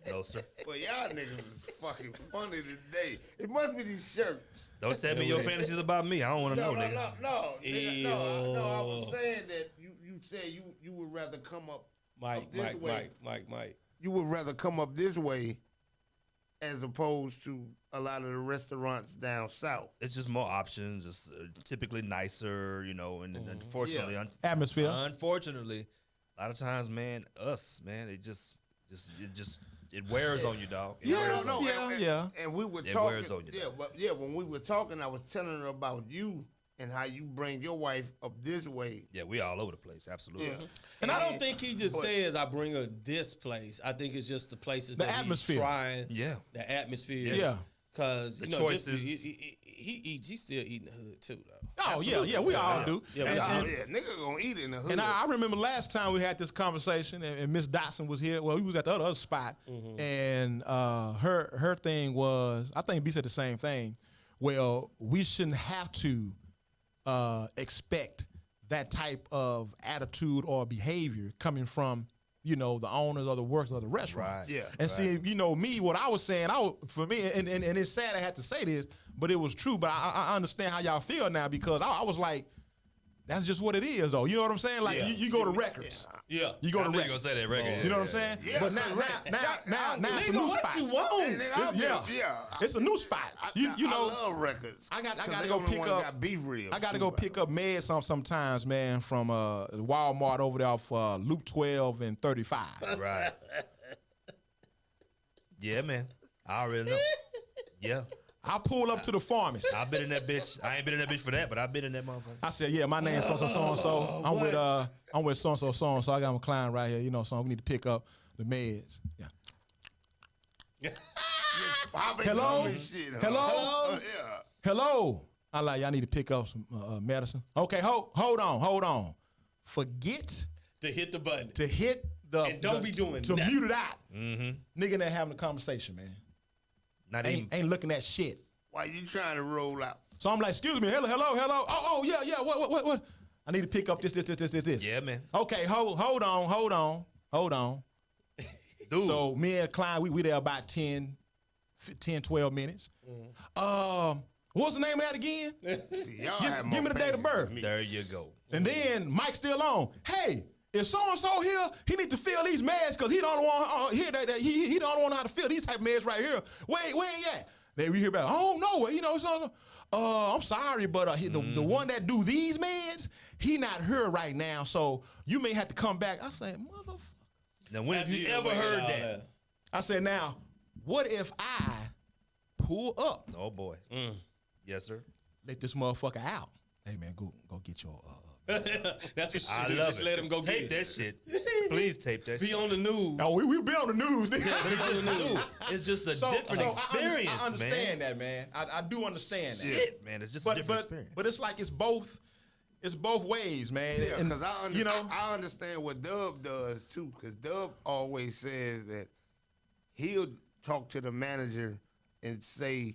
No, sir. Well, y'all niggas is fucking funny today. It must be these shirts. Don't tell me your fantasies about me. I don't want to know, nigga. Nigga, no. I was saying that you said you would rather come up Mike. You would rather come up this way as opposed to a lot of the restaurants down south. It's just more options. It's typically nicer, you know. And unfortunately, Atmosphere. unfortunately, a lot of times, man, it wears on you, dog. It wears on you. And we were It talking. wears on you. When we were talking, I was telling her about you and how you bring your wife up this way. Yeah, we all over the place. Absolutely. Yeah. And I don't think he just says I bring her this place. I think it's just the places The that atmosphere. he's trying. Yeah. The atmosphere. Yeah. Because The you know, choices. he eats. He's still eating the hood too, though. Oh yeah, we all do. Yeah, And- Nigga gonna eat in the hood. And I remember last time we had this conversation, and Miss Dotson was here. Well, he was at the other spot, and her thing was, I think B said the same thing. Well, we shouldn't have to expect that type of attitude or behavior coming from, you know, the owners or the workers of the restaurant. Right. Yeah. And see, you know, me, what I was saying, for me, and it's sad I had to say this, but it was true. But I understand how y'all feel now, because I was like, that's just what it is, though. You know what I'm saying? Like, Yeah. you go to records. Yeah. You go I to knew you records. gonna say that record. You know what I'm saying? Yeah, But now it's a new What spot. you want? Yeah. It's a new spot. You know, I love records. I gotta 'cause they go only pick one up. Got beef ribs. I gotta too, go by pick the up meds sometimes, man, from Walmart over there off Loop 12 and 35. Right. Yeah, man. I already know. Yeah. I pull up to the pharmacy. I've been in that bitch. I ain't been in that bitch for that, but I've been in that motherfucker. I said, yeah, my name's so and so. I'm with so and so. So I got my client right here. You know, so we need to pick up the meds. Yeah. Hello? Hello? Yeah. Hello. I like y'all need to pick up some medicine. Okay, hold on. Forget To hit the button. to hit the And don't be doing to that. mute it out. Nigga that having a conversation, man. Not even. Ain't looking at shit. Why you trying to roll out? So I'm like, excuse me, hello. Oh, yeah. What? I need to pick up this. Yeah, man. Okay, hold on. Dude. So me and Klein, we there about 10, 12 minutes. What's the name of that again? See, y'all Give- have give me the date of patience birth. than me. There you go. And then Mike's still on. Hey, if so and so here, he need to fill these meds because he don't want here that he don't want how to fill these type of meds right here. Where he at? Then we hear about, oh no, you know, so I'm sorry, but the one that do these meds, he not here right now, so you may have to come back. I said, motherfucker. Now, when have you ever heard that? I said, now, what if I pull up, Oh boy. Yes, sir. let this motherfucker out? Hey man, go get your. That's what you I should do. love Just it. let him go tape get that shit. Please tape that Be shit. on the news. Oh, we be on the news, nigga. Dude, it's just a different experience, I understand man. that, man. I do understand that. Shit, man. It's just a different experience. But it's like it's both ways, man. Yeah, And, because you know, I understand what Dub does too. Because Dub always says that he'll talk to the manager and say,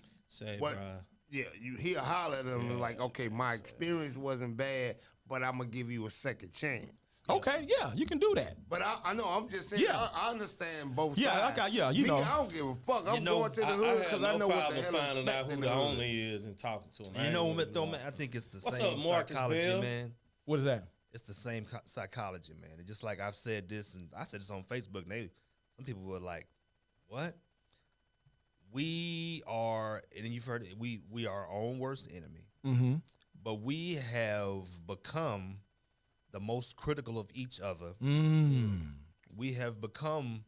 what? bruh. Yeah, he'll holler at them like, okay, my experience wasn't bad, but I'm gonna give you a second chance. okay, yeah, you can do that. But I know I'm just saying Yeah. I understand both Yeah, sides. okay, yeah, you Me, know. I don't give a fuck. I'm know, going to the I hood have because no I know what problem the hell finding is out who in the the hood. only is and talking to him. I You ain't know, gonna though, lie. man, I think it's the What's same up, Marcus psychology, Bell? man. What is that? It's the same psychology, man. And just like I've said this, and I said this on Facebook, and some people were like, what? We are, and then you've heard it, we are our own worst enemy. Mm-hmm. But we have become the most critical of each other. We have become,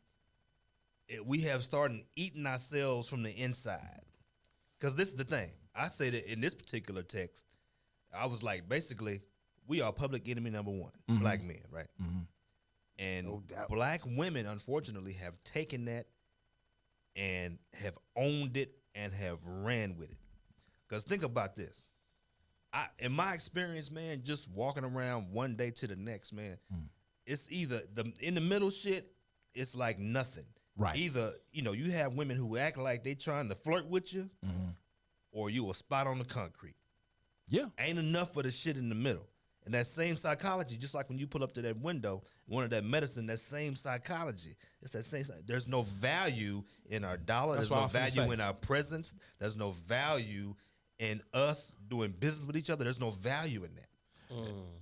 we have started eating ourselves from the inside. Because this is the thing. I say that in this particular text, I was like, basically, we are public enemy number one, black men, right? And No doubt. black women, unfortunately, have taken that and have owned it and have ran with it. Because think about this. In my experience, man, just walking around one day to the next, man, it's either in the middle shit, it's like nothing. Right. Either, you have women who act like they trying to flirt with you, or you a spot on the concrete. Yeah. Ain't enough for the shit in the middle. And that same psychology, just like when you pull up to that window, one of that medicine, that same psychology. It's that same. There's no value in our dollar. That's There's no what I was finna value say. in our presence. There's no value in us doing business with each other. There's no value in that.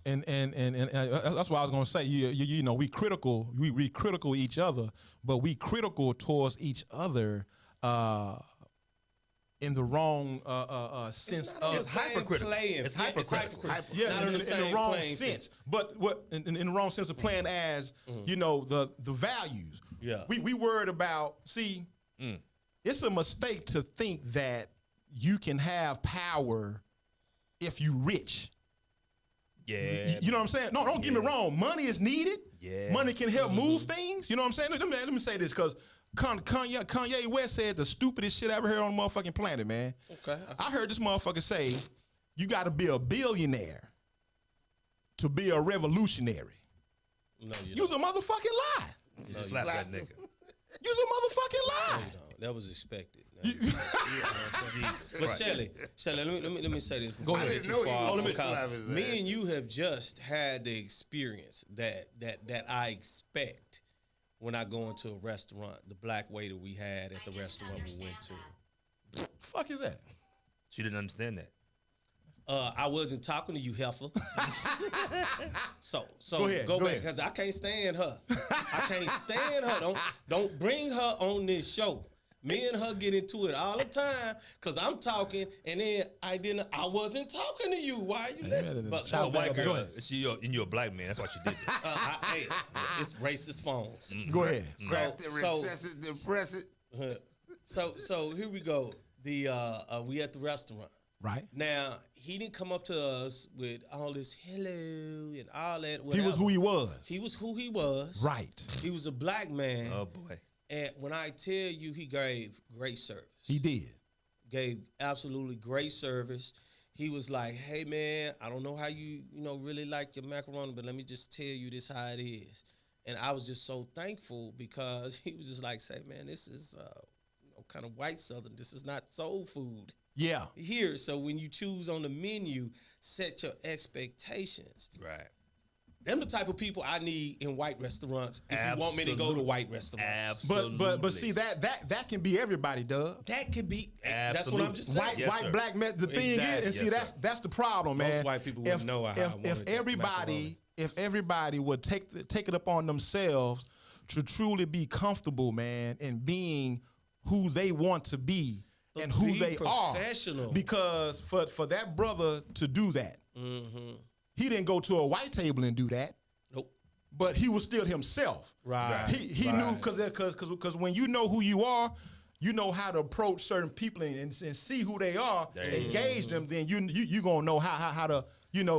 And that's what I was gonna say. We critical. We critical each other, but we critical towards each other in the wrong sense of. It's hypercritical. It's hypercritical. Yeah, Not on in the the same wrong playing sense. But what in the wrong sense of playing as the values. Yeah. We worried about. See, it's a mistake to think that you can have power if you rich. Yeah. You know what I'm saying? No, don't get me wrong. Money is needed. Yeah. Money can help move things. You know what I'm saying? Let me say this because Kanye West said the stupidest shit I ever heard on the motherfucking planet, man. Okay. I heard this motherfucker say, you got to be a billionaire to be a revolutionary. No, you You's don't. a motherfucking lie. You slap that nigga. You's a motherfucking lie. No, that was expected. But Shelly, let me say this. Go I didn't know you was gonna slap his me ass. and you have just had the experience that I expect when I go into a restaurant. The black waiter we had at the restaurant we went to. Fuck is that? She didn't understand that. I wasn't talking to you, heifer. So Go ahead, go go back ahead. because I can't stand her. I can't stand her. Don't bring her on this show. Me and her get into it all the time because I'm talking and then I wasn't talking to you. Why are you listening? But Shout so out white back girl, up. You're a black man. That's why she did that. hey, it's racist phones. Go ahead. Crash it, recess it, depress it. So here we go. We at the restaurant. Right. Now, he didn't come up to us with all this hello and all that. He was whatever. who he was. He was who he was. Right. He was a black man. Oh boy. And when I tell you, he gave great service. He did. Gave absolutely great service. He was like, hey, man, I don't know how you really like your macaroni, but let me just tell you this how it is. And I was just so thankful because he was just like, say, man, this is kind of white Southern. This is not soul food. Yeah. Here, so when you choose on the menu, set your expectations. Right. Them the type of people I need in white restaurants if you want me to go to white restaurants. But see that can be everybody, Doug. That could be. That's what I'm just saying. White, Yes, white, sir. black men. The thing Exactly. is, and Yes, see that's the problem, man. Most white people wouldn't know how I wanted if that everybody would take it upon themselves to truly be comfortable, man, in being who they want to be But and who be they professional. are. Because for that brother to do that, he didn't go to a white table and do that. Nope. But he was still himself. Right. He knew because when you know who you are, you know how to approach certain people and see who they are, engage them. Then you gonna know how to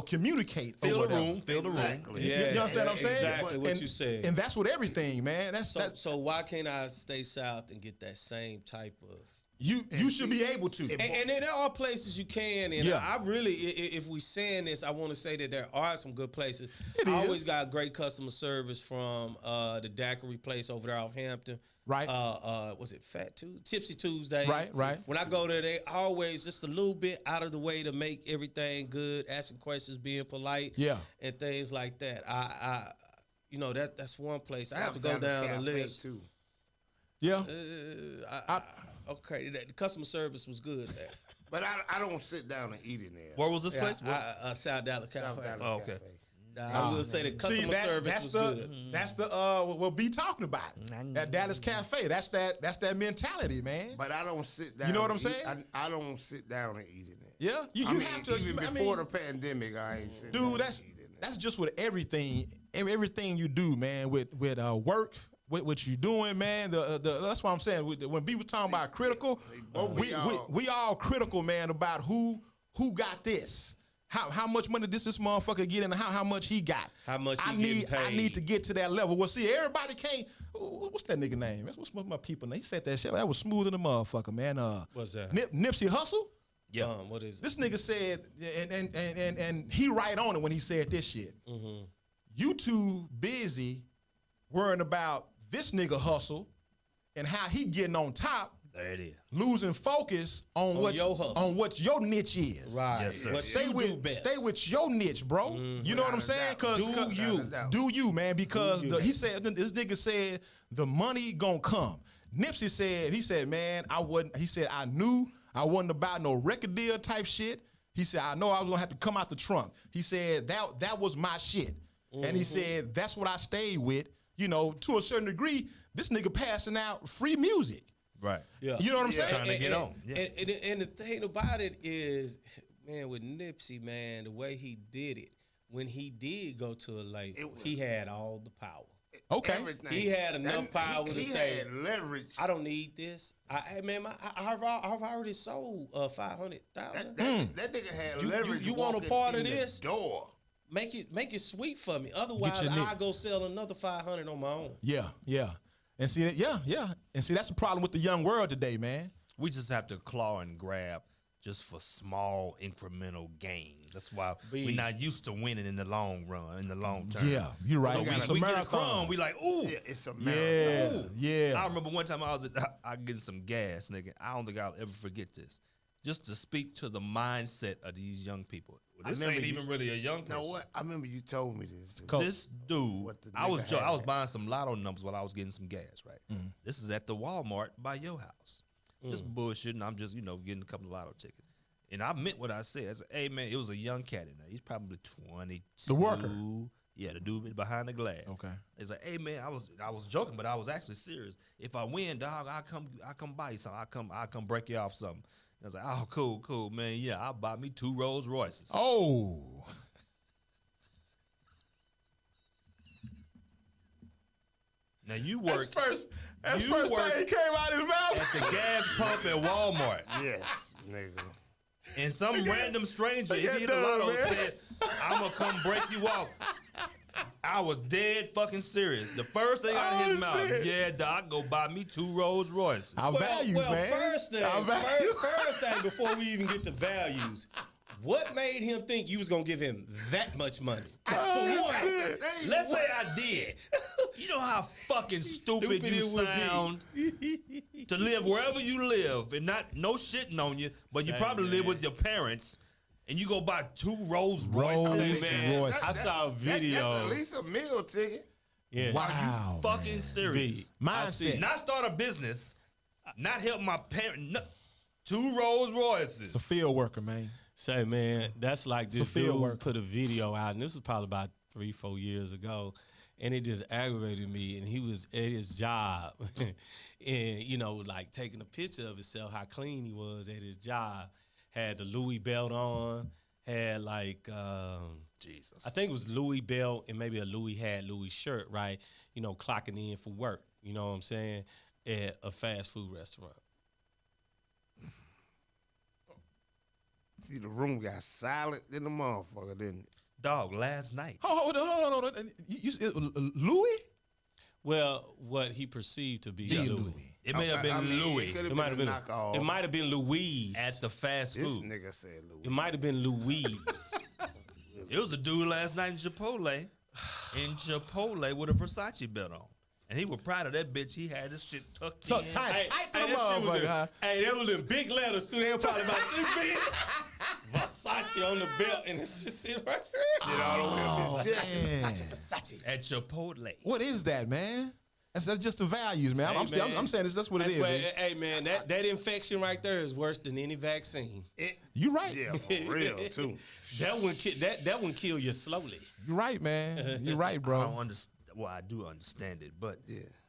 communicate. Fill over the them. room. Fill the room. Exactly. You understand what I'm saying? Exactly what And- you said. And that's with everything, man. That's So why can't I stay south and get that same type of? you should be able to. And then there are places you can, and Yeah. I really, if we saying this, I want to say that there are some good places. It I is. always got great customer service from the daiquiri place over there off Hampton. Right. Was it Fat Tuesday? Tipsy Tuesday. Right. When I go there, they always just a little bit out of the way to make everything good, asking questions, being polite, Yeah. and things like that. That's one place I have to South go Dallas down the Cafe, list. too. Yeah. Okay, the customer service was good there. But I don't sit down and eat in there. Where was this place? South Dallas Cafe. South Dallas Oh, okay. Cafe. I will say the customer service was good. That's the what we talking about at Dallas Cafe. That's that mentality, man. But I don't sit down. You know what I'm and eat- saying? I don't sit down and eat in there. Yeah, you have to. Even before the pandemic, I ain't sitting down dude, and eat in there. that's just with everything you do, man. With work, with what you doing, man. That's what I'm saying. When people talking about critical, both of y'all- we all critical, man, about who got this. How much money this motherfucker get and how much he got. How much I he need getting I paid. need to get to that level. Well, see, everybody can't. What's that nigga name? What's my people name? He said that shit. That was smooth in the motherfucker, man. What's that? Nipsey Hussle. Yeah. What is it? This nigga said, and he right on it when he said this shit. Mm-hmm. You too busy worrying about this nigga hustle and how he getting on top, There it is. losing focus on what your hustle. on what your niche is. Right. Yes, sir. What Stay you do with best. stay with your niche, bro. You know what I'm saying? Cause do you, man? Because he said this nigga said the money gonna come. Nipsey said he said, man, I wasn't. He said I knew I wasn't about no record deal type shit. He said I know I was gonna have to come out the trunk. He said that was my shit, and he said that's what I stayed with. You know, to a certain degree, this nigga passing out free music. Right. Yeah. You know what I'm saying? Trying to get on. Yeah. And the thing about it is, man, with Nipsey, man, the way he did it, when he did go to a label, he had all the power. Okay. Everything. He had enough power to say, had leverage. I don't need this. I've already sold 500,000. That nigga had leverage. you want a walking part of in the this? door? Make it sweet for me. Otherwise, your niche. I'll go sell another 500 on my own. Yeah. And see, and see that's the problem with the young world today, man. We just have to claw and grab just for small incremental gains. That's why we're not used to winning in the long run, in the long term. Yeah, you're right. So It's we a get a marathon. crumb, we like, ooh. Yeah, it's a marathon. Yeah. I remember one time I was getting some gas, nigga. I don't think I'll ever forget this. Just to speak to the mindset of these young people. Well, this ain't remember even really a young person. Know what? I remember you told me this. This dude, What the I was nigga I was had. buying some lotto numbers while I was getting some gas, right? This is at the Walmart by your house. Just bullshitting. I'm just, getting a couple of lotto tickets. And I meant what I said. I said, hey, man, it was a young cat in there. He's probably 22. The worker. Yeah, the dude behind the glass. Okay. He's like, hey, man, I was joking, but I was actually serious. If I win, dog, I'll come buy you something. I'll come break you off something. I was like, oh, cool, man. Yeah, I'll buy me 2 Rolls Royces. Oh. Now you work That's You first work thing came out his mouth. at the gas pump at Walmart. Yes, nigga. And some random stranger, if get he hit the done, lotto, man. said, I'm going to come break you off. I was dead fucking serious. The first thing out of his Oh, mouth, shit. yeah, Doc, go buy me 2 Rolls Royces. Our values, man. First thing, Our values. first thing before we even get to values, what made him think you was gonna give him that much money? For one, Let's say I did. You know how fucking stupid Stupid you it would be. sound to live wherever you live and no shitting on you, but you Say, probably live man. with your parents and you go buy 2 Rolls Rolls Royces. Hey, Royce. I saw a That's video. at least a meal ticket. Yeah. Wow. Fucking serious. Mindset. Not start a business, not help my parents. No, 2 Rolls Royces. It's a field worker, man. Say, man, that's like this Sophia dude worker. put a video out, and this was probably about 3-4 years ago, and it just aggravated me. And he was at his job, and like taking a picture of himself, how clean he was at his job. Had the Louis belt on, had like Jesus. I think it was Louis belt and maybe a Louis hat, Louis shirt, right? Clocking in for work. You know what I'm saying? At a fast food restaurant. See, the room got silent in the motherfucker, didn't it? Dog, last night. Hold on. Louis? Well, what he perceived to be Louis. It may have been I mean, Louis It could have It might been have a been. knockoff. It might have been Louise. at the fast This food. nigga said Louis. It might have been Louise. It was a dude last night in Chipotle, with a Versace belt on. And he was proud of that bitch. He had this shit tucked in. Tight to the that shit was motherfucker, in- huh? Hey, that was in big letters too. They were probably about this big. Versace on the belt, and it's just sitting right there. Shit all the way up his chest. Man. Versace. At Chipotle. What is that, man? That's just the values, man. I'm Say, man. saying that's what That's it is. why- man. hey man, that infection right there is worse than any vaccine. You right. Yeah, for real, too. That one kill you slowly. You right, man. You right, I bro. don't understand. Well, I do understand it, but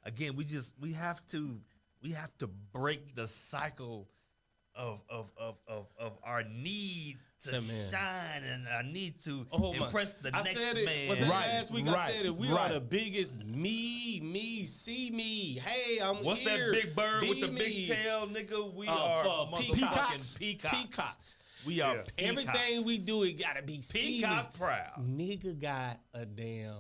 again, we have to break the cycle of our need to Say, man. shine and our need to Oh, my- impress the I next said it. man. Was that Right, last week? I right, said it. We right. are the biggest me, see me. Hey, I'm What's here. that big bird with Be the me. big tail, nigga? We are For motherfucking peacocks. peacocks. We are Everything we do, it gotta be peacock proud. Nigga got a damn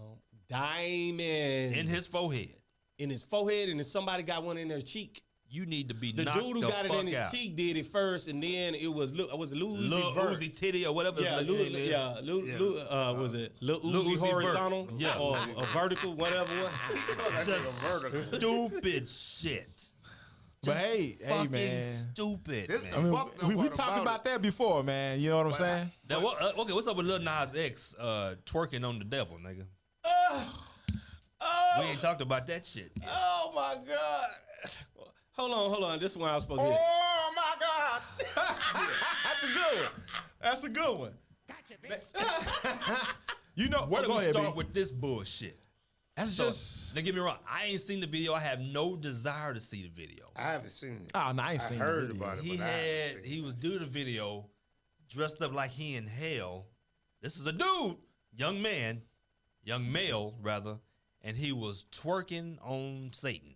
diamond In his forehead. and then somebody got one in their cheek. You need to be The knocked dude who the got it fuck in his out. cheek did it first, and then it was Lil Lil Uzi Vert. Uzi Titty or whatever. Yeah, his Lil, name is. yeah, was it Lil Lil Uzi Uzi Vert. horizontal? Yeah. or a vertical, whatever. Stupid shit. But hey, Fucking man. stupid. This man. the I mean, fucked up we part talked about it. that before, man. You know what I'm saying? Now, okay, what's up with Lil Nas X twerking on the devil, nigga? We ain't talked about that shit. Oh my God! Hold on. This is when I was supposed to hit. Oh my God. That's a good one. That's a good one. You know, Where do go we ahead, start B. with this bullshit? That's just. Now, get me wrong. I ain't seen the video. I have no desire to see the video. I haven't seen it. Oh, no, I ain't I seen heard the video. about it. He was doing the video dressed up like he in hell. This is a dude, young male rather, and he was twerking on Satan.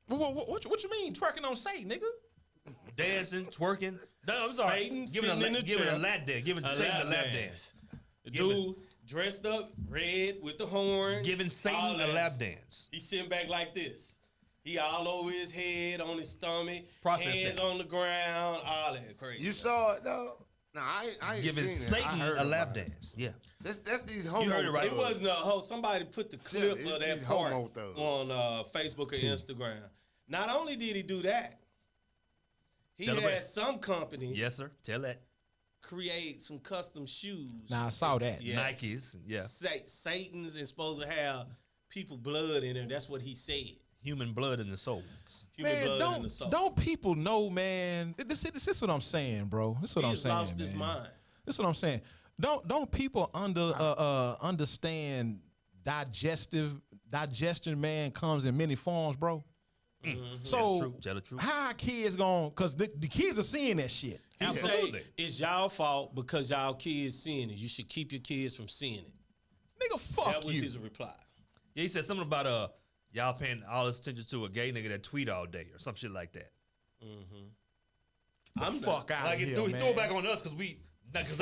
What you mean twerking on Satan, nigga? Dancing, twerking. No, I'm sorry. Satan Giving a sitting in the chair. lap dance. Giving Satan a lap dance. The dude dressed up red with the horns. Giving all Satan a that. lap dance. He's sitting back like this. He all over his head, on his stomach, Process hands that. on the ground, all that crazy. You stuff. saw it though? No, I ain't Giving seen it. I Satan heard a lap about it. dance. Yeah. That's these homo heard it right. It thugs. wasn't a hoe. Somebody put the clip it's of that these part homo thugs. on Facebook or Instagram. Not only did he do that, he Tell the had rest. some company Yes, sir. Tell that. create some custom shoes. Nah, I saw that. Yes. Nikes. Yeah. Satan's is supposed to have people blood in it. That's what he said. Human blood in the souls. Human Man, blood in the soul. don't people know, man? This is what I'm saying, bro. This is what He I'm has saying, lost his man. mind. This is what I'm saying. Don't people understand digestion, man, comes in many forms, bro. So Tell the truth. how are kids going? Because the kids are seeing that shit. He Absolutely. say it's y'all fault because y'all kids seeing it. You should keep your kids from seeing it. Nigga, fuck That was you. his reply. Yeah, he said something about y'all paying all this attention to a gay nigga that tweet all day or some shit like that. Get the fuck out Like of he here, threw man. it back on us because they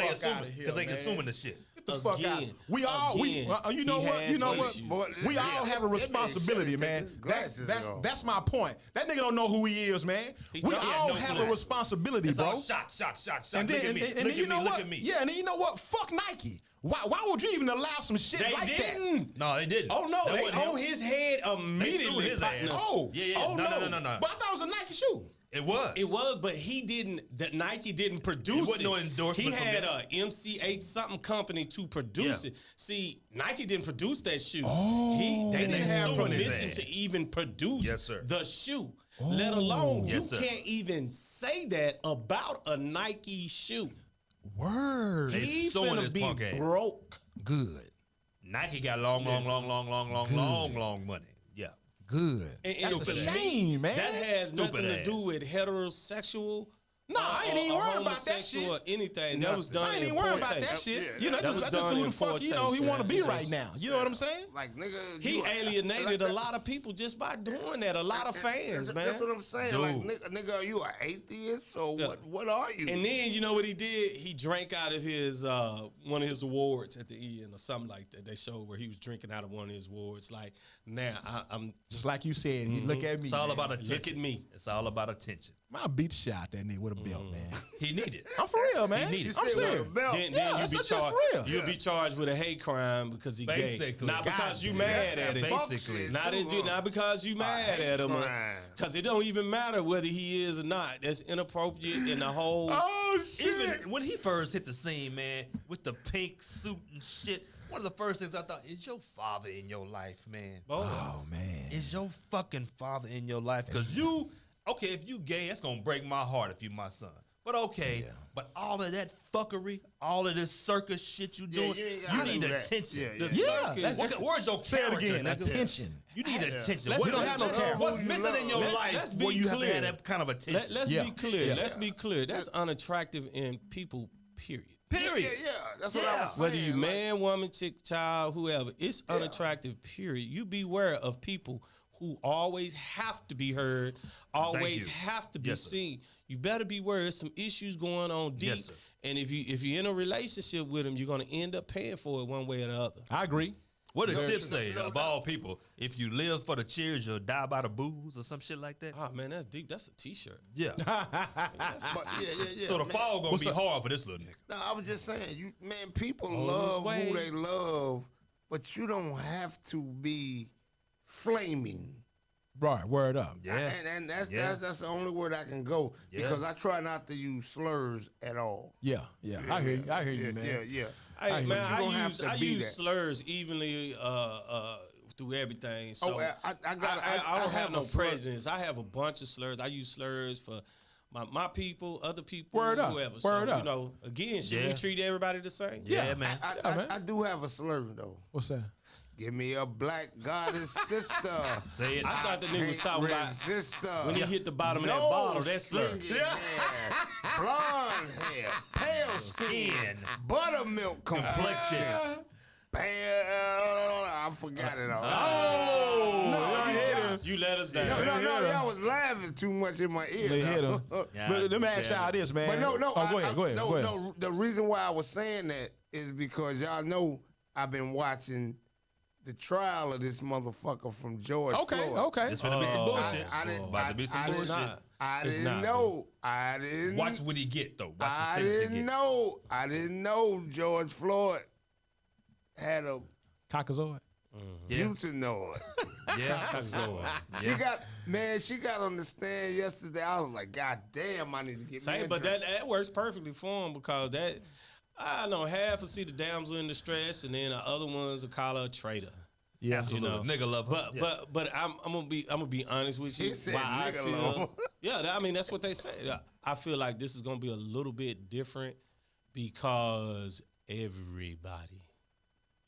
fuck outta here, because they man. consuming the shit. Get the fuck out. Again, We all again, you know he what? has You know what? issues. Boy, We yeah, all have a that man responsibility, should take man. his glasses off. That's my point. That nigga don't know who he is, man. He We don't. all No have clue. a responsibility, It's bro. all shot. And then, Look at me. and Look then you at know me. what? Look at me. Yeah, and then you know what? Fuck Nike. Why would you even allow some shit They like didn't. No, they didn't. Oh no, That they wasn't him. on his head immediately. his ass. that? Oh, Yeah. Oh No. But I thought it was a Nike shoe. It was. It was, but he didn't. That Nike didn't produce wasn't no endorsement He from had them. a MCH something company to produce Yeah. it. See, Nike didn't produce that shoe. Oh. They And didn't they have suing his permission ass. to even produce Yes, sir. the shoe. Let alone Yes, you sir. can't even say that about a Nike shoe. Word. They He suing finna his be punk ass. broke. Good. Nike got long money. Yeah. Good. And That's a to me, shame, man. That has Stupid nothing to do ass. with heterosexual. No, I ain't even worried about that homosexual shit. or anything. That was done I ain't in even worried poor about that taste. shit. Yeah, You know, that that's was just done who in the fuck poor he know he taste, want to be yeah. right now. You know what I'm saying? Like nigga, He you- alienated like a lot of people just by doing that. A lot of fans, man. That's what I'm saying. Dude. Like nigga, are you an atheist? So Yeah. what are you? And then you know what he did? He drank out of his one of his awards at the end or something like that. They showed where he was drinking out of one of his awards. Like now, I'm Just like you said, you look at me. It's all man. about attention. look at me. It's all about attention. I beat the shit out that nigga with a belt, man. He needed. I'm for real, man. He needed. I'm said with serious. a belt. Then Yeah, you'll that's be just charged. for real. You'll be charged with a hate crime because he gay. Basically. Not because you God mad damn, at him. that's Basically. bullshit, Not, too, not because you mad hate at him. crime. Because it don't even matter whether he is or not. That's inappropriate in the whole. Oh shit. Even when he first hit the scene, man, with the pink suit and shit, one of the first things I thought, is your father in your life, man? Oh man. Is your fucking father in your life? Because okay, if you gay, that's going to break my heart if you my son. But okay, but all of that fuckery, all of this circus shit you doing, you ain't you gotta need do that. attention. Yeah, The Yeah, circus- that's- Where's your Say it character, again. nigga? Attention. You need attention. let's- What- we don't have no care. What's Who you missing in love. your Let's- life let's where be you have to clear. have that kind of attention? Let's Yeah. be clear. Yeah. Let's be clear. That's unattractive in people, period. Period. Yeah, that's what I was saying. Whether you like, man, woman, chick, child, whoever, it's unattractive, period. You beware of people who always have to be heard, always you. have to be Yes, sir. seen. You better be worried. There's some issues going on deep. Yes, sir. And if you're in a relationship with them, you're gonna end up paying for it one way or the other. I agree. What did No, Chip no, say? no, Of no. all people, if you live for the cheers, you'll die by the booze or some shit like that. Oh man, that's deep. That's a T-shirt. Yeah. But yeah. So the man. fall gonna What's be up? hard for this little nigga. No, I was just saying, people On love his who way. they love, but you don't have to be flaming. Right, word up. Yeah. And that's Yeah. that's the only word I can go Yeah. because I try not to use slurs at all. Yeah. I hear you. I hear you, man. Yeah. Hey, I hear man, you. You don't have to I be use that. slurs evenly through everything. So I don't have no slur. prejudice. I have a bunch of slurs. I use slurs for my people, other people, Word up. whoever. Word so, up. You know, again, should Yeah. we treat everybody the same? Yeah, man. I do have a slur though. What's that? Give me a black goddess sister. Say it. I thought the nigga was talking about resist when he hit the bottom of that bottle. That's slur. hair, blonde hair, pale skin, buttermilk complexion. I forgot it all. You let us down. No, y'all was laughing too much in my ear. They hit though. him. Yeah, But let me ask damn y'all it. this, man. But no. Oh, go ahead. No, the reason why I was saying that is because y'all know I've been watching the trial of this motherfucker from George Floyd. Okay. It's gonna be some bullshit. About to be some didn't- bullshit. I It's didn't not, know. I didn't. Watch what he get though. Watch I the sentence he didn't get. know. I didn't know George Floyd had a Caucasoid. Yeah. butanoid. Yeah. She got on the stand yesterday. I was like, God damn, I need to get me Same, a but drink. that works perfectly for him because that I know half will see the damsel in distress, and then the other ones will call her a traitor. Yeah. Absolutely. You know. Nigga love her. But I'm gonna be honest with you. He said why I nigga feel- love her. Yeah, I mean that's what they say. I feel like this is gonna be a little bit different because everybody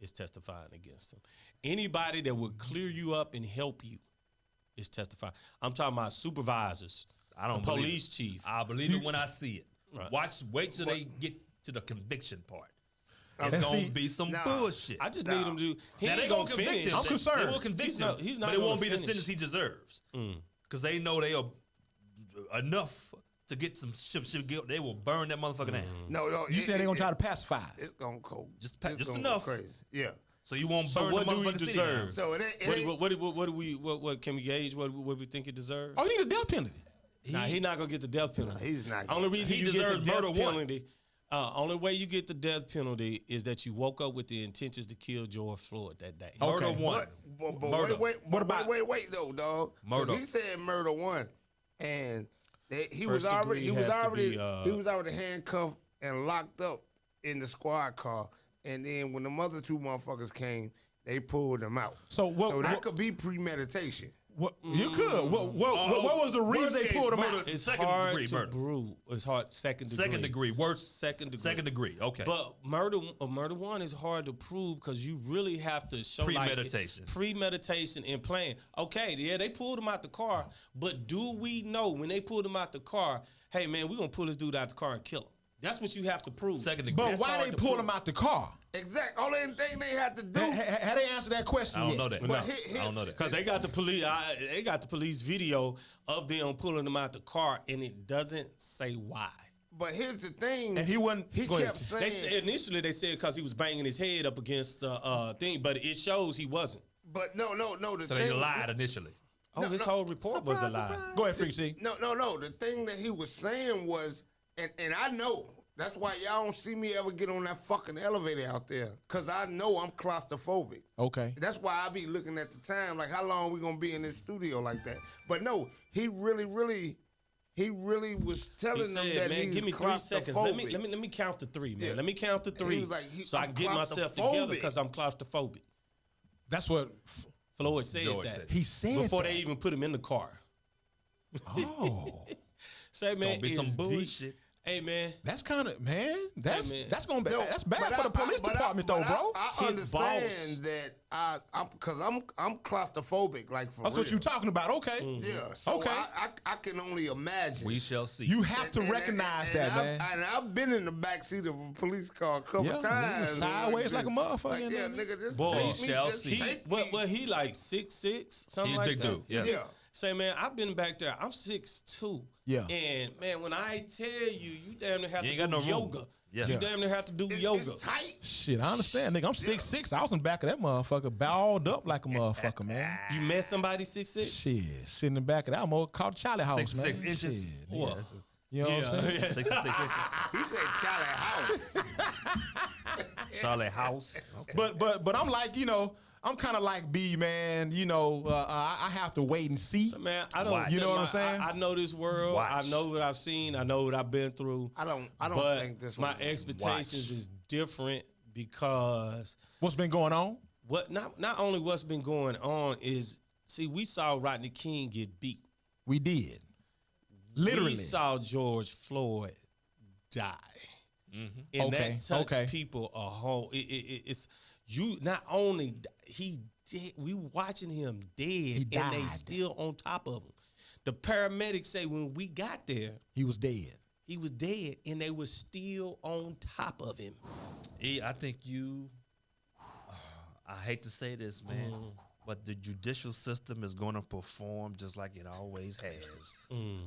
is testifying against them. Anybody that would clear you up and help you is testifying. I'm talking about supervisors. I don't the believe police it. chief. I believe it when I see it. Right. Wait till they get to the conviction part. And It's gonna see- be some Nah. bullshit. I just need him to. He Now ain't they gonna gonna convict finish. him. I'm concerned. They will convict He's him. not- he's not but it gonna won't be the finish. sentence he deserves. Because they know they are enough to get some shit guilt. They will burn that motherfucker down. No. You said they're gonna try to pacify. It's gonna go. Just it's just gonna go enough. Crazy. Yeah. So you won't So burn what the do we motherfucking city deserve? down. So it ain't. What can we gauge? What we think it deserves? Oh, you need a death penalty. Nah, he's not gonna get the death penalty. He's not. Only reason He you get the deserves death murder one. penalty. Only way you get the death penalty is that you woke up with the intentions to kill George Floyd that day. Murder Okay. one. But Murder. wait though, dog. 'Cause Murder. He said murder one, and he was First already degree has to be, he was already handcuffed and locked up in the squad car. And then when the other two motherfuckers came, they pulled him out. So what? So that what, could be premeditation. what you could. What was the reason worst they case, pulled him murder- out? It's Second hard degree to murder. brew. It's hard. Second degree. Second degree. Worst. Second degree. Second degree. Okay. But murder one is hard to prove because you really have to show Premeditation. premeditation and plan. Okay, yeah, they pulled him out the car, but do we know when they pulled him out the car? Hey man, we're gonna pull this dude out the car and kill him. That's what you have to prove. Second degree. But That's why hard they to pulled prove. him out the car? Exact. Only thing they had to do. Had they answered that question I don't yet? know that. But I don't know that. Because they got the police, they got the police video of them pulling him out the car, and it doesn't say why. But here's the thing. And he wasn't. He go kept ahead. They saying. said, initially they said because he was banging his head up against the thing, but it shows he wasn't. But no. The So thing. they lied initially. Oh, this whole report was a lie. Go ahead, Freak C. No. The thing that he was saying was, and I know that's why y'all don't see me ever get on that fucking elevator out there, cause I know I'm claustrophobic. Okay. That's why I be looking at the time, like how long we gonna be in this studio like that. But no, he really was He telling them said, that man, he's give me 3 seconds. claustrophobic. Let me count to 3, man. Yeah. Let me count to 3 was like, so I I'm can get myself together claustrophobic. because I'm claustrophobic. That's what Floyd said George that said he said. before that. they even put him in the car. Oh. Say, It's man, gonna be some it's deep. bullshit. Hey, man. That's kind of man. That's man. that's gonna be No, that's bad but for the police department though, bro. I His understand that I'm because I'm claustrophobic, like for That's real. what you talking about. Okay. Yeah. So Okay. I can only imagine. We shall see. You have to recognize that, man. And I've been in the backseat of a police car a couple Yeah, times. sideways like a motherfucker Like, in yeah, there. nigga, this Boy, take me, shall just see. take me. What he like 6'6", something He's a like big that? dude, yeah. Yeah. Say, man, I've been back there. I'm 6'2". Yeah. And man, when I tell you, you damn near have You to ain't do got no room. yoga. Yeah. You damn near have to do yoga. It's tight. Shit, I understand, nigga. I'm 6'6". I was in the back of that motherfucker, balled up like a motherfucker, man. You met somebody 6'6"? Shit, sitting in the back of that, I'm called Charlie House, 6 man. inches. Shit, Yeah, What? that's you know what I'm saying? 66 inches. He said Charlie House. Charlie House. But I'm like, I'm kind of like B, man. I have to wait and see. So, man, I don't. Watch. You know what I'm saying? I know this world. Watch. I know what I've seen. I know what I've been through. I don't But think this my one. expectations is different because What's been going on? what not only what's been going on is we saw Rodney King get beat. We did. Literally. We saw George Floyd die. And Okay, that touched okay. people a whole. It's you. Not only he dead, we watching him dead, and they died. still on top of him. The paramedics say when we got there, He was dead. he was dead, and they were still on top of him. I think I hate to say this, man, but the judicial system is going to perform just like it always has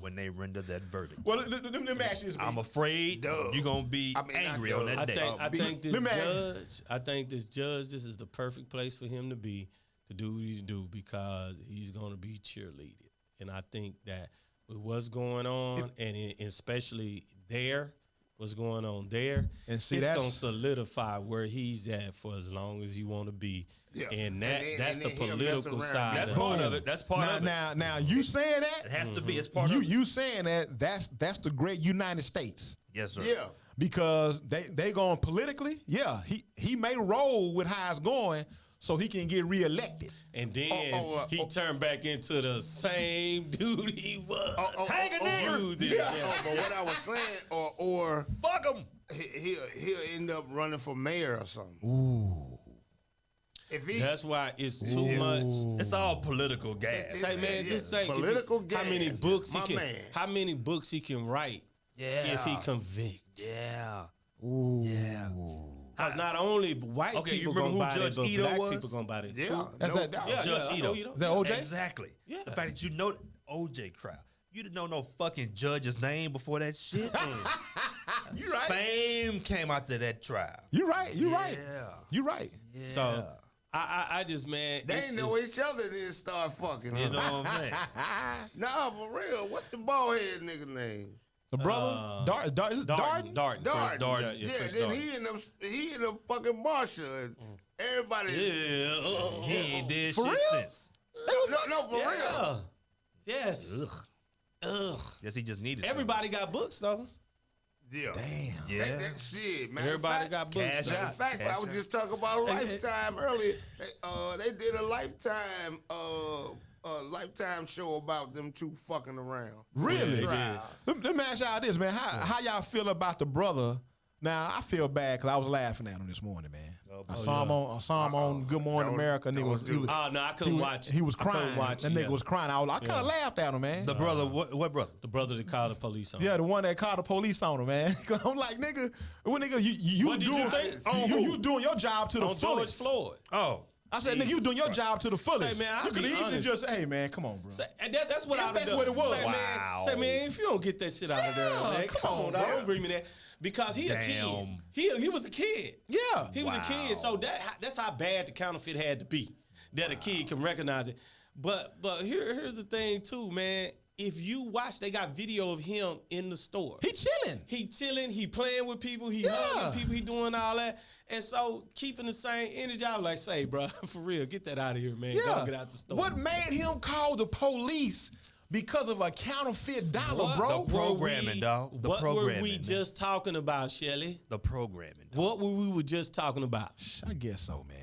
when they render that verdict. Well, let me ask you this. I'm afraid you're going to be angry on that I day. think this Let me ask- judge. I think this judge. This is the perfect place for him to be to do what he do because he's going to be cheerleaded. And I think that with what's going on, especially what's going on there, And see, it's that's- going to solidify where he's at for as long as you want to be. Yeah. And and that's the then he'll political mess around. side. That's of part it. of it. That's part of it. Now, you saying It that? has to be. It's part of it. You saying that's the great United States. Yes, sir. Yeah. Because they going politically, yeah. He may roll with how it's going so he can get reelected. And then he turned back into the same dude he was. Hang a nigger. But what I was saying, or Fuck him. he'll end up running for mayor or something. Ooh. If he, That's why it's too much. It's all political gas. Say, man, just think political how many gas, books my he can, man. how many books he can write if he convict. Yeah. Ooh. Yeah. Because not only white Okay, you people remember gonna who buy it, Judge but Ito black was? people gonna buy it. yeah, too. That's no that- doubt. Yeah, Judge I Ito. know you don't. Is that OJ? Exactly. Yeah. The fact that you know OJ crowd. You didn't know no fucking judge's name before that shit. You right. Fame came after that trial. You right. You right. Yeah. You right. So I just, man, They it's ain't know each other, then start fucking. You know what I'm saying? Nah, for real. What's the bald head nigga name? The brother, is it Darden? Darden. Darden. Darden. Yeah, Chris then Darden. he ended up fucking Marsha. And everybody. Yeah. He ain't did For shit real? since. No, for real. Yeah. Yes. Ugh. Guess he just needed Everybody got books though. Yeah. Damn. Yeah. That shit, man. Everybody got books. Cash though. Matter out. of fact, I was just talking about Lifetime earlier. They did a Lifetime show about them two fucking around. Really? Trial. Let me ask y'all this, man. How y'all feel about the brother? Now I feel bad because I was laughing at him this morning, man. I saw him on Good Morning America. And he was Oh no, I couldn't watch. he was I couldn't crying. watch That it, nigga yeah. was crying. I kind of laughed at him, man. The brother, what brother? The brother that called the police on. Yeah, the one that called the police on him, man. I'm like, nigga, you What did you doing think? you doing your job to the on George fullest. Floyd. Oh. I said, nigga, you doing your job to the fullest. Say, man, I'll you could be easily honest. just say, hey, man, come on, bro. And that's what If I would that's do. what it was. Say, man, if you don't get that shit out of there, Yeah, man, come come on, on, bro. dog, don't bring me that. Because he a kid. Damn. He was a kid. Yeah. He was a kid. So that's how bad the counterfeit had to be. That a kid can recognize it. But here's the thing too, man. If you watch, they got video of him in the store. He chilling. He chilling, he playing with people, he Yeah. hugging people, he doing all that. And so keeping the same energy, I was like, say, bro, for real, get that out of here, man. Yeah. Don't get out the store. What made him call the police because of a counterfeit dollar, bro? The programming, dog. The what were programming, we man. just talking about, Shelly? The programming. dog. What were we just talking about? I guess so, man.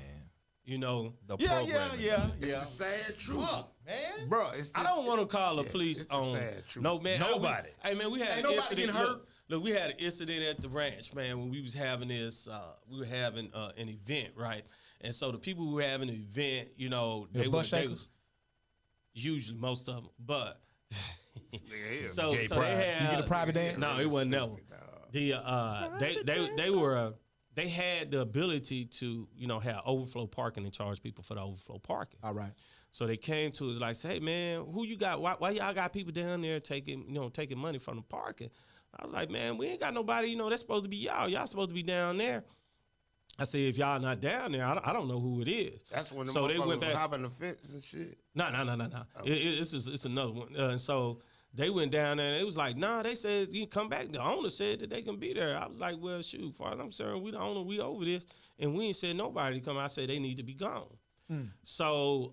You know, The Yeah, programming. yeah. It's the sad truth. Man. Bro, it's I don't want to call the police it's the on sad truth. no man. Nobody. Hey man, we had Ain't an nobody incident. getting hurt. Look, Look, we had an incident at the ranch, man, when we was having this. We were having an event, right? And so the people who were having an event, you know, they was usually most of them, but so Gay they pride. had. You get a private dance? No, it wasn't that one. They had the ability to, you know, have overflow parking and charge people for the overflow parking. All right. So they came to us like, say, hey, man, who you got? Why y'all got people down there taking money from the parking? I was like, man, we ain't got nobody, you know, that's supposed to be y'all. Y'all supposed to be down there. I said, if y'all not down there, I don't know who it is. That's when the so they motherfuckers went back, hopping the fence and shit. No. It's another one. And so they went down there and it was like, nah, they said you can come back. The owner said that they can be there. I was like, well, shoot, as far as I'm concerned, we the owner, we over this. And we ain't said nobody to come. I said they need to be gone. So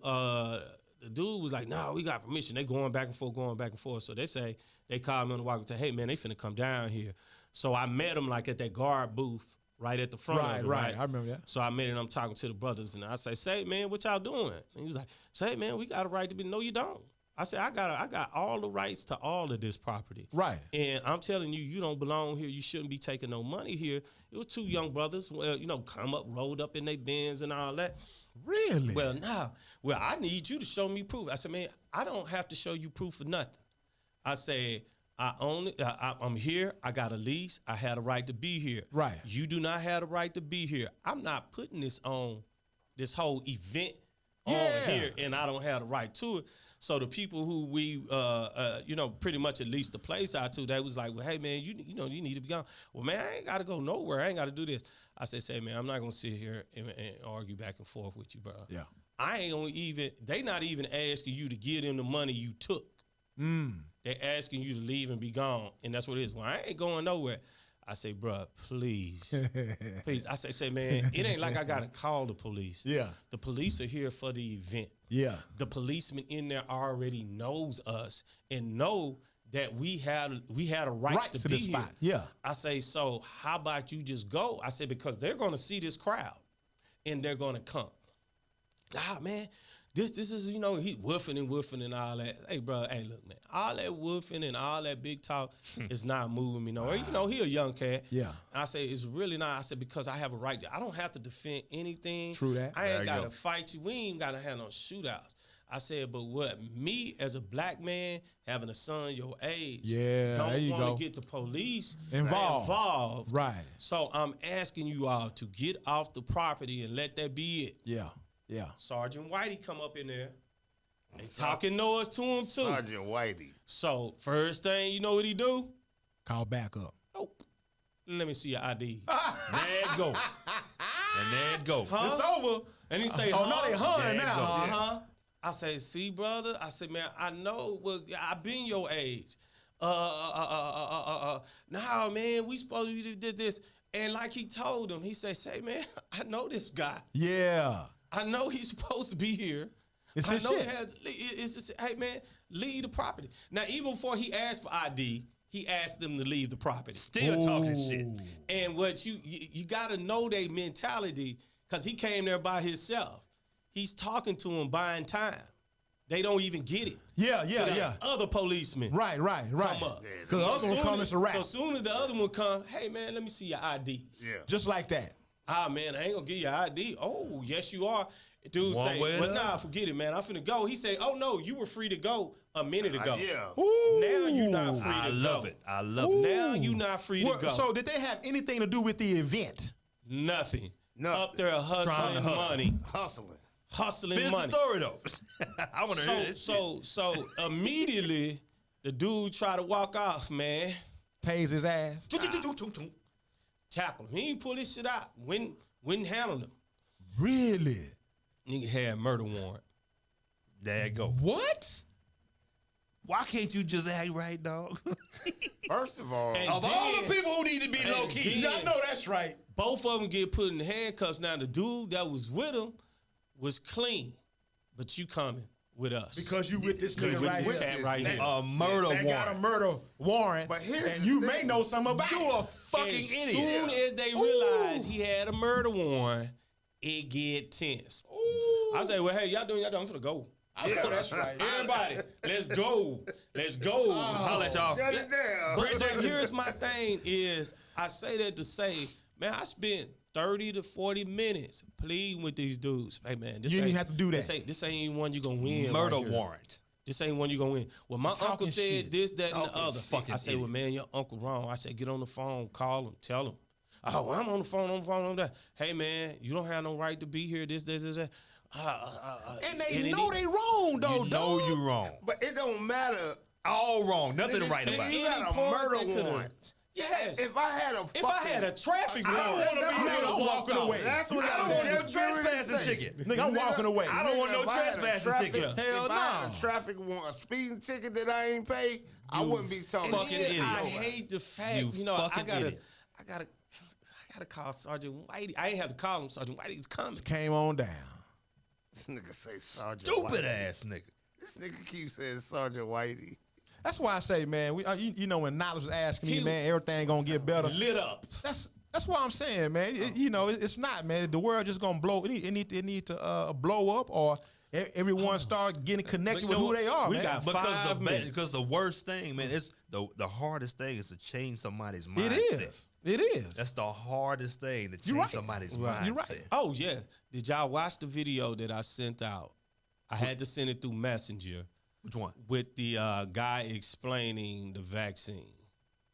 the dude was like, nah, we got permission. They going back and forth. So they called me on the walk and said, hey, man, they finna come down here. So I met them like at that guard booth right at the front of it, right? I remember that. So I met him, I'm talking to the brothers, and I say, man, what y'all doing? And he was like, say, man, we got a right to be. No, you don't. I said, I got all the rights to all of this property. Right. And I'm telling you, you don't belong here. You shouldn't be taking no money here. It was two young brothers, well, you know, come up, rolled up in their Benz and all that. Really? Well, I need you to show me proof. I said, man, I don't have to show you proof for nothing. I said, I own it. I'm here. I got a lease. I had a right to be here. Right. You do not have a right to be here. I'm not putting this on, this whole event on here, and I don't have the right to it. So the people who we, you know, pretty much at least the place out to, they was like, well, hey, man, you know, you need to be gone. Well, man, I ain't got to go nowhere. I ain't got to do this. I say, man, I'm not going to sit here and argue back and forth with you, bro. Yeah. I ain't going to even, they not even asking you to give them the money you took. They asking you to leave and be gone. And that's what it is. Well, I ain't going nowhere. I say, bro, please. Please. I say, man, it ain't like I got to call the police. Yeah. The police are here for the event. Yeah. The policeman in there already knows us and know that we had a right to be this here. spot. Yeah. I say, so how about you just go? I said, because they're going to see this crowd and they're going to come. Man, this is, you know, he woofing and all that. Hey, bro, hey, look, man, all that woofing and all that big talk is not moving me nowhere. You know, he a young cat. Yeah. And I say, it's really not. I said, because I have a right I don't have to defend anything. True that. I ain't There you got to go. fight you. We ain't got to have no shootouts. I said, but what, me as a black man having a son your age, Yeah, there don't you want go. to get the police Involved. Right. So I'm asking you all to get off the property and let that be it. Yeah. Yeah. Sergeant Whitey come up in there. They talking noise to him too. Sergeant Whitey. So first thing, you know what he do? Call back up. Nope. Let me see your ID. There it go. And there it go. Huh? It's over. And he say, Oh, no, they hung There you now. go. Uh-huh. I say, see, brother. I said, man, I know. Well, I been your age. Nah, man, we supposed to do this. And like he told him, he say, man, I know this guy. Yeah. I know he's supposed to be here. It's I his know shit. hey, man, leave the property. Now, even before he asked for ID, he asked them to leave the property. Still talking shit. And what you got to know their mentality, because he came there by himself. He's talking to them, buying time. They don't even get it. Yeah. So the other policemen Right. come up. Because the other one comes, it's a wrap. So soon as the other one come, hey, man, let me see your IDs. Yeah. Just like that. Man, I ain't gonna give you your ID. Oh, yes, you are. Dude One say, way or well, the nah, other. forget it, man. I'm finna go. He say, oh, no, you were free to go a minute ago. Yeah. Ooh. Now you not free I to love go. it. I love it. Now you not free to go. So did they have anything to do with the event? Nothing. Nothing. Up there Trying hustling to hustle. money. Hustling. Finish Money. the story, though. I want to hear this. So immediately, the dude try to walk off, man. Tase his ass. Tackle him. He ain't pull his shit out. Wouldn't handle him. Really? Nigga had murder warrant. There you go. What? Why can't you just act right, dog? First of all, And Of all then- the people who need to be and low key, then- I know that's right. Both of them get put in handcuffs. Now, the dude that was with him was clean, but you coming with us. Because you with this Because nigga with right this here. cat right here. a murder That got a warrant. murder warrant. But here's and the you thing. may know something about You it. a fucking As idiot. soon as they realized he had a murder warrant, it get tense. I say, well, hey, y'all doing, I'm finna go. Yeah, that's right. Everybody, let's go. Let's go. Holla at y'all. Shut it down. But here's my thing is, I say that to say, man, I spent 30 to 40 minutes pleading with these dudes. Hey, man, this You didn't ain't- even have to do that. This ain't even one you gonna win. Murder right here. warrant. This ain't one you gonna win. Well, my Talking uncle said shit. this, that, and the Talking other. fucking I said, well, man, your uncle wrong. I said, get on the phone, call him, tell him. Oh, well, I'm on the phone, that. Hey, man, you don't have no right to be here. This, that. And they know they wrong though. You know dog. you wrong. But it don't matter. All wrong. Nothing Nigga, right nigga, about you it. got a Any point murder they could've- warrant. Yes. If I had a traffic I don't warrant, wanna be here to walk walking away. That's what I I don't want want no your jury to trespassing say. ticket. Nigga, I'm walking away. I don't want no If I had a trespassing traffic- ticket. Hell If I had no. a traffic warrant, a speeding ticket that I ain't paid, I wouldn't be talking. fucking shit to idiot. I nobody. hate the fact, You I fucking idiot. gotta call Sergeant Whitey. I ain't have to call him. Sergeant Whitey's coming. Came on down. This nigga say Sergeant Stupid Whitey. ass nigga. This nigga keeps saying Sergeant Whitey. That's why I say, man. You know, when Knowledge was asking me, He- man, everything gonna get better. Lit up. That's why I'm saying, man. It's not, man. The world just gonna blow. It need to blow up, or everyone start getting connected with who they are, we man. got Because 5 minutes. because the worst thing, man, it's the hardest thing is to change somebody's mindset. It is. It is. That's the hardest thing to change right. somebody's Right. mindset. You're right. Oh yeah. Did y'all watch the video that I sent out? I had to send it through Messenger Which one? with the guy explaining the vaccine.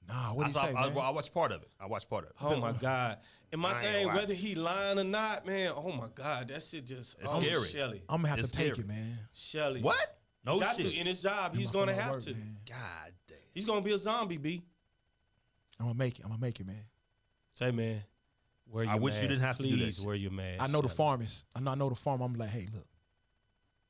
Nah, what I, do you saw, say, I, man? I watched part of it. I watched part of it. Oh my God. And my I ain't thing, watch. whether he lying or not, man, oh my God, that shit just It's scary. Shelly. I'm gonna have It's to take scary. it, man. Shelly. What? No Got shit. to in his job, he's my gonna phone have work, to. man. God damn. He's gonna be a zombie, B. I'm gonna make it. I'm gonna make it, man. Say, man, wear your I wish you mask. didn't have to do that Please shit. wear your mask. I know the Shelly. farmers. I know the farmer. I'm like, hey, look.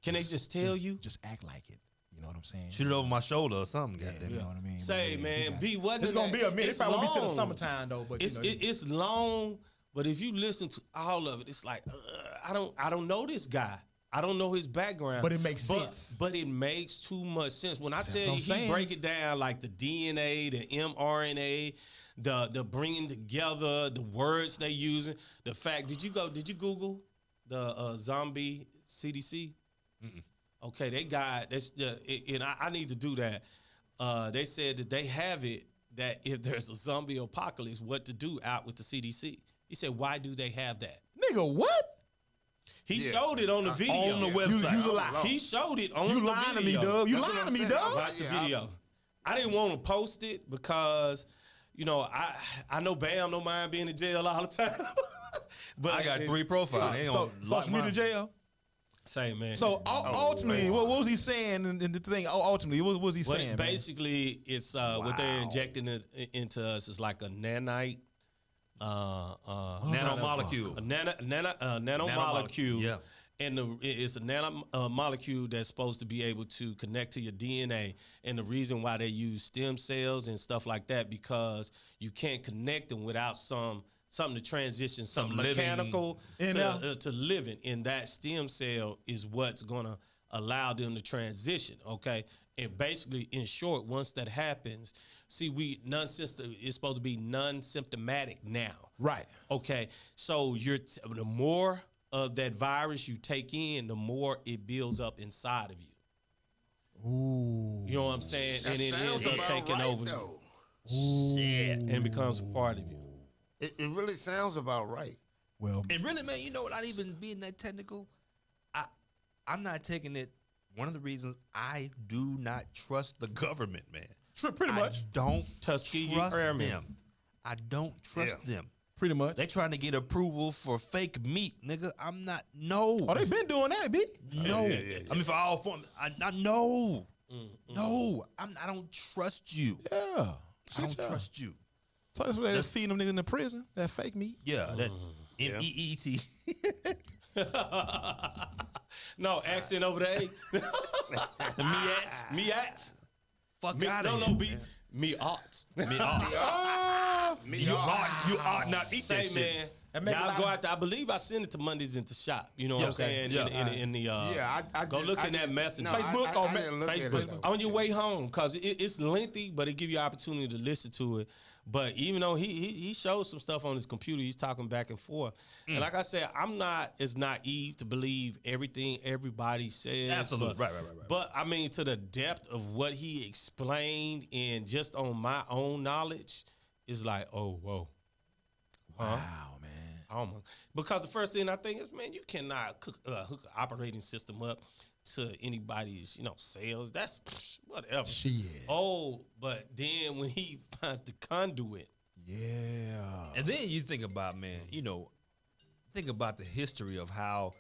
Can they just tell you? Just act like it. You know what I'm saying? Shoot it over my shoulder or something. Yeah, Goddamn. you know what I mean? Say, But, man, we got B it. wasn't. It's gonna be a minute. It's It probably won't be till the long. summertime though. But It's you know, it's long, but if you listen to all of it, it's like I don't know this guy. I don't know his background. But it makes sense. But it makes too much sense. When I That's tell what you, I'm he saying. break it down like the DNA, the mRNA, the bringing together, the words they using, the fact. Did you Google the zombie CDC? Okay, they got that's and I need to do that. They said that they have it that if there's a zombie apocalypse, what to do out with the CDC. He said, why do they have that? nigga, what? He showed it on the video. On the website. You a lie. He showed it on You the lying to me, video. dub. You That's what lying to I'm me, saying. dub. Watch the Yeah, video. I didn't want to post it because, I know Bam don't mind being in jail all the time. But I got 3 profiles. They ain't So, gonna social lock media mine. jail. Say, man. So ultimately, what was he saying? And the thing, ultimately, what was he But saying? man? basically, it's what they're injecting into us is like a nanite. Nanomolecule. A nanomolecule. Yeah. And it's a nanomolecule that's supposed to be able to connect to your DNA. And the reason why they use stem cells and stuff like that, because you can't connect them without something to transition, something Some living mechanical in there. to living. And that stem cell is what's going to allow them to transition, okay? And basically, in short, once that happens, see, it's supposed to be non-symptomatic now. Right. Okay, so the more of that virus you take in, the more it builds up inside of you. Ooh. You know what I'm saying? That And it sounds ends up about taking right, over though. you Shit. and becomes a part of you. It really sounds about right. Well, And really, man, you know, without even being that technical, I'm not taking it. One of the reasons I do not trust the government, man. pretty much. I don't Tuskegee trust Airmen. them. I don't trust them. Pretty much. They trying to get approval for fake meat, nigga. I'm not. No. Oh, they been doing that, B. No. I mean, for all forms. I no. No. I don't trust you. Yeah. I don't trust you. So that's why they feeding them niggas in the prison. That fake meat. Yeah. That MEET. No, accent over the A. Me at. Fuck Me, out no, of no, here. B. Me ought. Me ought. Ah, You ought not eat that Say, shit. man, And make a y'all lot go of- out there. I believe I sent it to Mondays into shop. You know what I'm okay. saying? Yeah. In the I go just- look I in that didn't- message. No, Facebook I or didn't look at it, Facebook though. on your way home, because it's lengthy, but it give you opportunity to listen to it. But even though he showed some stuff on his computer, he's talking back and forth. And like I said, I'm not as naive to believe everything everybody says. Absolutely. But, Right. But I mean, to the depth of what he explained and just on my own knowledge, is like, oh, whoa. Wow, man. Oh my! Because the first thing I think is, man, you cannot hook an operating system up to anybody's, sales. That's whatever. Shit. Oh, but then when he finds the conduit, Yeah. And then you think about, man, think about the history of how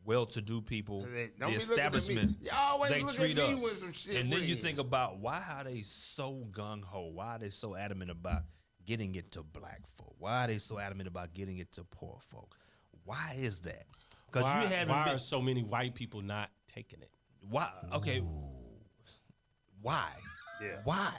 well-to-do people, Don't the be looking at me. establishment, You always they look at treat me us. with some shit And then you weird. think about, why are they so gung-ho? Why are they so adamant about getting it to black folk? Why are they so adamant about getting it to poor folk? Why is that? Because you haven't why been. are so many white people not taking it? Why? Okay. Why? Yeah. Why?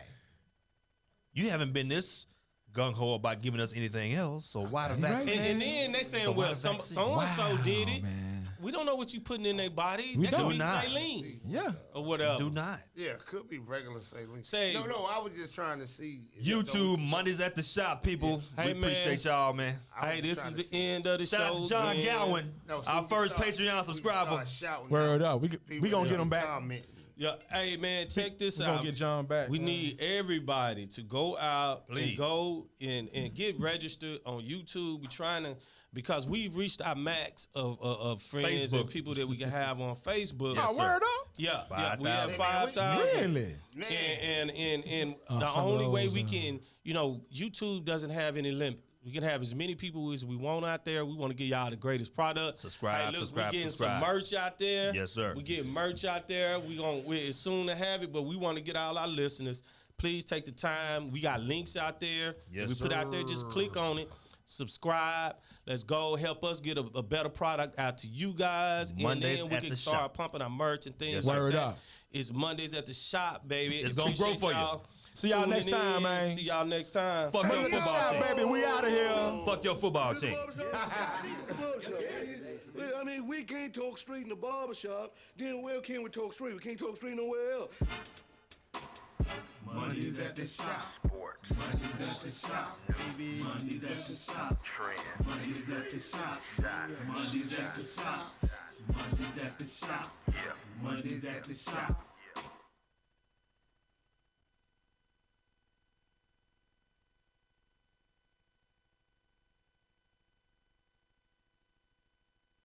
You haven't been this gung ho about giving us anything else, so why the vaccine? And then they saying, So why well, the so vaccine? and so did it. man. We don't know what you putting in their body. We That could don't. be not. saline Yeah. or whatever. Do not. Yeah, could be regular saline. Say- no, I was just trying to see. YouTube Mondays at the shop, people. Hey, we man. appreciate y'all, man. Hey, this is the end of the Shout out show. to John Gowan, our first Patreon subscriber. Word up. We gonna get him back. Yeah, hey man, check this We out. gonna get John back. We man. need everybody to go out Please. and go and get registered on YouTube. We're trying to, because we've reached our max of friends and Facebook. people that we can have on Facebook. Yes, Oh, sir. word up. Yeah, we have 5,000. 5,000. Really? And the some of only way those, we can, YouTube doesn't have any limit. We can have as many people as we want out there. We want to give y'all the greatest product. Subscribe, Hey, look, subscribe, we getting subscribe. some merch out there. Yes, sir. We getting merch out there. We're soon to have it, but we want to get all our listeners. Please take the time. We got links out there. Yes, we put out there. Just click on it. Subscribe. Let's go. Help us get a better product out to you guys. Mondays and then we at can the start shop. pumping our merch and things Yes, like sir. Word that. up. It's Mondays at the shop, baby. It's gonna grow Appreciate for you. y'all See y'all tuning next time, in. man. See y'all next time. Fuck your Monday at the football shop, team. baby. We out of here. Fuck your football team. I mean, we can't talk straight in the barbershop. Then where can we talk straight? We can't talk straight nowhere else. Mondays at the shop. Sports, Mondays at the shop. Baby. Mondays at the shop. trends, Mondays at the shop. shots, Mondays at the shop. Mondays at the shop. yeah. Mondays at the shop.